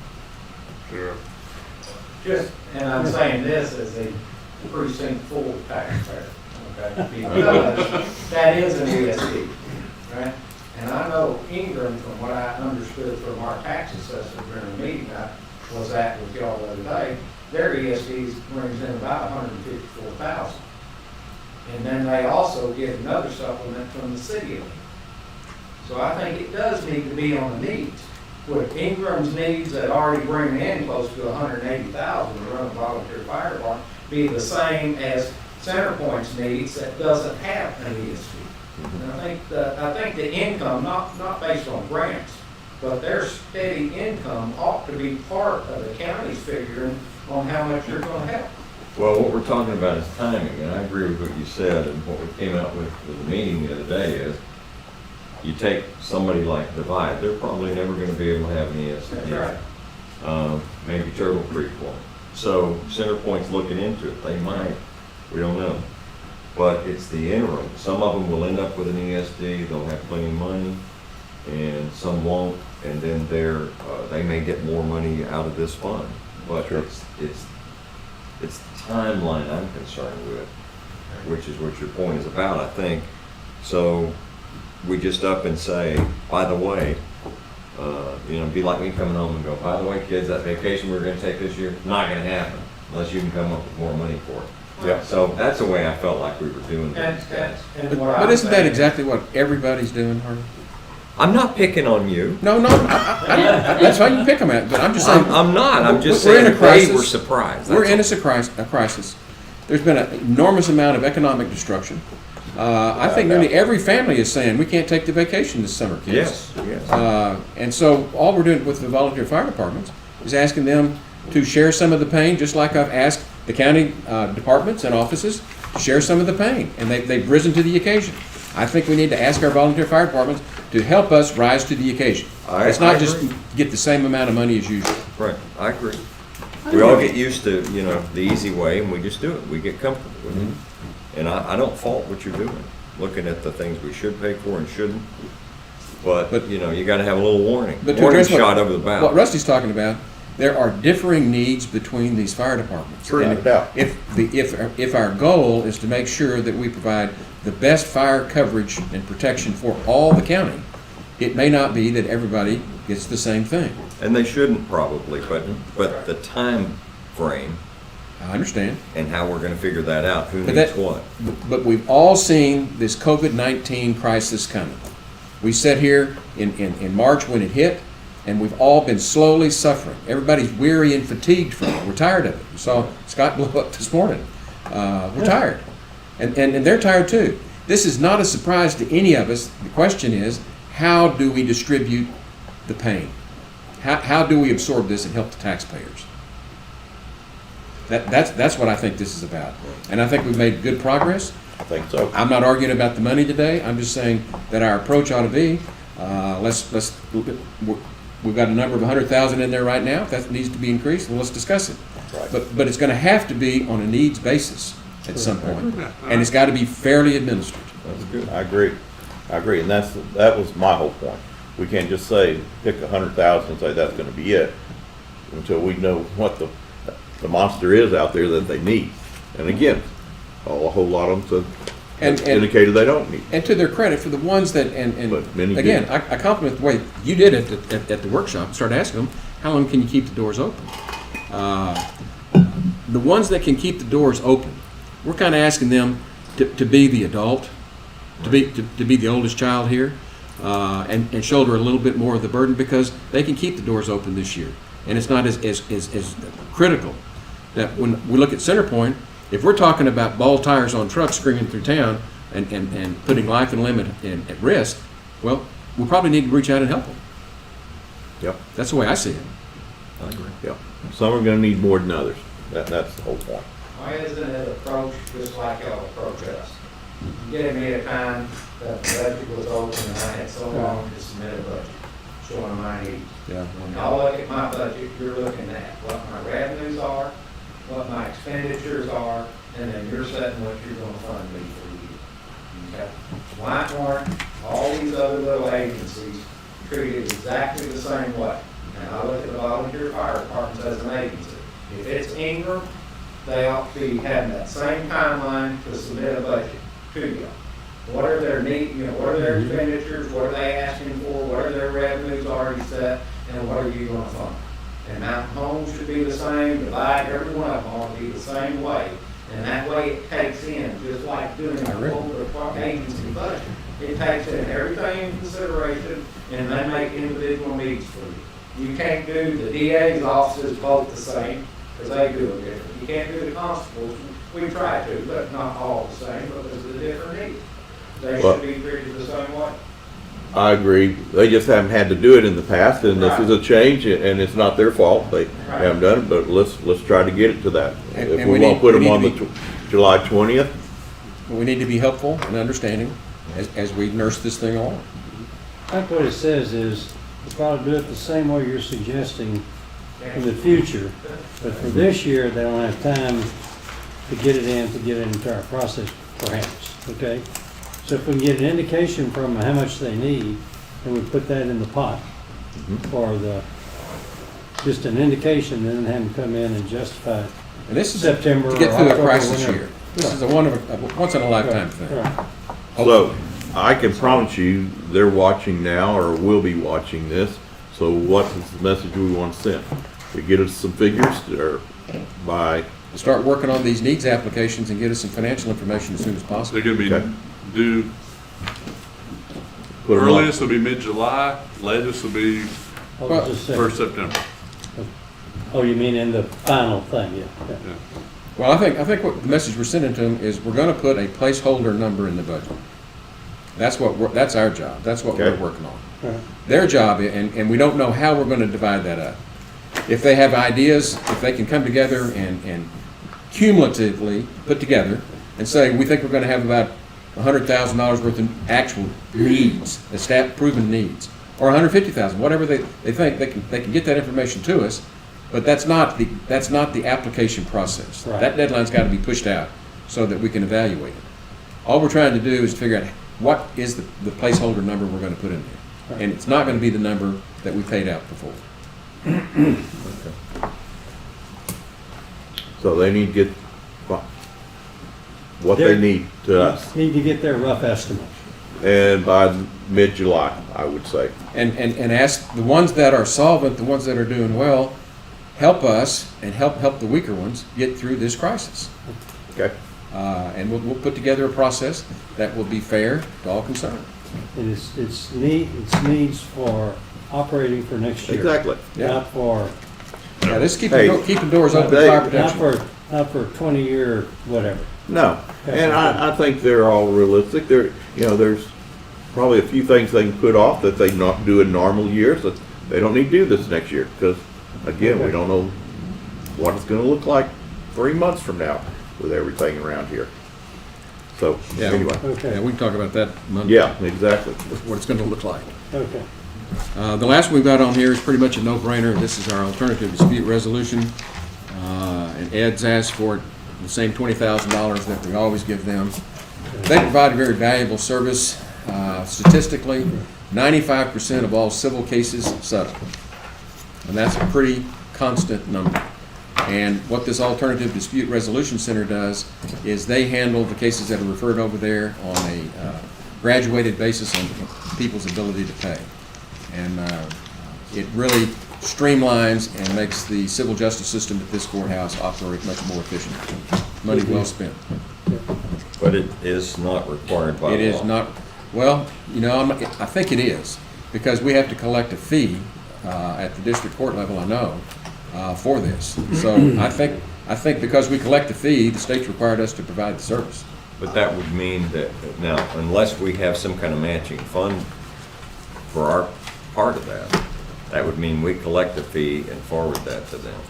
Sure. Just, and I'm saying this as a precinct 4 taxpayer, okay? Because that is an ESD, right? And I know Ingram, from what I understood from our tax assessor during the meeting I was at with y'all the other day, their ESDs brings in about $154,000. And then they also get another supplement from the city of Ingram. So I think it does need to be on the needs. With Ingram's needs that already bring in close to $180,000 to run a volunteer fire department, be the same as Centerpoint's needs that doesn't have an ESD. And I think the income, not based on grants, but their steady income ought to be part of the county's figuring on how much you're going to help. Well, what we're talking about is timing, and I agree with what you said, and what we came out with the meeting the other day is, you take somebody like Divide, they're probably never gonna be able to have an ESD. That's right. Maybe Turtle Creek won't. So Centerpoint's looking into it, they might, we don't know. But it's the interim, some of them will end up with an ESD, they'll have plenty of money, and some won't, and then they may get more money out of this fund. But it's the timeline I'm concerned with, which is what your point is about, I think. So we just up and say, by the way, it'd be like me coming home and go, by the way, kids, that vacation we're gonna take this year, not gonna happen unless you can come up with more money for it. Yeah. So that's the way I felt like we were doing things, guys. But isn't that exactly what everybody's doing, Harvey? I'm not picking on you. No, that's how you pick them at, but I'm just saying. I'm not, I'm just we're in saying a crisis. they were surprised. We're in That's a crisis. There's been an enormous amount of economic destruction. I think nearly every family is saying, we can't take the vacation this summer, kids. Yes. And so all we're doing with the volunteer fire departments is asking them to share some of the pain, just like I've asked the county departments and offices to share some of the pain, and they've risen to the occasion. I think we need to ask our volunteer fire departments to help us rise to the occasion. It's not just get the same amount of money as usual. Right, I agree. We all get used to, the easy way, and we just do it. We get comfortable with it. And I don't fault what you're doing, looking at the things we should pay for and shouldn't. But you gotta have a little warning. But to Warning address shot over the bow. what Rusty's talking about, there are differing needs between these fire departments. Sure, And no doubt. if our goal is to make sure that we provide the best fire coverage and protection for all the county, it may not be that everybody gets the same thing. And they shouldn't probably, but the time frame I understand. and how we're gonna figure that out, who But needs what. But we've all seen this COVID-19 crisis coming. We sat here in March when it hit, and we've all been slowly suffering. Everybody's weary and fatigued from it. We're tired of it. We saw Scott blow up this morning. We're tired. And they're tired too. This is not a surprise to any of us. The question is, how do we distribute the pain? How do we absorb this and help the taxpayers? That's what I think this is about. And I think we've made good progress. I think so. I'm not arguing about the money today. I'm just saying that our approach ought to be, we've got a number of 100,000 in there right now. If that needs to be increased, well, let's discuss it. Right. But it's going to have to be on a needs basis at some point. And it's got to be fairly administered. That's good. I agree. And that was my whole point. We can't just say, pick 100,000 and say that's gonna be it, until we know what the monster is out there that they need. And again, a whole lot of them have indicated they don't need. And to their credit, for the ones that, But many again, do. I compliment the way you did it at the workshop. Start asking them, how long can you keep the doors open? The ones that can keep the doors open, we're kind of asking them to be the adult, to be the oldest child here, and shoulder a little bit more of the burden, because they can keep the doors open this year. And it's not as critical that when we look at Centerpoint, if we're talking about ball tires on trucks screaming through town and putting life and limb at risk, well, we probably need to reach out and help them. Yep. That's the way I see it. I agree. Yep. Some are gonna need more than others. That's the whole point. Why isn't it approached just like y'all approach us? You gave me a time that the budget was open and I had so long to submit a budget showing my needs. Yeah. When y'all look at my budget, you're looking at what my revenues are, what my expenditures are, and then you're setting what you're gonna fund me for the year. Okay? Why aren't all these other little agencies treated exactly the same way? And I look at the volunteer fire departments as an agency. If it's Ingram, they ought to be having that same timeline to submit a budget to you. What are their need, what are their expenditures, what are they asking for, what are their revenues already set, and what are you gonna fund? And Mountain Home should be the same, Divide, every one of them ought to be the same way. And that way it takes in, just like doing a whole agency budget, it takes in everything in consideration, and they make individual needs for you. You can't do the DA's offices both the same, because they do it different. You can't do the constables, we try to, but not all the same, because of the different needs. They should be treated the same way. I agree. They just haven't had to do it in the past, and this is a change, and it's not their fault. They haven't done it, but let's try to get it to that. If we won't put them on the July 20th. We need to be helpful and understanding as we nurse this thing along. I think what it says is, we'll probably do it the same way you're suggesting in the future, but for this year, they don't have time to get it into our process, perhaps, okay? So if we can get an indication from them how much they need, then we put that in the pot for just an indication, then have them come in and justify it. And this is September to get through October, a crisis whenever. year. This is a once in a lifetime thing. Right. So I can promise you, they're watching now or will be watching this. So what is the message we want to send? To get us some figures or by To start working on these needs applications and get us some financial information as soon as possible. They're gonna be due, put 'em on. earliest will be mid-July, latest will be Hold on just a second. 1st September. Oh, you mean in the final thing, yeah. Yeah. Well, I think what the message we're sending to them is we're going to put a placeholder number in the budget. That's our job. That's what we're working on. Right. Their job, and we don't know how we're going to divide that up. If they have ideas, if they can come together and cumulatively put together and say, we think we're going to have about $100,000 worth of actual needs, proven needs, or $150,000, whatever they think, they can get that information to us. But that's not the application process. Right. That deadline's got to be pushed out so that we can evaluate it. All we're trying to do is figure out what is the placeholder number we're going to put in there. Right. And it's not going to be the number that we paid out before. So they need to get what they need to us. Need to get their rough estimate. And by mid-July, I would say. And ask the ones that are solvent, the ones that are doing well, help us and help the weaker ones get through this crisis. Okay. And we'll put together a process that will be fair to all concerned. And it's needs for operating for next year. Exactly. Not for, Yeah, this is keeping doors open for fire protection. not for 20-year whatever. No, and I think they're all realistic. There's probably a few things they can put off that they not do in normal years. That they don't need to do this next year because, again, we don't know what it's going to look like 3 months from now with everything around here. So anyway, Yeah, we can talk about that Monday. Yeah, exactly. What it's going to look like. Okay. The last one we've got on here is pretty much a no-brainer. This is our alternative dispute resolution. And Ed's asked for it, the same $20,000 that we always give them. They provide a very valuable service. Statistically, 95% of all civil cases settle. And that's a pretty constant number. And what this Alternative Dispute Resolution Center does is they handle the cases that are referred over there on a graduated basis on people's ability to pay. And it really streamlines and makes the civil justice system at this courthouse operate much more efficiently. Money well spent. But it is not required by law. It is not, well, I think it is, because we have to collect a fee at the district court level, I know, for this. So I think because we collect the fee, the state's required us to provide the service. But that would mean that, now, unless we have some kind of matching fund for our part of that, that would mean we collect the fee and forward that to them.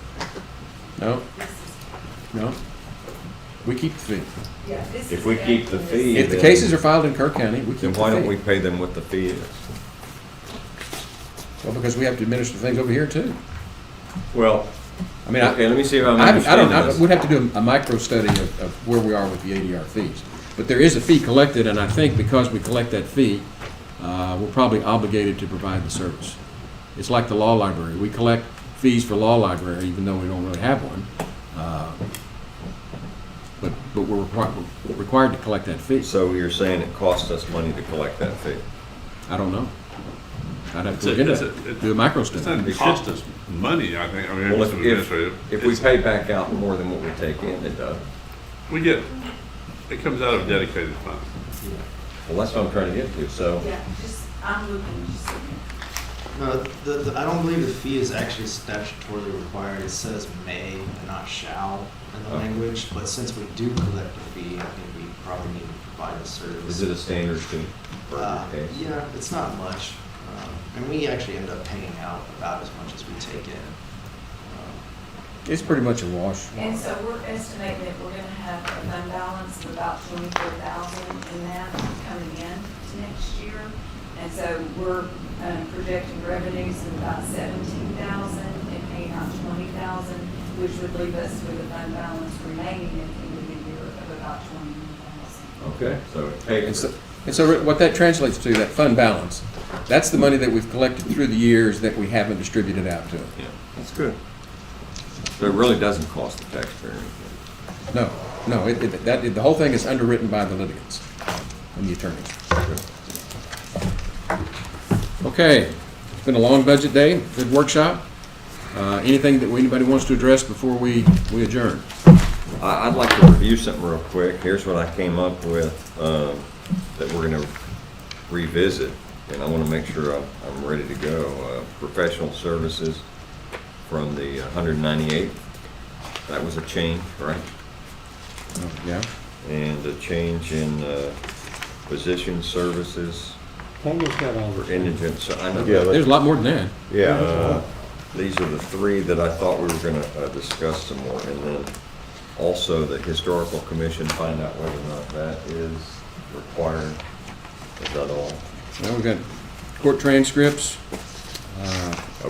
No. We keep the fee. Yeah, this If is we the- keep the fee, If the then- cases are filed in Kerr County, we keep the Then fee. why don't we pay them what the fee is? Well, because we have to administer things over here too. Well, I mean, okay, let me see if I'm I don't, understanding this. we'd have to do a micro study of where we are with the ADR fees. But there is a fee collected, and I think because we collect that fee, we're probably obligated to provide the service. It's like the law library. We collect fees for law library, even though we don't really have one. But we're required to collect that fee. So you're saying it costs us money to collect that fee? I don't know. I'd have It's to a- look into it's a- it, it's- do a micro It's study. not cost us money, I think, I mean, Well, it's administrative. if we pay back out more than what we take in, it does. We get, it comes out of dedicated funds. Well, that's what I'm trying to get to, so. Yeah, just, I'm looking, just looking. No, I don't believe the fee is actually statutorily required. It says may and not shall in the language, but since we do collect a fee, I think we probably need to provide the service. Is it a standard fee for your case? Yeah, it's not much. And we actually end up paying out about as much as we take in. It's pretty much a wash. And so we're estimating that we're gonna have a fund balance of about 24,000 in that coming in to next year. And so we're projecting revenues of about 17,000 and paying out 20,000, which would leave us with a fund balance remaining at the end of the year of about 21,000. Okay, so it pays. And so what that translates to, that fund balance, that's the money that we've collected through the years that we haven't distributed out to them. Yeah, that's good. So it really doesn't cost the taxpayer anything. No, the whole thing is underwritten by the litigants and the attorneys. Okay, it's been a long budget day, good workshop. Anything that anybody wants to address before we adjourn? I'd like to review something real quick. Here's what I came up with that we're going to revisit, and I want to make sure I'm ready to go. Professional services from the 198. That was a change, right? Yeah. And a change in physician services Tanya's got all for this. indigent. So I know Yeah, There's a lot more than that. Yeah, these are the three that I thought we were going to discuss some more, and then also the historical commission, find out whether or not that is required. Is that all? Well, we've got court transcripts,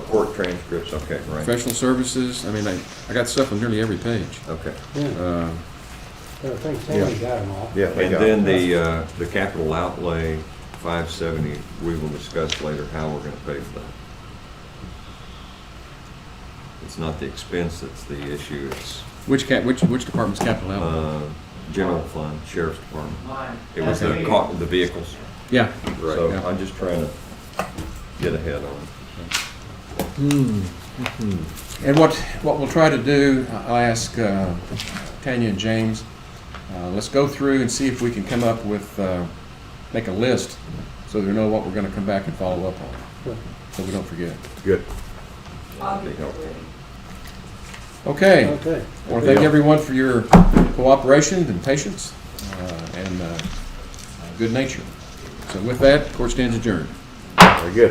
Court transcripts, okay, right. professional services. I mean, I got stuff on nearly every page. Okay. Yeah, I think Tanya Yeah. got them all. yeah. And then the capital outlay, 570, we will discuss later how we're going to pay for that. It's not the expense that's the issue, it's Which department's capital outlay? general fund, sheriff's department. Mine. It was the vehicles. Yeah. Right. So Yeah. I'm just trying to get ahead on it. And what we'll try to do, I'll ask Tanya and James, let's go through and see if we can come up with, make a list so they know what we're going to come back and follow up on, so we don't forget. Good. I'll get that ready. Okay. Okay. I want to thank everyone for your cooperation and patience and good nature. So with that, court stands adjourned. Very good.